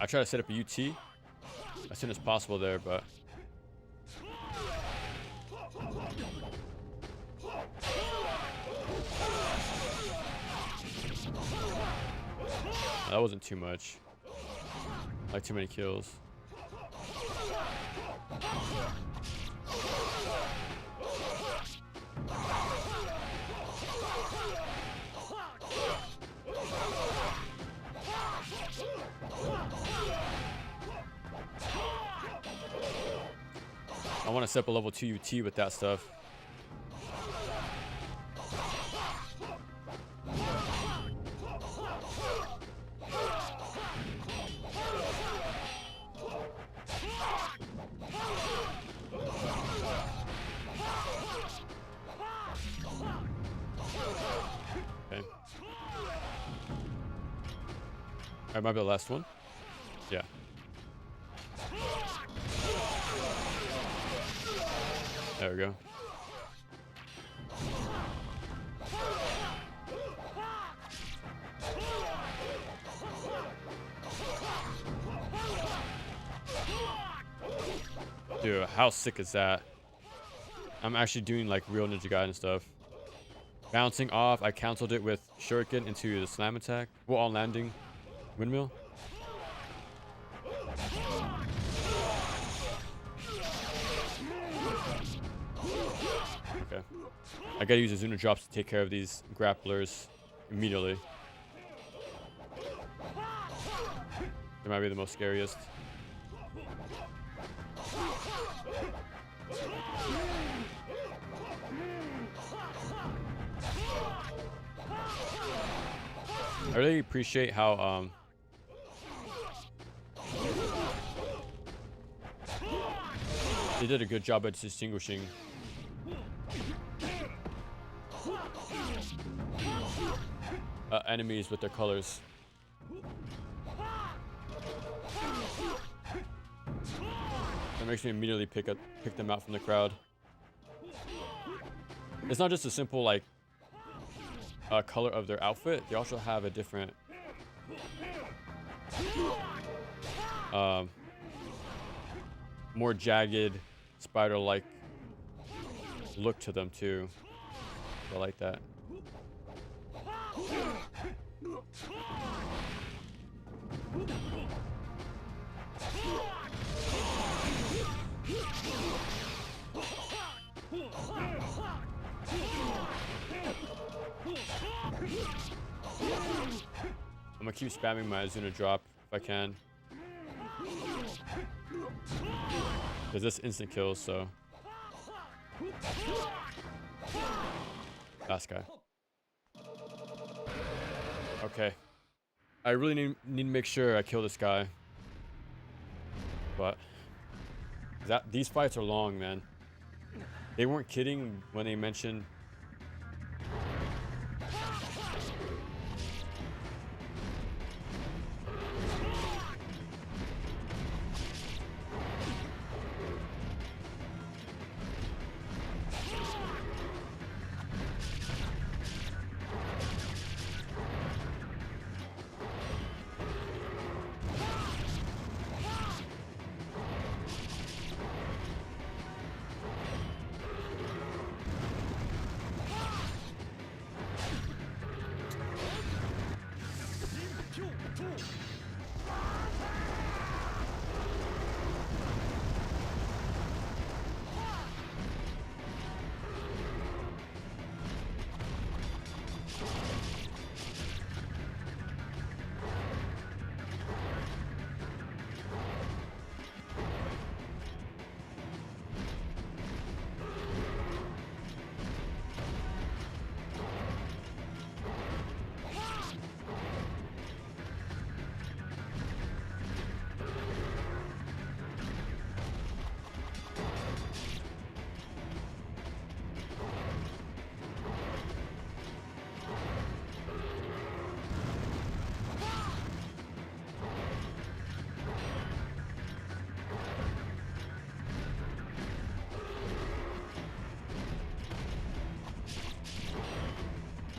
I try to set up a UT as soon as possible there, but that wasn't too much. Like too many kills. I want to set up a level 2 UT with that stuff. Okay. Alright, might be the last one. Yeah. There we go. Dude, how sick is that? I'm actually doing like real Ninja Gaiden stuff. Bouncing off, I canceled it with Shuriken into the slam attack. Well, on landing windmill. Okay. I gotta use Azuna drops to take care of these grapplers immediately. They might be the most scariest. I really appreciate how they did a good job at distinguishing enemies with their colors. That makes me immediately pick them out from the crowd. It's not just a simple like color of their outfit. They also have a different more jagged spider-like look to them too. I like that. I'm gonna keep spamming my Azuna drop if I can. Because this instant kills, so. Last guy. Okay. I really need to make sure I kill this guy. But these fights are long, man. They weren't kidding when they mentioned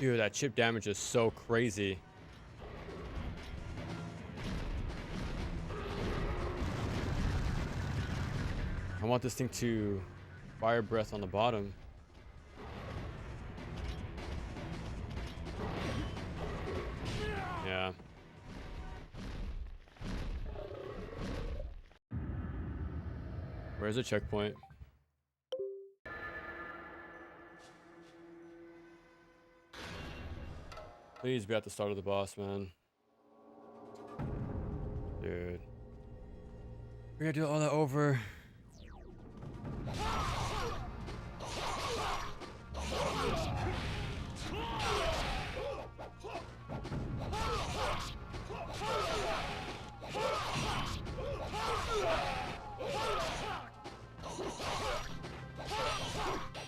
dude, that chip damage is so crazy. I want this thing to fire breath on the bottom. Yeah. Where's the checkpoint? Please be at the start of the boss, man. Dude. We gotta do all that over.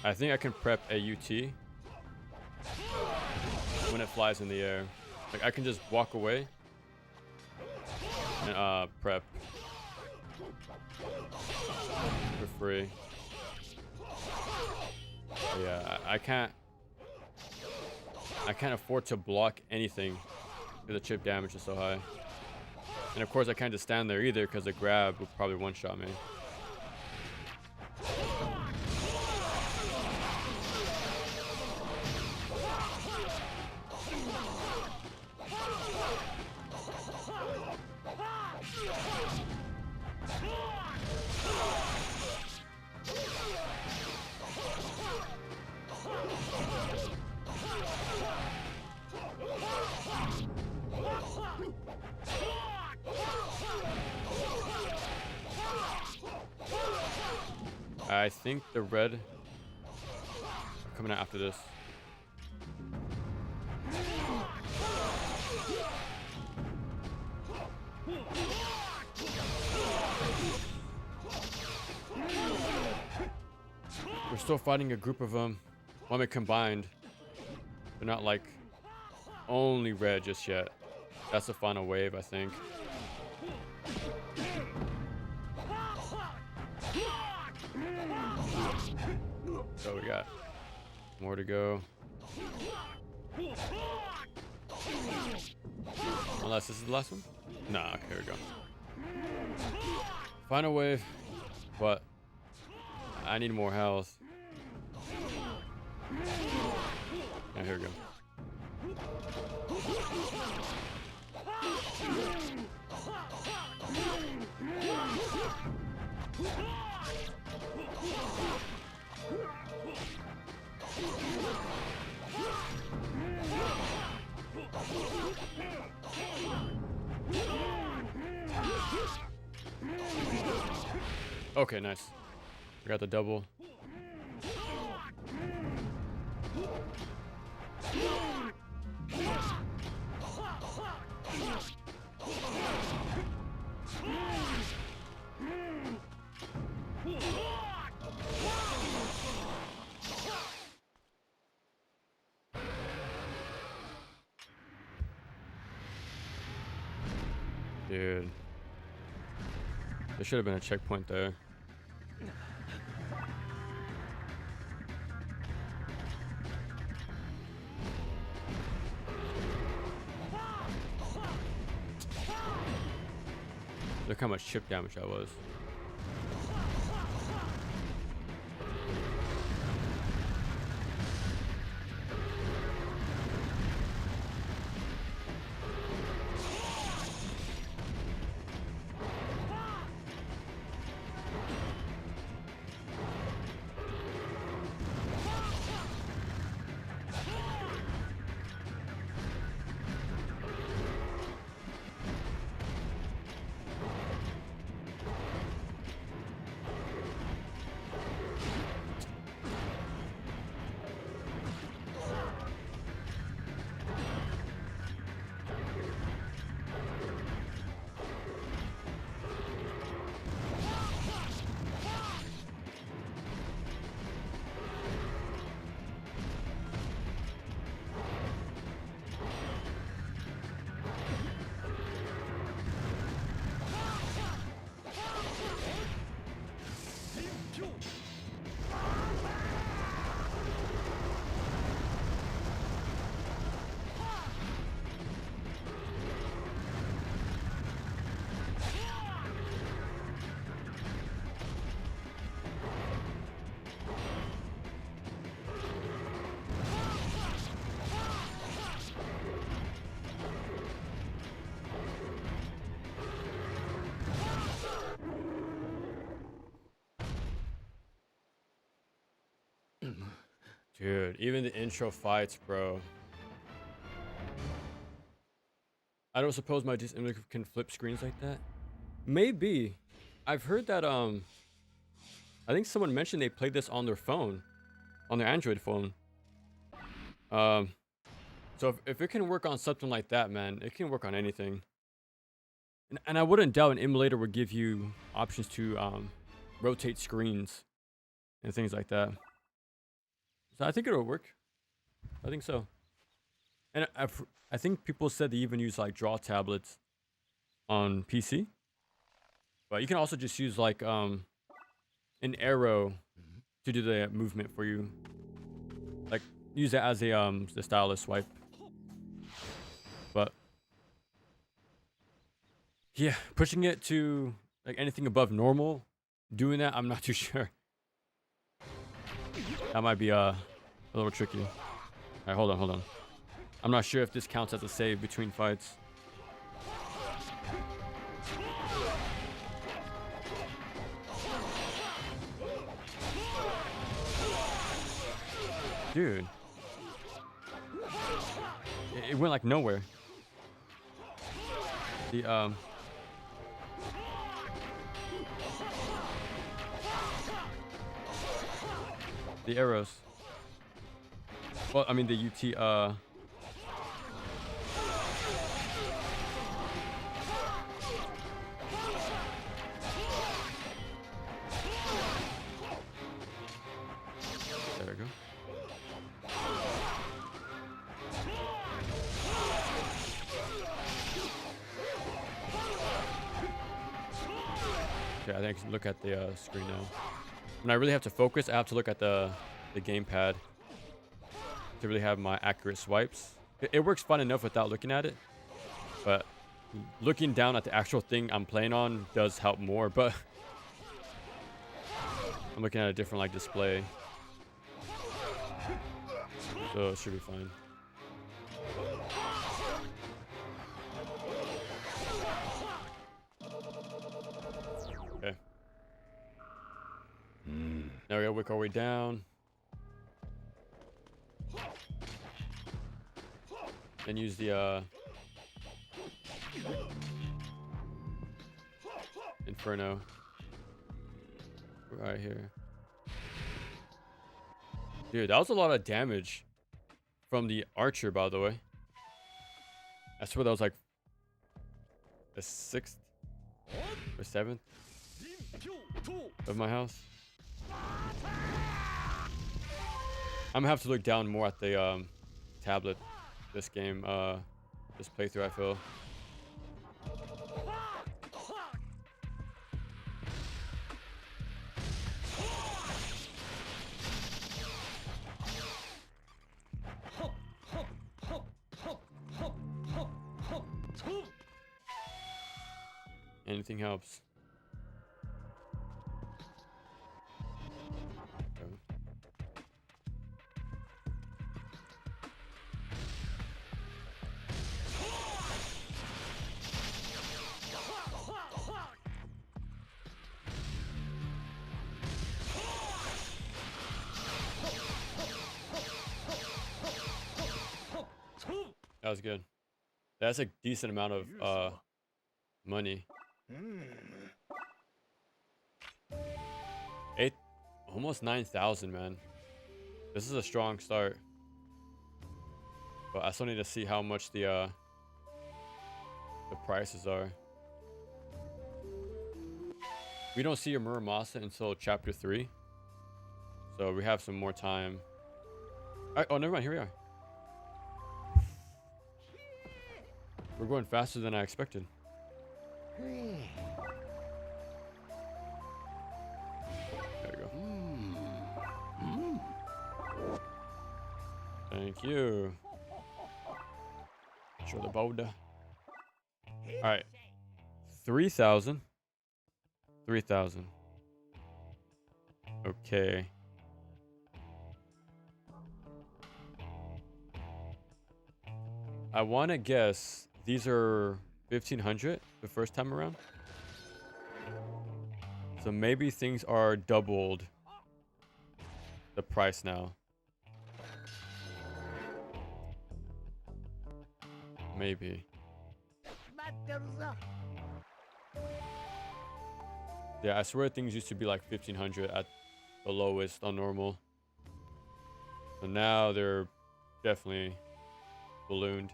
I think I can prep a UT when it flies in the air. Like I can just walk away and prep for free. But yeah, I can't afford to block anything because the chip damage is so high. And of course I can't just stand there either because the grab would probably one-shot me. I think the red are coming out after this. We're still fighting a group of them. When we combined, they're not like only red just yet. That's the final wave, I think. So we got more to go. Unless this is the last one? Nah, okay, here we go. Final wave, but I need more health. Yeah, here we go. Okay, nice. We got the double. Dude. There should have been a checkpoint there. Look how much chip damage that was. Dude, even the intro fights, bro. I don't suppose my Disemulator can flip screens like that. Maybe. I've heard that I think someone mentioned they played this on their phone, on their Android phone. So if it can work on something like that, man, it can work on anything. And I wouldn't doubt an emulator would give you options to rotate screens and things like that. So I think it'll work. I think so. And I think people said they even use like draw tablets on PC. But you can also just use like an arrow to do the movement for you. Like use it as a the stylus swipe. But yeah, pushing it to like anything above normal, doing that, I'm not too sure. That might be a little tricky. All right, hold on. I'm not sure if this counts as a save between fights. Dude. It went like nowhere. The The arrows. Well, I mean the UT. There we go. Okay, I think I can look at the screen now. When I really have to focus, I have to look at the gamepad to really have my accurate swipes. It works fine enough without looking at it, but looking down at the actual thing I'm playing on does help more. But I'm looking at a different like display, so it should be fine. Okay. Now we gotta work our way down. And use the Inferno right here. Dude, that was a lot of damage from the archer, by the way. I swear that was like the 6th or 7th of my house. I'm gonna have to look down more at the tablet this game, this playthrough, I feel. Anything helps. That was good. That's a decent amount of money. Almost 9,000, man. This is a strong start. But I still need to see how much the prices are. We don't see a Muramasa until chapter 3. So we have some more time. Oh, never mind. Here we are. We're going faster than I expected. There we go. Thank you. Show the boulder. All right. 3,000. 3,000. Okay. I want to guess these are 1,500 the first time around. So maybe things are doubled the price now. Maybe. Yeah, I swear things used to be like 1,500 at the lowest on normal. So now they're definitely ballooned.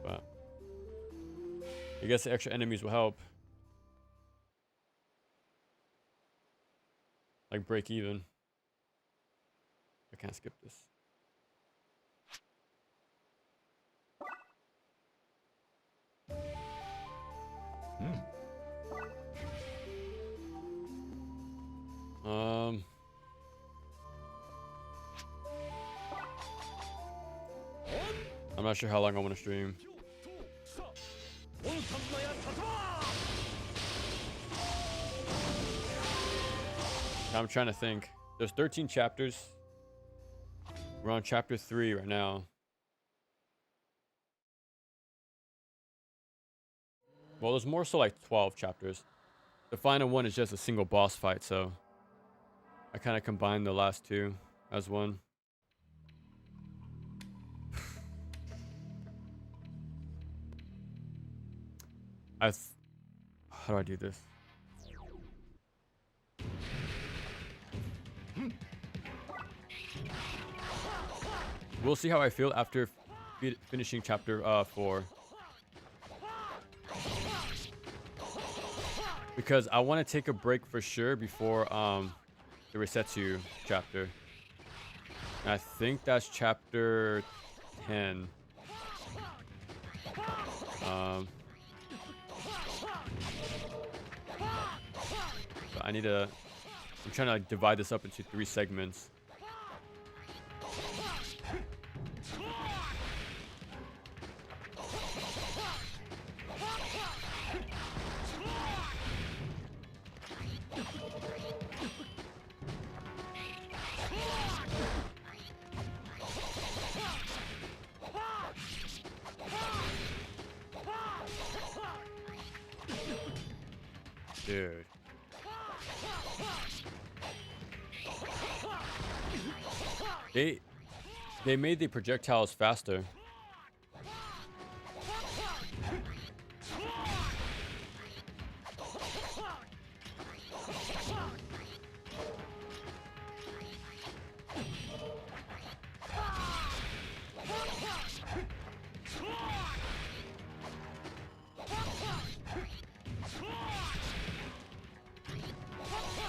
But I guess the extra enemies will help. Like break even. I can't skip this. I'm not sure how long I want to stream. I'm trying to think. There's 13 chapters. We're on chapter 3 right now. Well, there's more so like 12 chapters. The final one is just a single boss fight, so I kind of combined the last two as one. How do I do this? we'll see how I feel after finishing chapter 4. Because I want to take a break for sure before the Resetsu chapter. And I think that's chapter 10. But I need to... I'm trying to like divide this up into 3 segments. Dude. They made the projectiles faster.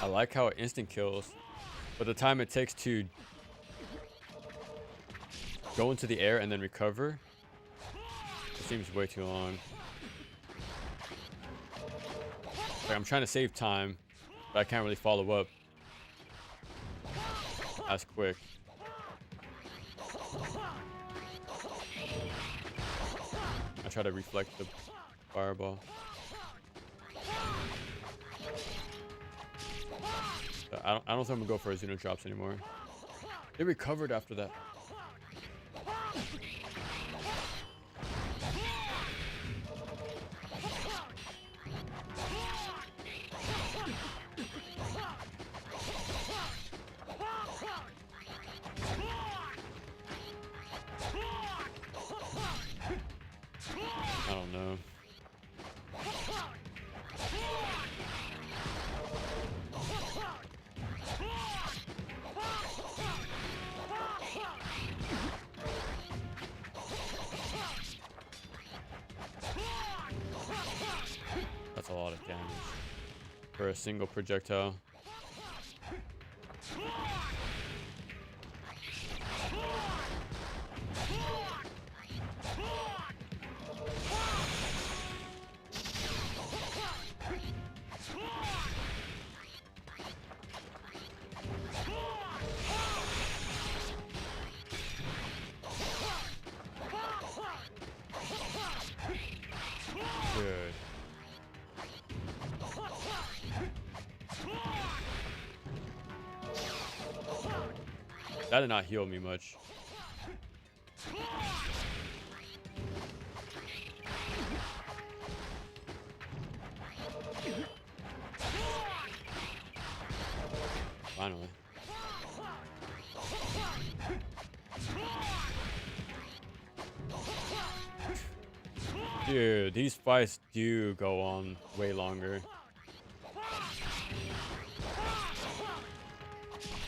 I like how it instant kills, but the time it takes to go into the air and then recover, it seems way too long. Like I'm trying to save time, but I can't really follow up as quick. I try to reflect the fireball. I don't think I'm gonna go for Azuna drops anymore. They recovered after that. I don't know. That's a lot of damage for a single projectile. Good. That did not heal me much. Finally. Dude, these fights do go on way longer.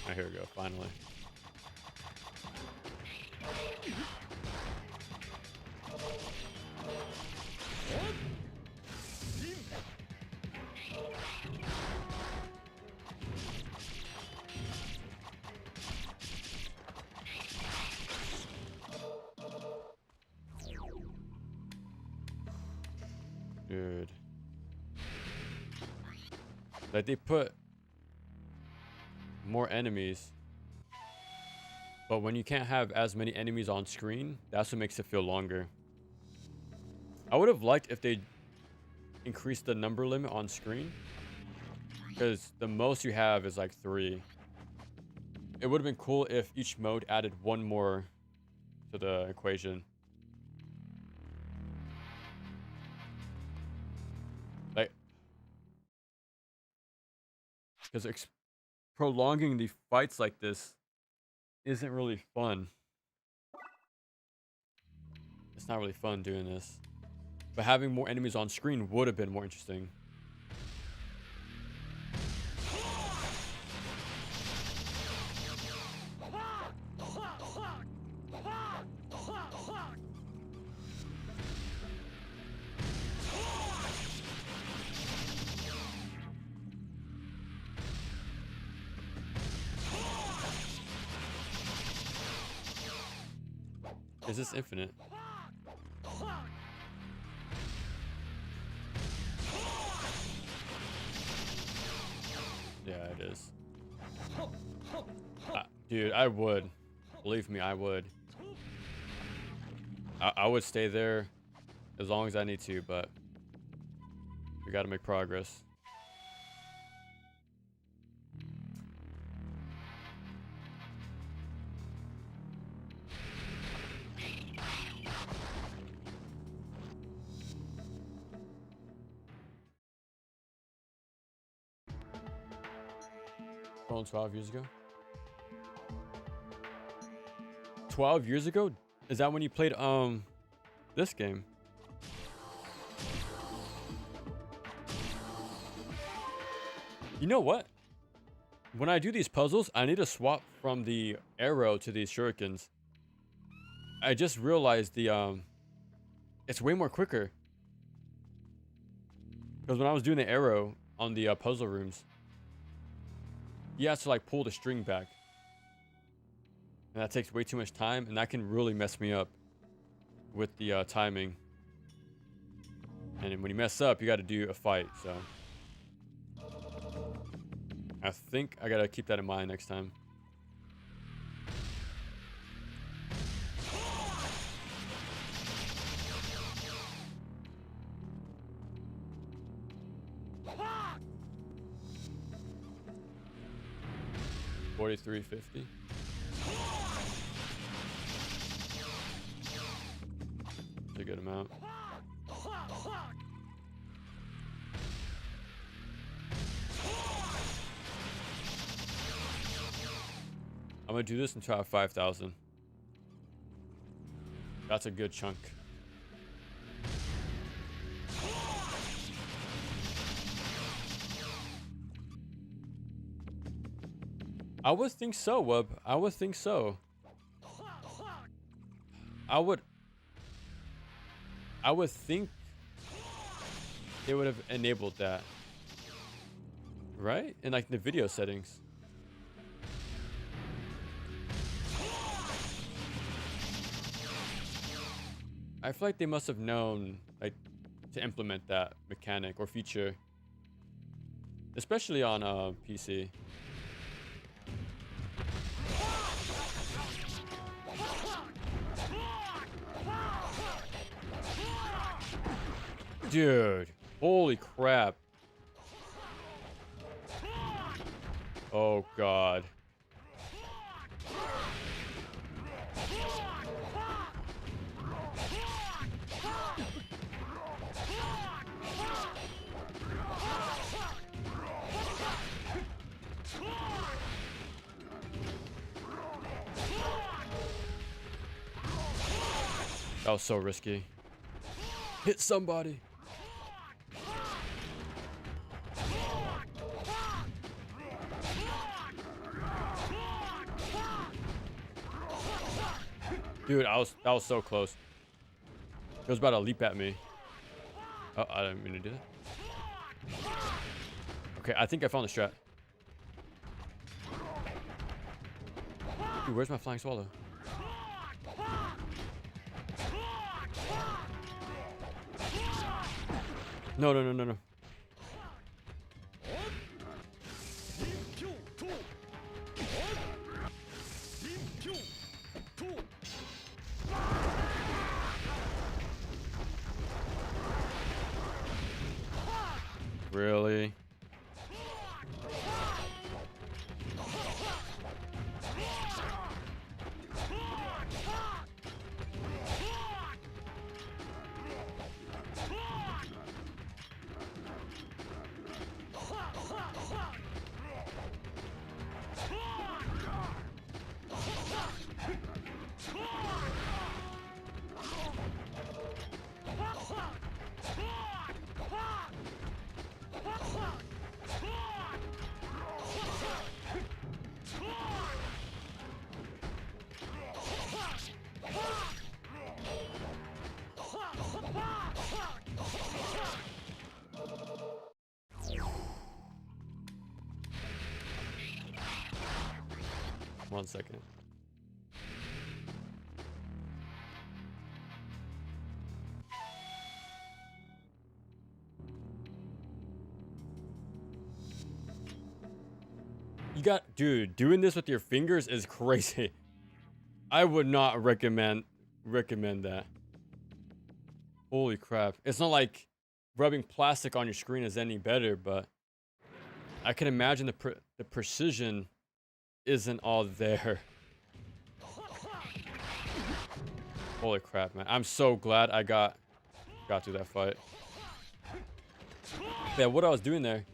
Oh, here we go, finally. Dude. Like they put more enemies, but when you can't have as many enemies on screen, that's what makes it feel longer. I would have liked if they increased the number limit on screen, because the most you have is like 3. It would have been cool if each mode added 1 more to the equation. Like, because prolonging the fights like this isn't really fun. It's not really fun doing this. But having more enemies on screen would have been more interesting. Is this infinite? Yeah, it is. Dude, I would. Believe me, I would. I would stay there as long as I need to, but we gotta make progress. Phone 12 years ago? 12 years ago? Is that when you played this game? You know what? When I do these puzzles, I need to swap from the arrow to these shurikens. I just realized it's way more quicker. Because when I was doing the arrow on the puzzle rooms, you have to like pull the string back. And that takes way too much time, and that can really mess me up with the timing. And when you mess up, you got to do a fight, so. I think I got to keep that in mind next time. $43.50. It's a good amount. I'm gonna do this until I have 5,000. That's a good chunk. I would think so, Wub. I would think so. I would think they would have enabled that. Right? In like the video settings. I feel like they must have known like to implement that mechanic or feature. Especially on PC. Dude, holy crap. Oh god. That was so risky. Hit somebody. Dude, that was so close. He was about to leap at me. Oh, I didn't mean to do that. Okay, I think I found the strat. Dude, where's my flying swallow? No, no, no, no, no. Really? One second. You got, dude, doing this with your fingers is crazy. I would not recommend that. Holy crap. It's not like rubbing plastic on your screen is any better, but I can imagine the precision isn't all there. Holy crap, man. I'm so glad I got through that fight. Yeah, what I was doing there,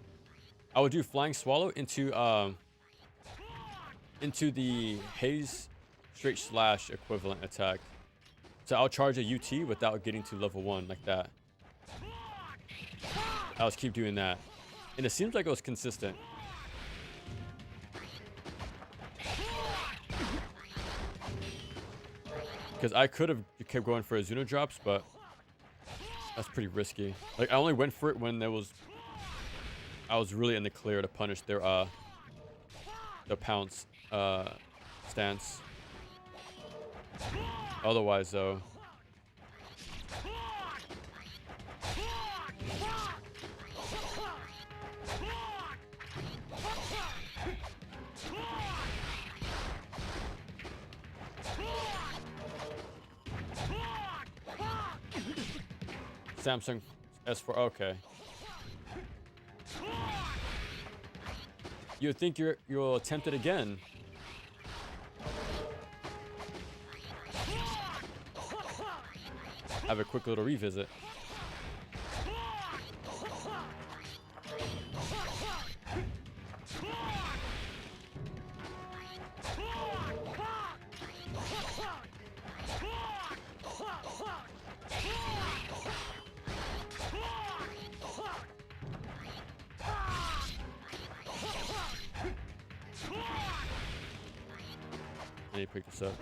I would do flying swallow into the haze straight slash equivalent attack. So I'll charge a UT without getting to level 1 like that. I'll just keep doing that. And it seems like it was consistent. Because I could have kept going for Azuno drops, but that's pretty risky. Like, I only went for it when I was really in the clear to punish their the pounce stance. Otherwise, though, Samsung S4. Okay. You would think you'll attempt it again. Have a quick little revisit. I need to pick this up.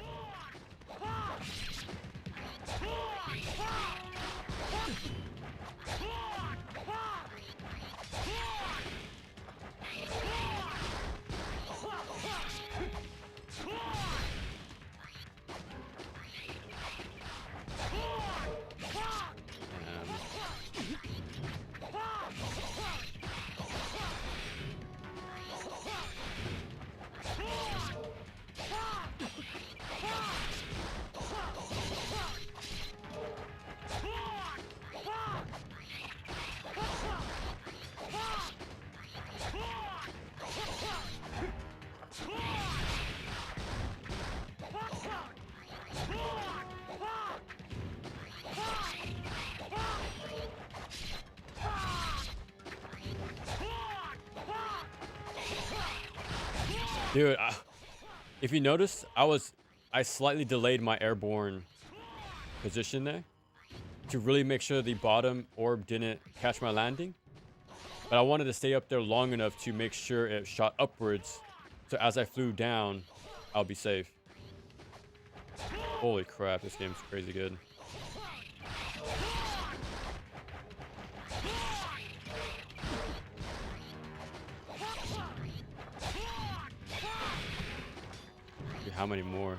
Dude, if you notice, I slightly delayed my airborne position there to really make sure the bottom orb didn't catch my landing. But I wanted to stay up there long enough to make sure it shot upwards, so as I flew down, I'll be safe. Holy crap, this game's crazy good. Dude, how many more?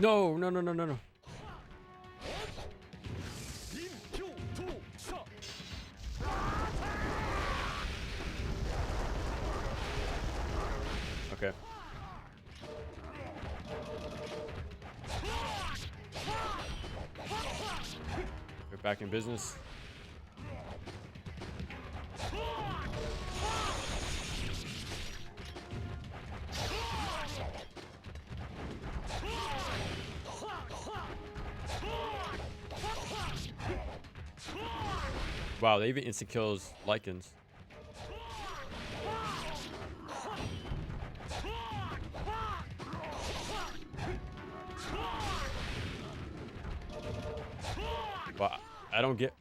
No. Okay. We're back in business. Wow, they even instant kills Lycans. Wow, I don't get.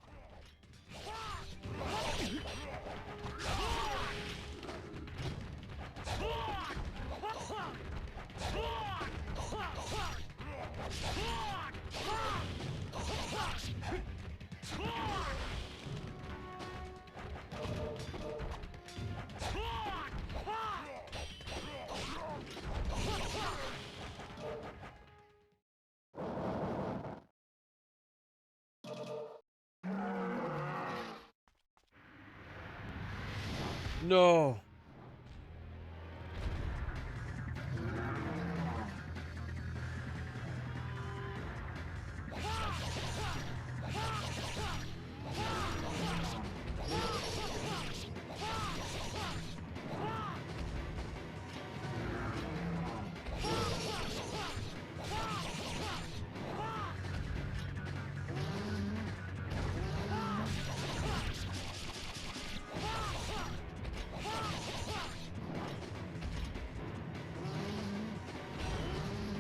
No.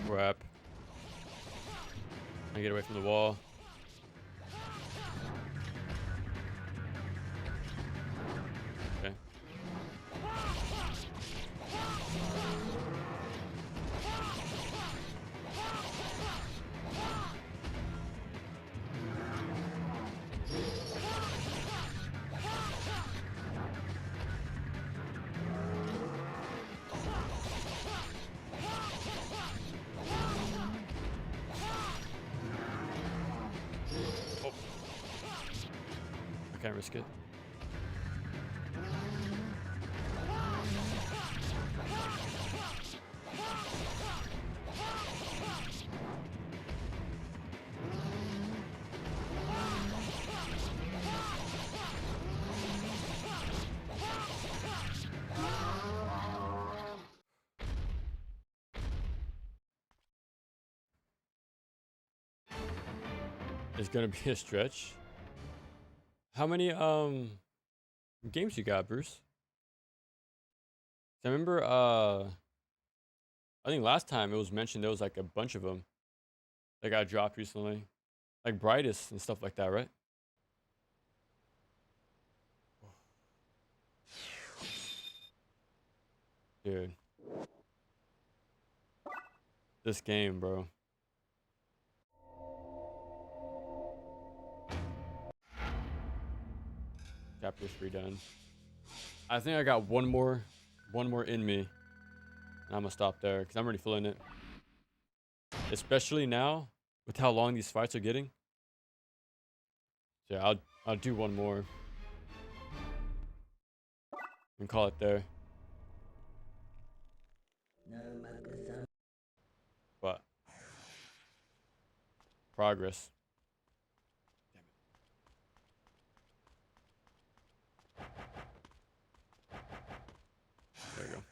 Crap. I get away from the wall. Okay. Oh. I can't risk it. It's gonna be a stretch. How many games you got, Bruce? I remember I think last time it was mentioned there was like a bunch of them that got dropped recently. Like Brightest and stuff like that, right? Dude. This game, bro. Chapter 3 done. I think I got one more in me. And I'm gonna stop there because I'm already feeling it. Especially now with how long these fights are getting. So yeah, I'll do one more. And call it there. But progress. There we go.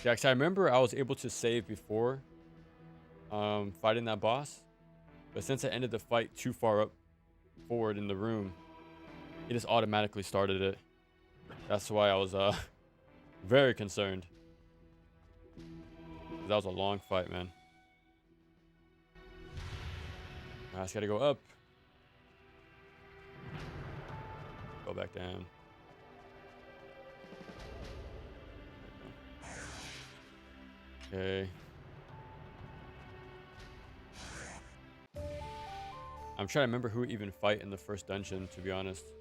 Yeah, 'cause I remember I was able to save before fighting that boss. But since I ended the fight too far up forward in the room, it just automatically started it. That's why I was very concerned. That was a long fight, man. I just gotta go up. Go back down. Okay. I'm trying to remember who even fight in the first dungeon, to be honest.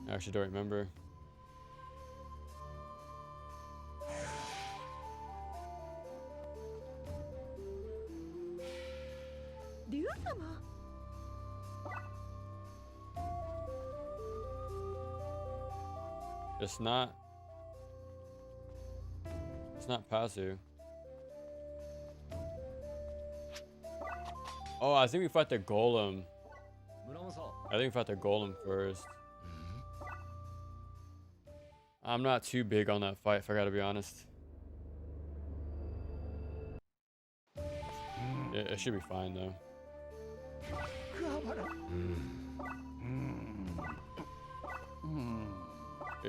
I actually don't remember. It's not not Pazu. Oh, I think we fight the golem. I think we fight the golem first. I'm not too big on that fight, if I gotta be honest. It should be fine though.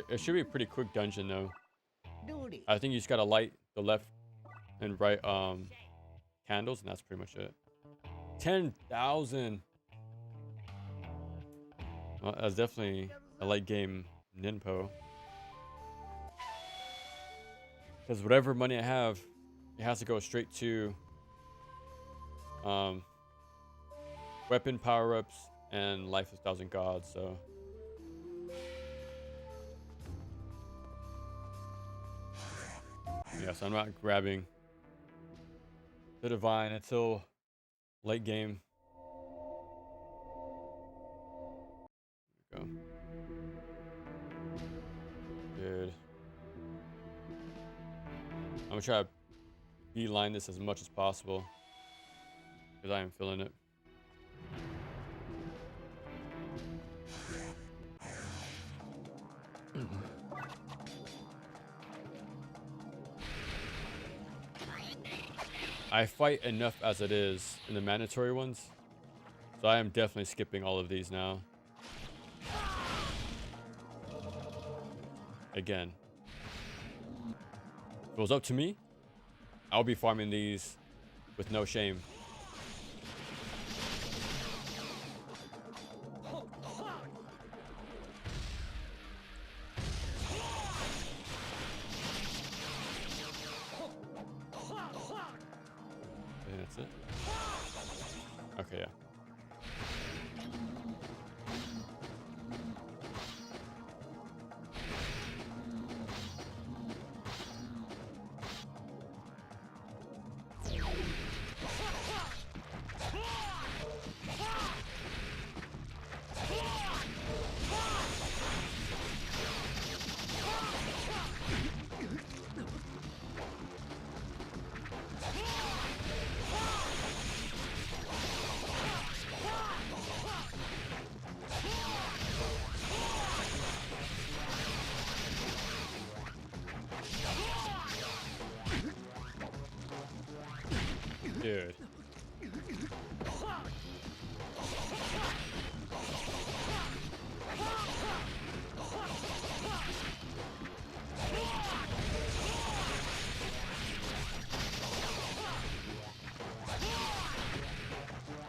It should be a pretty quick dungeon though. I think you just gotta light the left and right candles, and that's pretty much it. 10,000. Well, that's definitely a late game Ninpo. Because whatever money I have, it has to go straight to weapon power-ups and Life of 1,000 Gods, so. Yeah, so I'm not grabbing the Divine until late game. There we go. Good. I'm gonna try to beeline this as much as possible because I am feeling it. I fight enough as it is in the mandatory ones, so I am definitely skipping all of these now. Again, if it was up to me, I'll be farming these with no shame. I think that's it. Okay, yeah. Dude.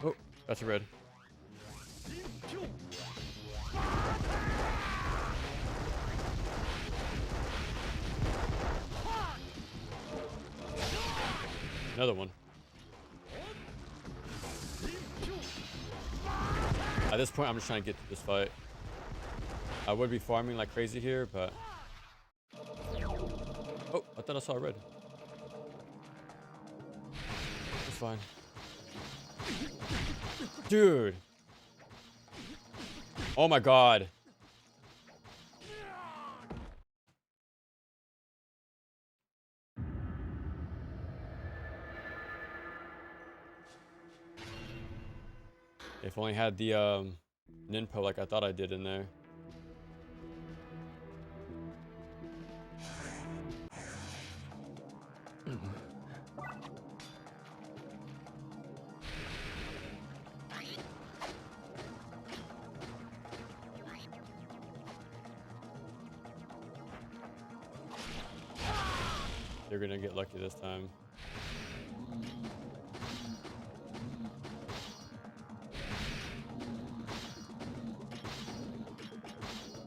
Oh, that's a red. Another one. At this point, I'm just trying to get through this fight. I would be farming like crazy here, but... Oh, I thought I saw red. It's fine. Dude! Oh my god. If only had the Ninpo like I thought I did in there. They're gonna get lucky this time.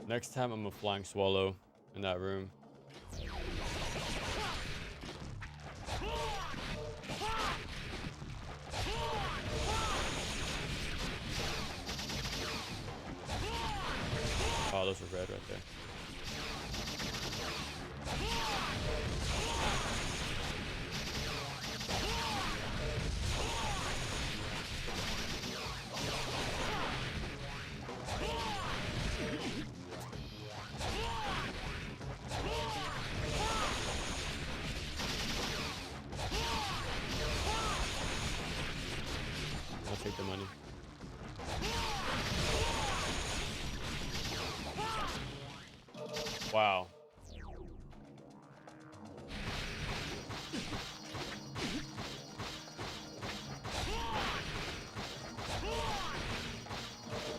Next time I'm a flying swallow in that room. Oh, those are red right there. Wow.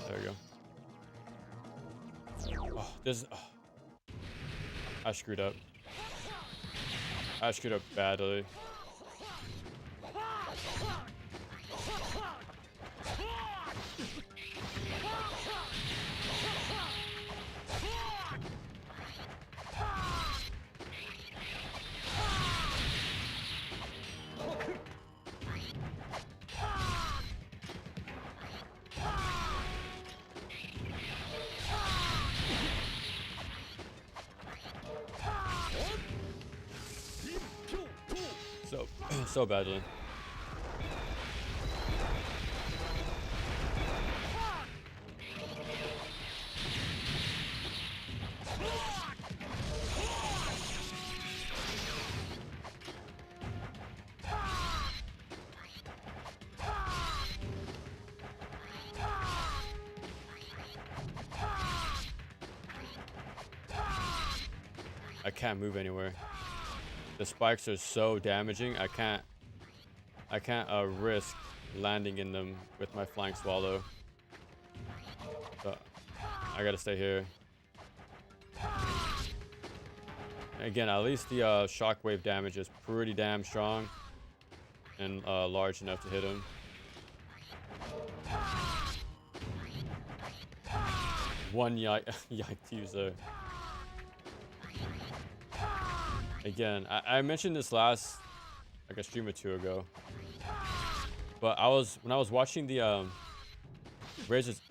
There we go. Oh, this. Oh. I screwed up. I screwed up badly. So badly. I can't move anywhere. The spikes are so damaging. I can't risk landing in them with my flying swallow. So I gotta stay here. Again, at least the shockwave damage is pretty damn strong and large enough to hit him. One yike user. Again, I mentioned this last, like a stream or two ago, but when I was watching the Razor's.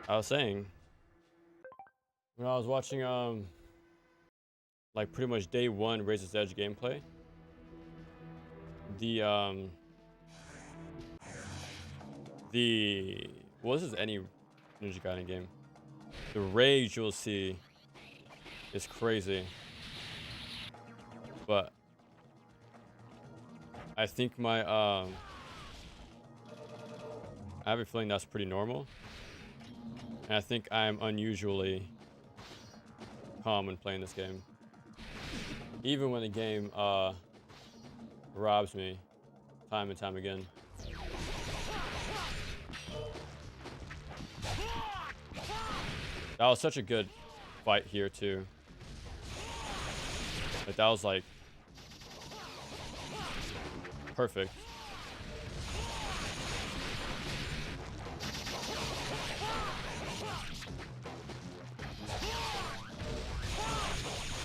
I was saying, when I was watching like pretty much day one Razor's Edge gameplay, the well, this is any Ninja Gaiden game, the rage you'll see is crazy, but I think my I have a feeling that's pretty normal. And I think I'm unusually calm when playing this game. Even when the game robs me time and time again. That was such a good fight here too. Like that was like perfect.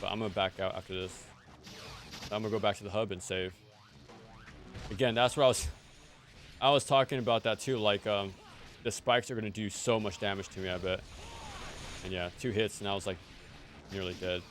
But I'm gonna back out after this. I'm gonna go back to the hub and save. Again, that's what I was talking about that too. Like the spikes are gonna do so much damage to me, I bet. And yeah, 2 hits and I was like nearly dead.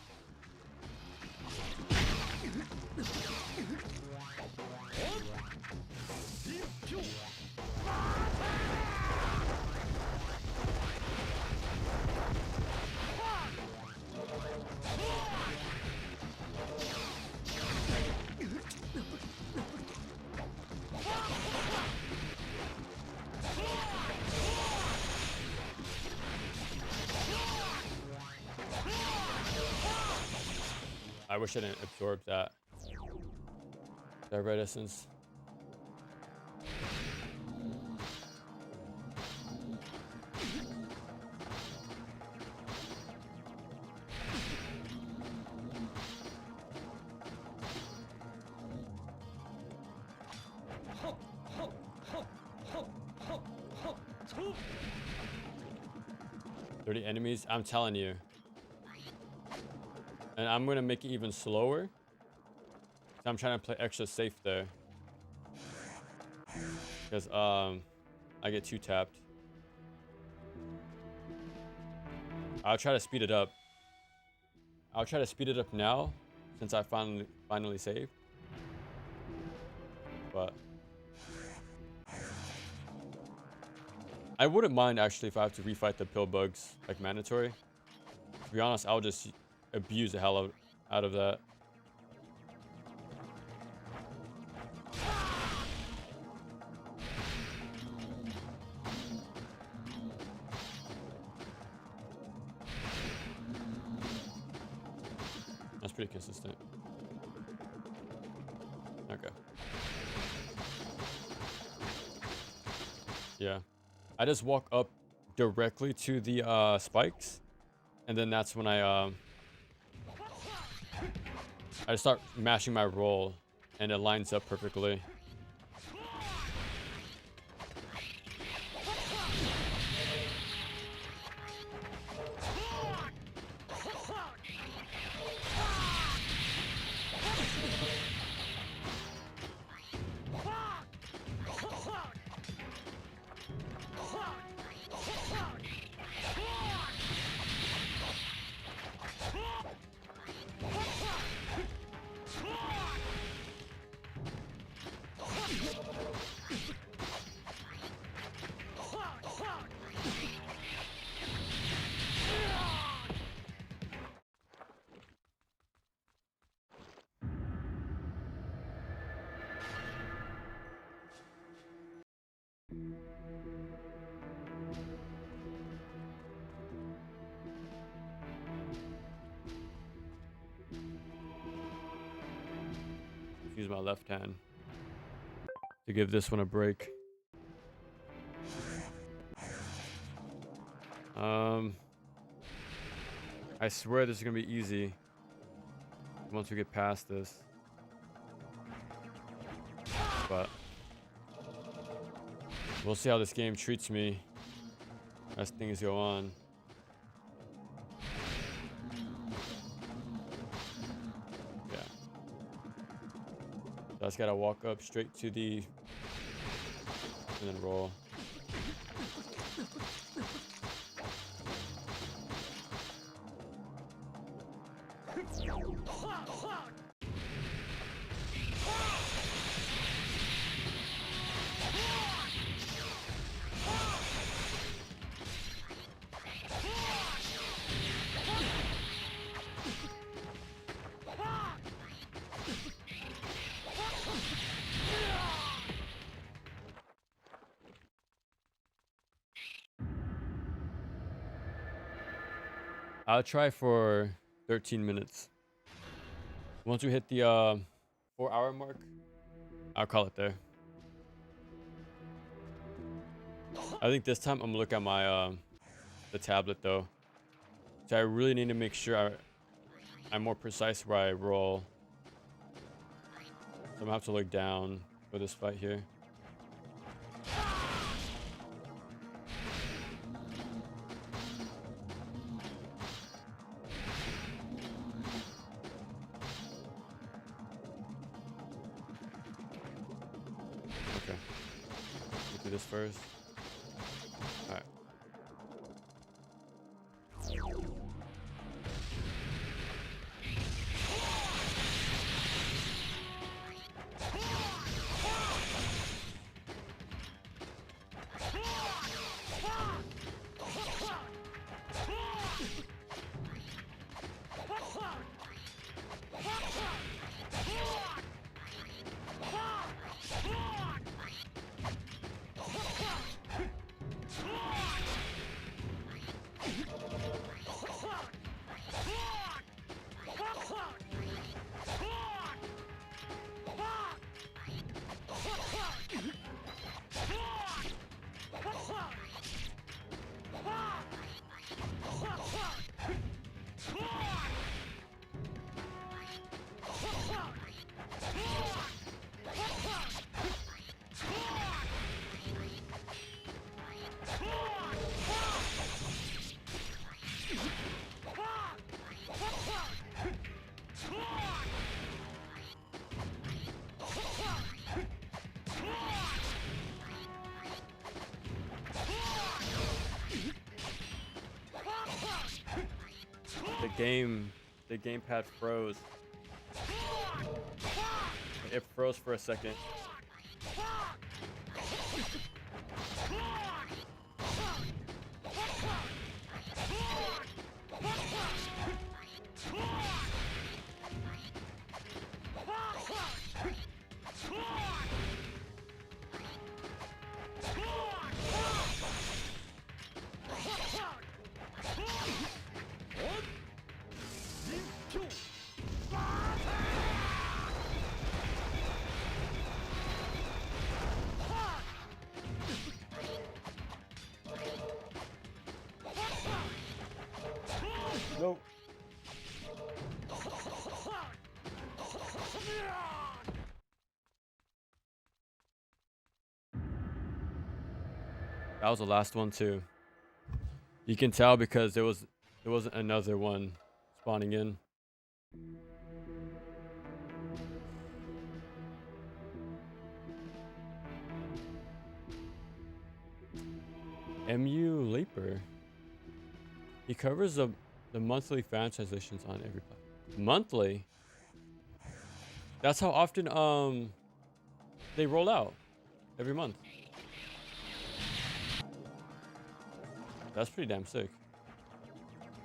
I wish I didn't absorb that red essence. Enemies, I'm telling you. And I'm gonna make it even slower. I'm trying to play extra safe there. Because I get too tapped. I'll try to speed it up. I'll try to speed it up now since I finally saved. But I wouldn't mind actually if I have to refight the pill bugs like mandatory. To be honest, I'll just abuse the hell out of that. That's pretty consistent. Okay. Yeah. I just walk up directly to the spikes, and then that's when I start mashing my roll, and it lines up perfectly. Use my left hand to give this one a break. I swear this is gonna be easy once we get past this, but we'll see how this game treats me as things go on. Yeah. So I just gotta walk up straight to the and then roll. I'll try for 13 minutes. Once we hit the 4-hour mark, I'll call it there. I think this time I'm gonna look at my the tablet though. So I really need to make sure I'm more precise where I roll. So I'm gonna have to look down for this fight here. Okay. Let's do this first. All right. gamepad froze. It froze for a second. Nope. That was the last one too. You can tell because there wasn't another one spawning in. MU Leaper. He covers the monthly fan transitions on every platform. Monthly? That's how often they roll out. Every month. That's pretty damn sick.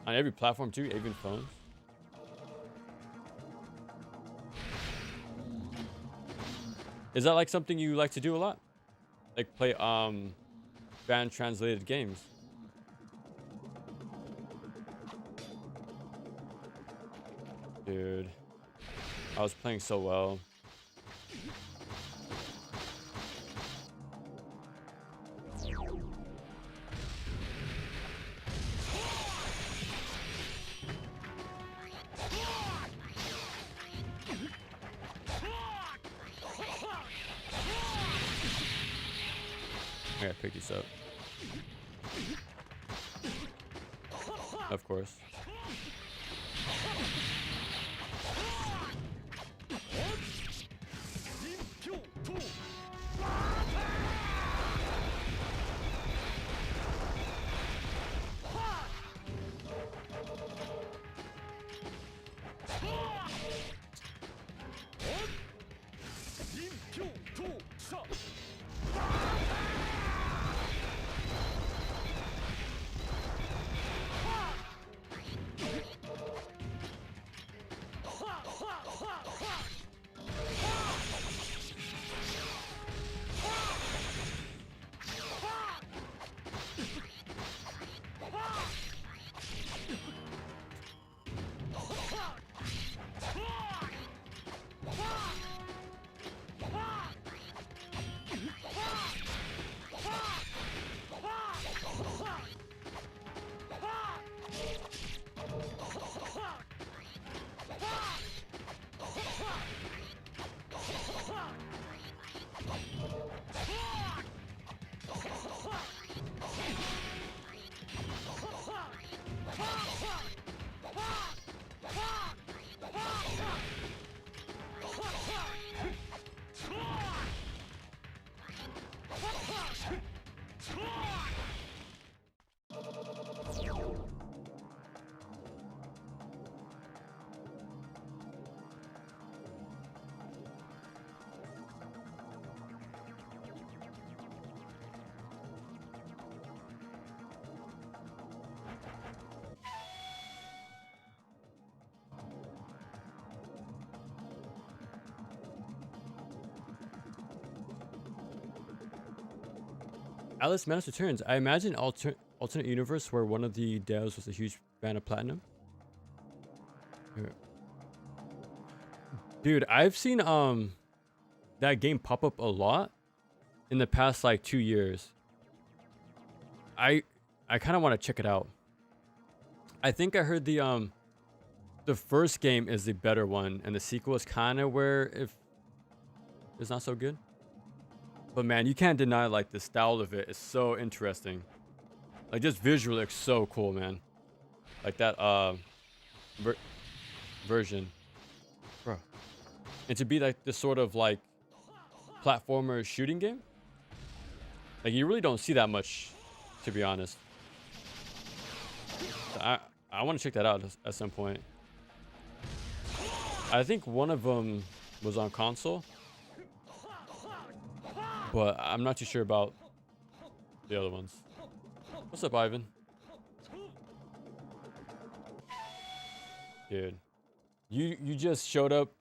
On every platform too, even phones. Is that like something you like to do a lot? Like play fan translated games? Dude, I was playing so well. I gotta pick this up. Of course. Alice Madness Returns. I imagine alternate universe where one of the devs was a huge fan of Platinum. Dude, I've seen that game pop up a lot in the past like 2 years. I kind of want to check it out. I think I heard the first game is the better one and the sequel is kind of where if it's not so good. But man, you can't deny like the style of it is so interesting. Like just visually looks so cool, man. Like that version. Bro. And to be like this sort of like platformer shooting game. Like you really don't see that much, to be honest. I I want to check that out at some point. I think one of them was on console, but I'm not too sure about the other ones. What's up, Ivan? Dude, you just showed up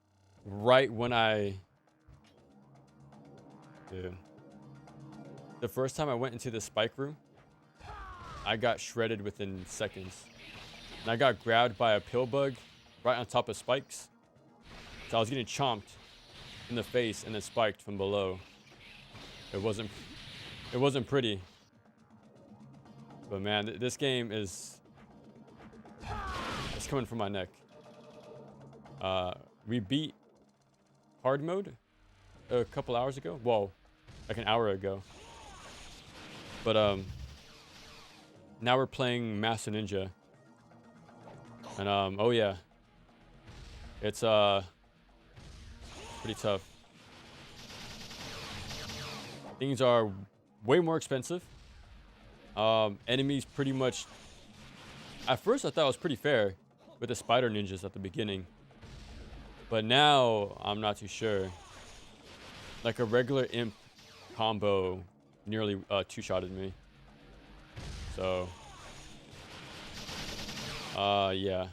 right when dude. The first time I went into the spike room, I got shredded within seconds. And I got grabbed by a pill bug right on top of spikes. So I was getting chomped in the face and then spiked from below. It wasn't pretty. But man, this game it's coming from my neck. We beat hard mode a couple hours ago. Whoa, like an hour ago. But now we're playing Master Ninja. And oh yeah. It's pretty tough. Things are way more expensive. Enemies pretty much, at first I thought it was pretty fair with the spider ninjas at the beginning. But now I'm not too sure. Like a regular imp combo nearly two-shotted me. So yeah.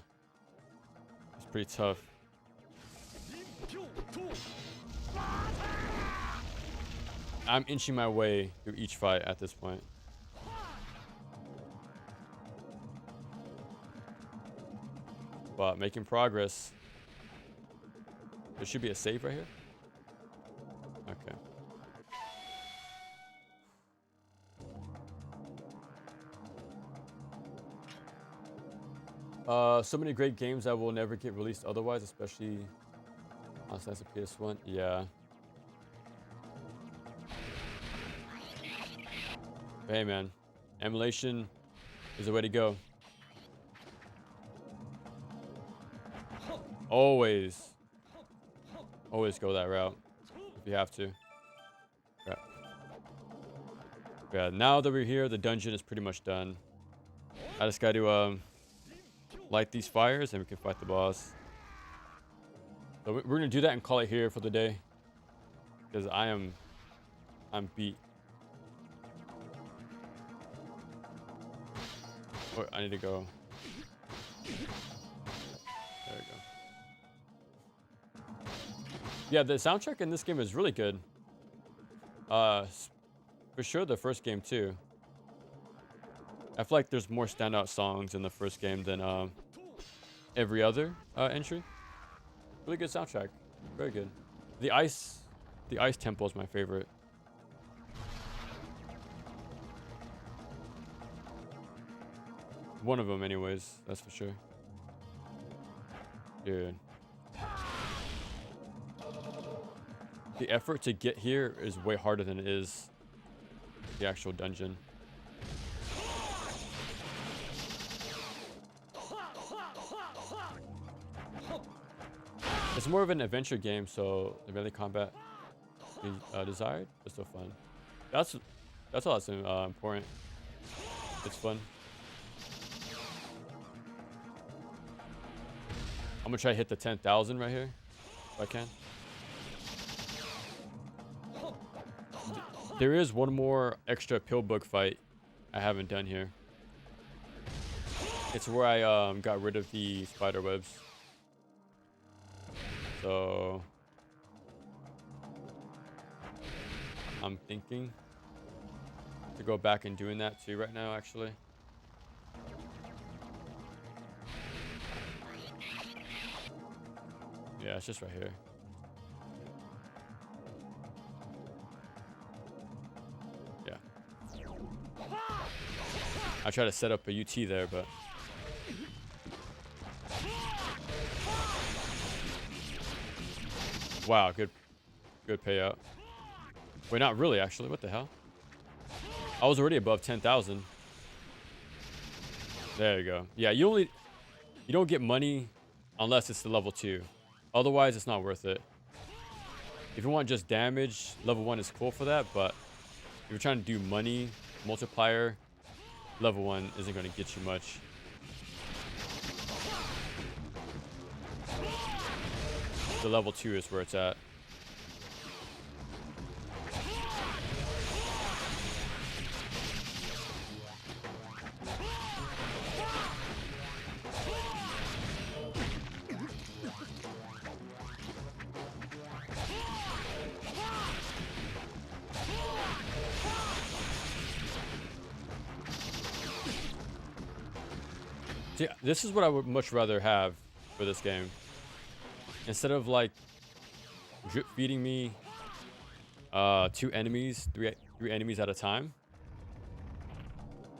It's pretty tough. I'm inching my way through each fight at this point. But making progress. There should be a save right here. Okay. So many great games that will never get released otherwise, especially on the PS1. Yeah. Hey man, emulation is the way to go. Always go that route if you have to. Yeah, now that we're here, the dungeon is pretty much done. I just got to light these fires and we can fight the boss. So we're gonna do that and call it here for the day, because I'm beat. Oh, I need to go. There we go. Yeah, the soundtrack in this game is really good. For sure the first game too. I feel like there's more standout songs in the first game than every other entry. Really good soundtrack. Very good. The ice tempo is my favorite. One of them anyways, that's for sure. Dude. The effort to get here is way harder than it is the actual dungeon. It's more of an adventure game, so the melee combat is desired, but still fun. That's all that's important. It's fun. I'm gonna try to hit the 10,000 right here, if I can. There is one more extra pill bug fight I haven't done here. It's where I got rid of the spider webs. So I'm thinking to go back and doing that too right now, actually. Yeah, it's just right here. Yeah. I try to set up a UT there, but wow, good payout. Wait, not really, actually. What the hell? I was already above 10,000. There you go. Yeah, you don't get money unless it's the level 2. Otherwise, it's not worth it. If you want just damage, level 1 is cool for that, but if you're trying to do money multiplier, level 1 isn't going to get you much. The level 2 is where it's at. See, this is what I would much rather have for this game. Instead of like drip feeding me 2 enemies, three enemies at a time.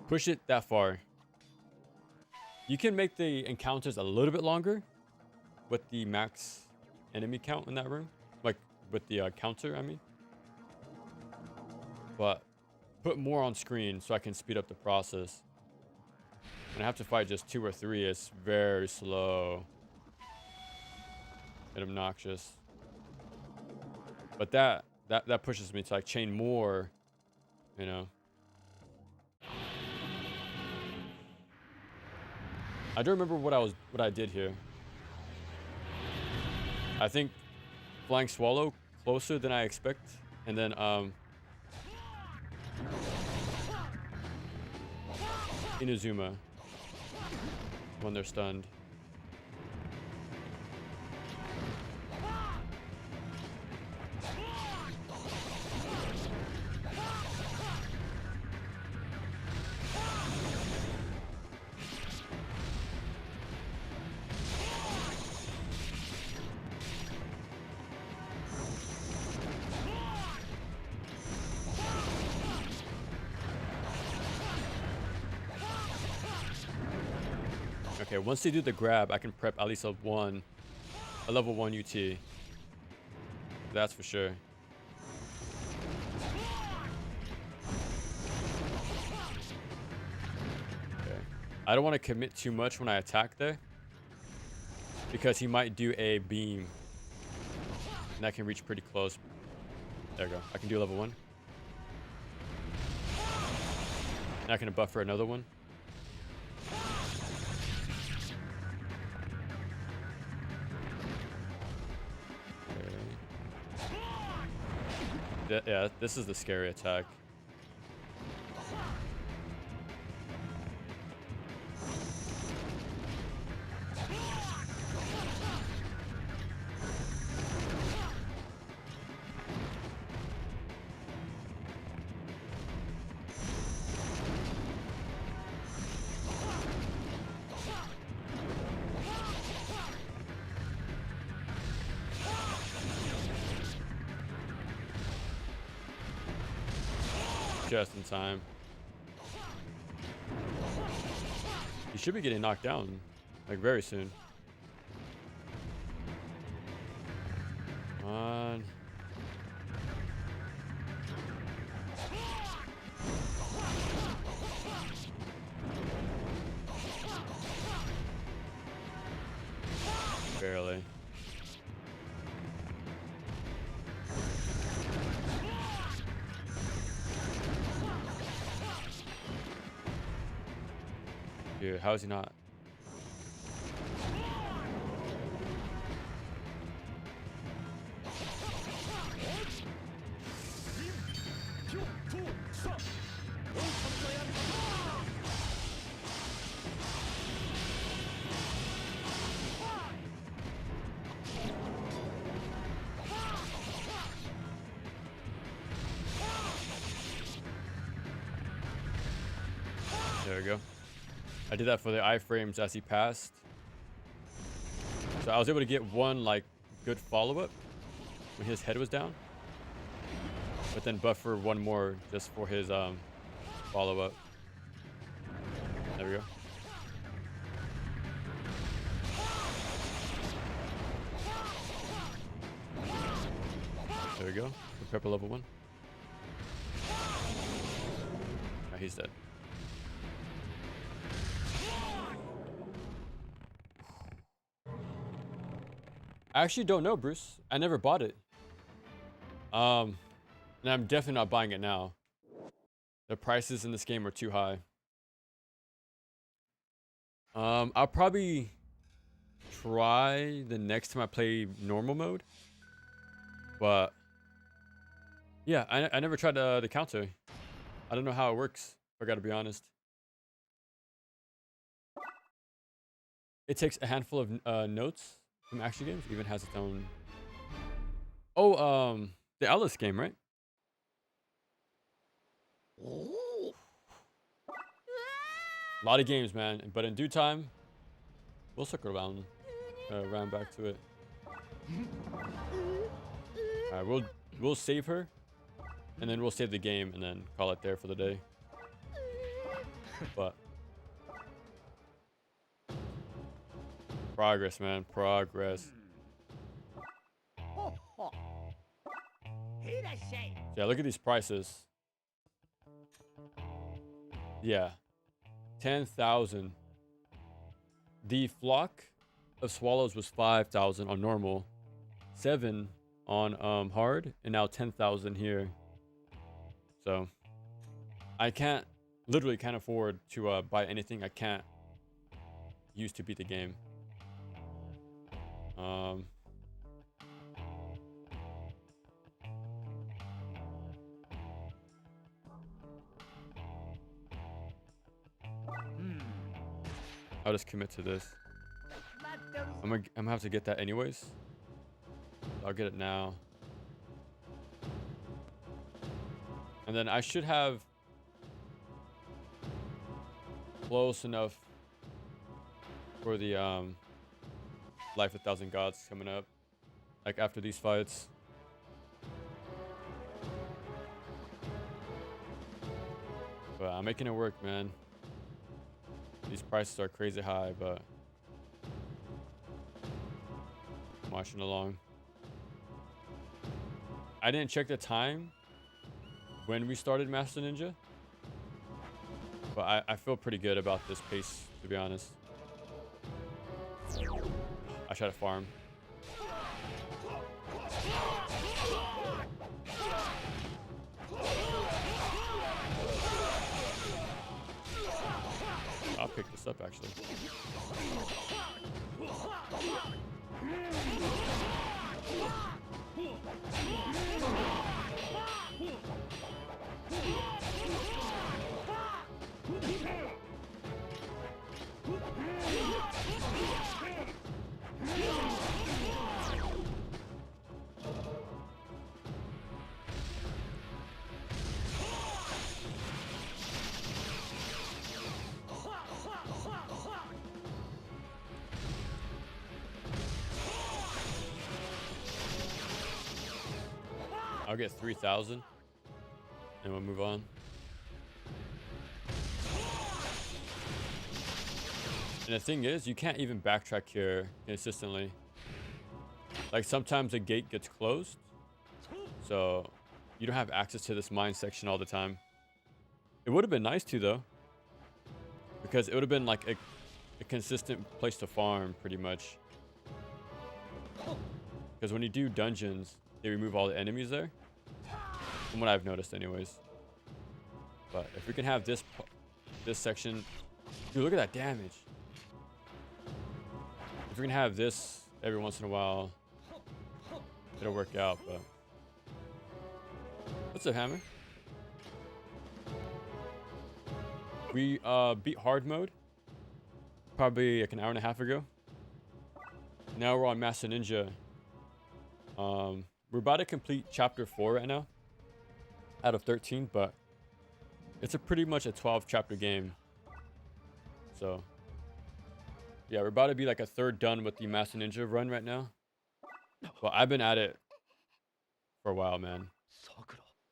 Push it that far. You can make the encounters a little bit longer with the max enemy count in that room. Like with the counter, I mean. But put more on screen so I can speed up the process. When I have to fight just 2 or 3, it's very slow and obnoxious. But that pushes me to like chain more, you know. I don't remember what I did here. I think Flying Swallow closer than I expect, and then Inazuma when they're stunned. Okay, once they do the grab, I can prep at least a level 1 UT. That's for sure. Okay. I don't want to commit too much when I attack there, because he might do a beam. And that can reach pretty close. There we go. I can do level 1. And I can buff for another one. Yeah, this is the scary attack. Just in time. He should be getting knocked down, like very soon. Come on. Barely. Dude, how is he not? There we go. I did that for the iframes as he passed. So I was able to get one like good follow-up when his head was down. But then buffer one more just for his follow-up. There we go. There we go. Prep for level 1. Oh, he's dead. I actually don't know, Bruce. I never bought it. And I'm definitely not buying it now. The prices in this game are too high. I'll probably try the next time I play normal mode. But yeah, I never tried the counter. I don't know how it works, I gotta be honest. It takes a handful of notes from action games. Even has its own. Oh, the Alice game, right? A lot of games, man. But in due time, we'll circle around back to it. All right, we'll save her, and then we'll save the game, and then call it there for the day. But progress, man, progress. Yeah, look at these prices. Yeah, 10,000. The flock of swallows was 5,000 on normal, 7 on hard, and now 10,000 here. So I literally can't afford to buy anything I can't use to beat the game. I'll just commit to this. I'm gonna have to get that anyways. I'll get it now. And then I should have close enough for the Life of 1,000 Gods coming up. Like after these fights. But I'm making it work, man. These prices are crazy high, but I'm watching along. I didn't check the time when we started Master Ninja, but I feel pretty good about this pace, to be honest. I try to farm. I'll pick this up, actually. I'll get 3,000 and we'll move on. And the thing is, you can't even backtrack here consistently. Like sometimes the gate gets closed, so you don't have access to this mine section all the time. It would have been nice to though, because it would have been like a consistent place to farm pretty much. Because when you do dungeons, they remove all the enemies there. From what I've noticed anyways. But if we can have this section, dude, look at that damage. If we can have this every once in a while, it'll work out. But what's up, Hammer? We beat hard mode probably like an hour and a half ago. Now we're on Master Ninja. We're about to complete chapter 4 right now out of 13, but it's a pretty much a 12 chapter game. So yeah, we're about to be like a third done with the Master Ninja run right now. But I've been at it for a while, man.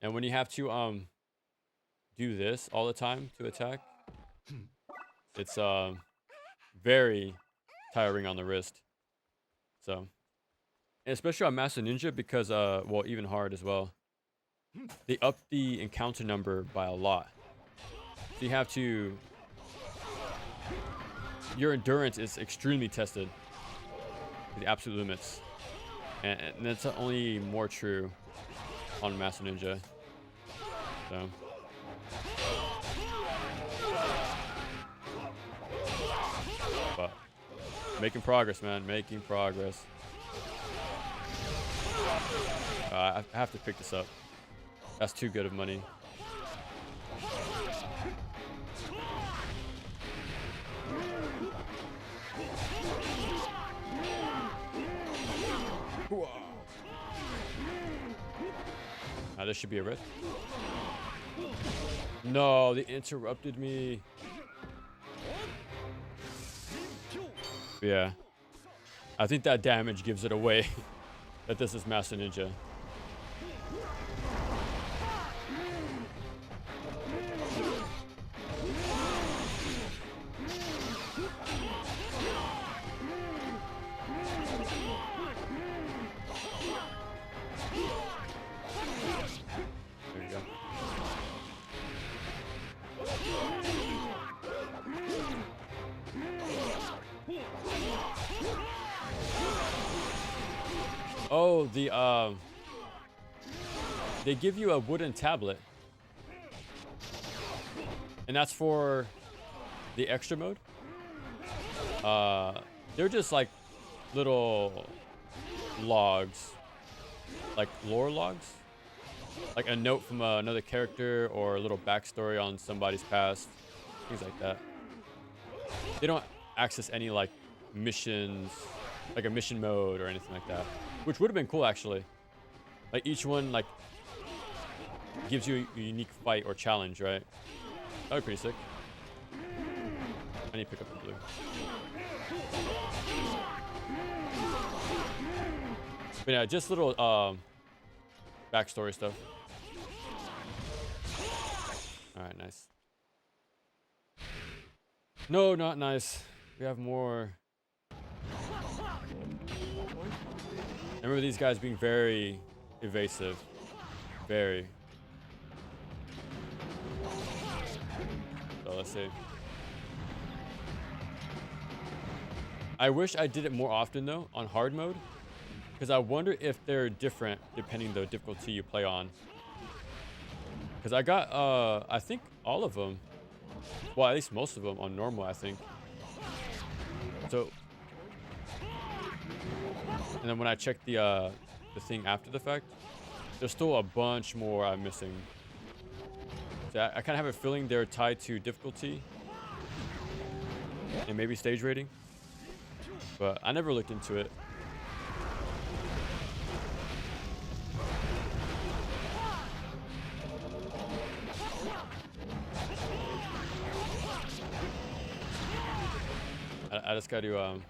And when you have to do this all the time to attack, it's very tiring on the wrist. So, and especially on Master Ninja because well, even hard as well. They up the encounter number by a lot. So you have to, your endurance is extremely tested to the absolute limits. And that's only more true on Master Ninja. So. But Making progress, man. Making progress. I have to pick this up. That's too good of money. Now this should be a red. No, they interrupted me. Yeah. I think that damage gives it away that this is Master Ninja. There you go. Oh, they give you a wooden tablet. And that's for the extra mode. They're just like little logs, like lore logs, like a note from another character or a little backstory on somebody's past, things like that. They don't access any like missions, like a mission mode or anything like that, which would have been cool actually. Like each one like gives you a unique fight or challenge, right? That'd be pretty sick. I need to pick up the blue. But yeah, just little backstory stuff. All right, nice. No, not nice. We have more. I remember these guys being very evasive. Very. So let's see. I wish I did it more often though on hard mode, because I wonder if they're different depending the difficulty you play on. Because I got I think all of them, well at least most of them on normal I think. So, and then when I check the thing after the fact, there's still a bunch more I'm missing. So I kind of have a feeling they're tied to difficulty and maybe stage rating, but I never looked into it. I just got to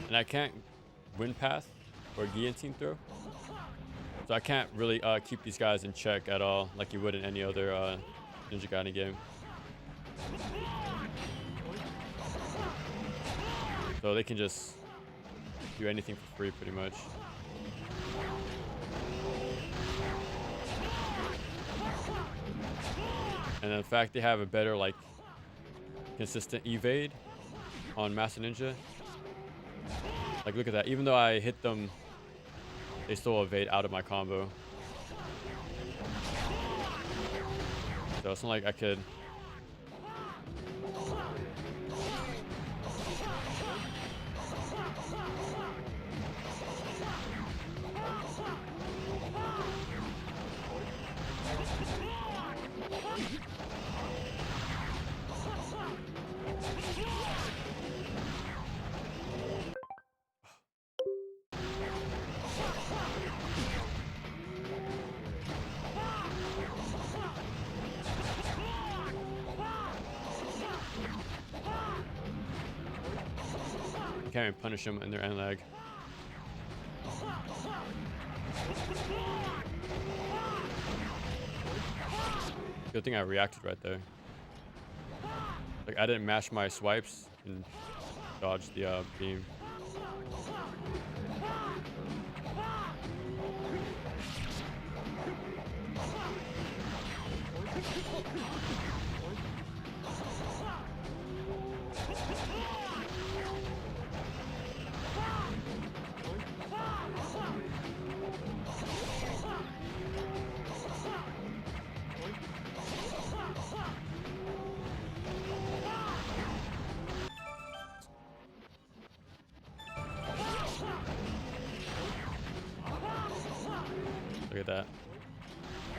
and I can't wind path or guillotine throw, so I can't really keep these guys in check at all like you would in any other Ninja Gaiden game. So they can just do anything for free pretty much. And in fact they have a better like consistent evade on Master Ninja. Like look at that, even though I hit them, they still evade out of my combo. So it's not like I could. can't even punish them in their end lag. Good thing I reacted right there. Like, I didn't mash my swipes and dodge the beam. Look at that.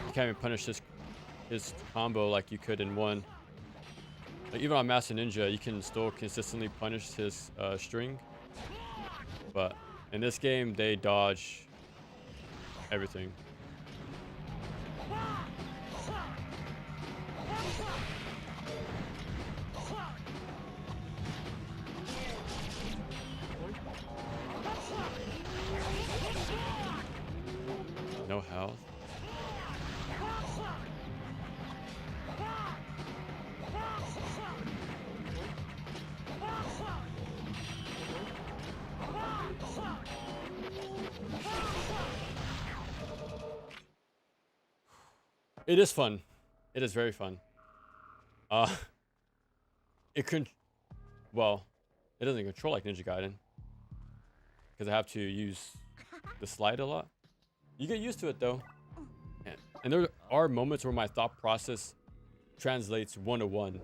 You can't even punish his combo like you could in one. Like, even on Master Ninja, you can still consistently punish his string. But in this game, they dodge everything. No health. It is fun. It is very fun. It can, well, it doesn't control like Ninja Gaiden because I have to use the slide a lot. You get used to it though, and there are moments where my thought process translates one-to-one,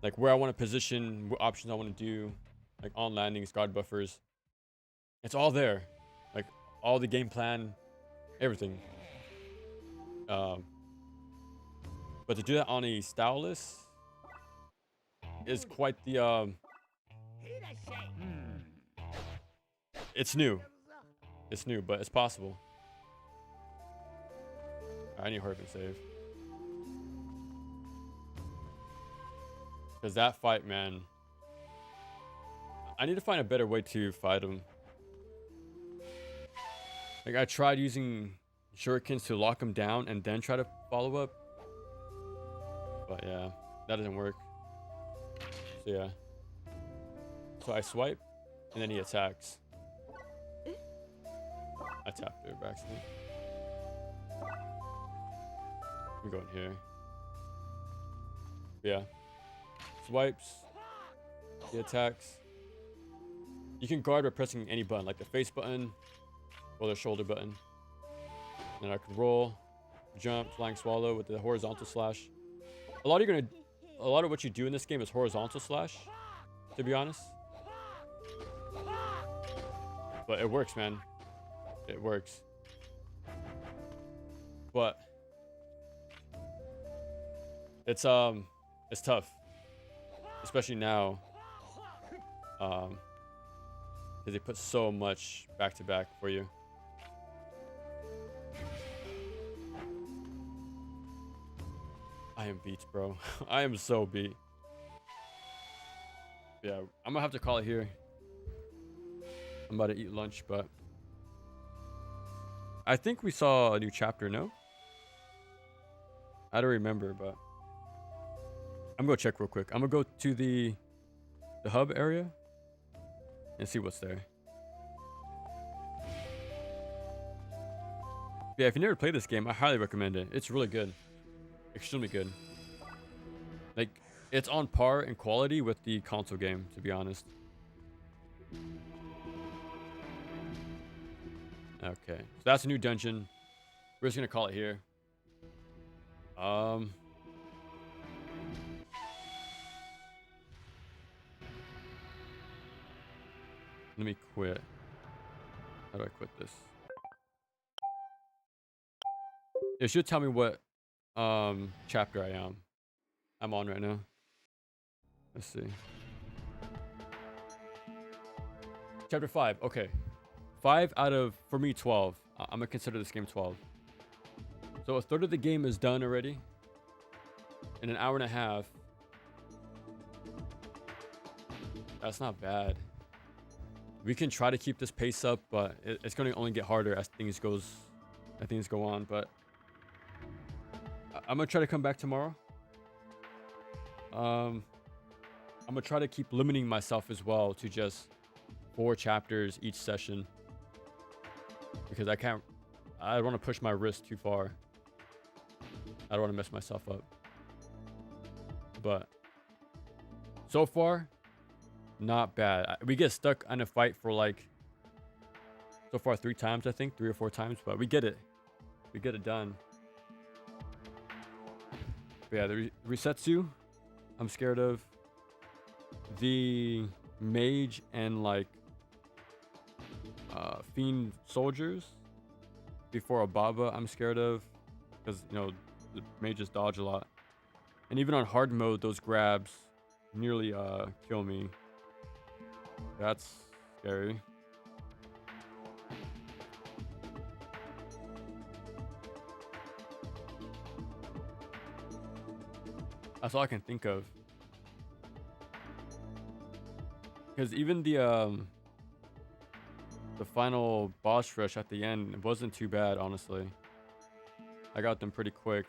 like where I want to position, what options I want to do, like on landings, guard buffers. It's all there, like all the game plan, everything. But to do that on a stylus is quite the it's new. It's new, but it's possible. I need hurry up and save. Because that fight, man, I need to find a better way to fight him. Like, I tried using shurikens to lock him down and then try to follow up. But yeah, that doesn't work. So yeah. So I swipe, and then he attacks. I tapped there by accident. We go in here. Yeah. Swipes. He attacks. You can guard by pressing any button, like the face button or the shoulder button. Then I can roll, jump, flying swallow with the horizontal slash. A lot of what you do in this game is horizontal slash, to be honest. But it works, man. It works. But it's tough, especially now, because they put so much back to back for you. I am beat, bro. I am so beat. Yeah, I'm gonna have to call it here. I'm about to eat lunch, but I think we saw a new chapter, no? I don't remember, but I'm gonna check real quick. I'm gonna go to the hub area and see what's there. Yeah, if you never played this game, I highly recommend it. It's really good. Extremely good. Like, it's on par in quality with the console game, to be honest. Okay, so that's a new dungeon. We're just gonna call it here. Let me quit. How do I quit this? It should tell me what chapter I'm on right now. Let's see. Chapter 5. Okay. 5 out of, for me, 12. I'm gonna consider this game 12. So a third of the game is done already. In an hour and a half. That's not bad. We can try to keep this pace up, but it's going to only get harder as things go on. But I'm gonna try to come back tomorrow. I'm gonna try to keep limiting myself as well to just 4 chapters each session, because I don't want to push my wrist too far. I don't want to mess myself up. But so far, not bad. We get stuck in a fight for like, so far 3 times, I think 3 or 4 times, but we get it done. But yeah, the Resetsu I'm scared of. The mage and like fiend soldiers before Ababa I'm scared of, because you know the mages dodge a lot, and even on hard mode those grabs nearly kill me. That's scary. That's all I can think of. Because even the final boss rush at the end wasn't too bad, honestly. I got them pretty quick.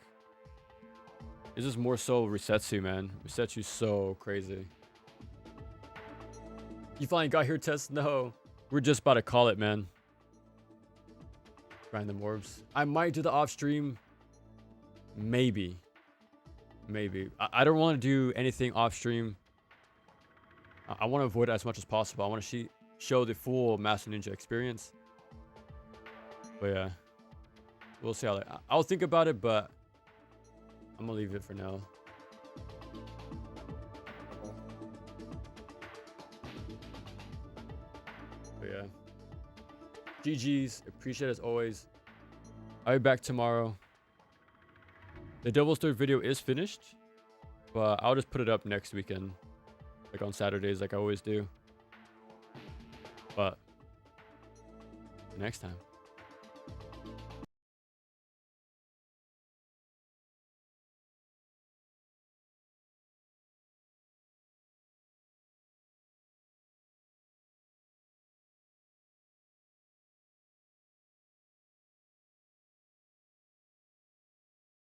It's just more so Resetsu, man. Resetsu's so crazy. You finally got here, Tess? No. We're just about to call it, man. Grind them orbs. I might do the off stream. Maybe. I don't want to do anything off stream. I want to avoid it as much as possible. I want to show the full Master Ninja experience. But yeah, we'll see how that. I'll think about it, but I'm gonna leave it for now. But yeah, GG's. Appreciate it as always. I'll be back tomorrow. The Devil's Third video is finished, but I'll just put it up next weekend, like on Saturdays, like I always do. But next time.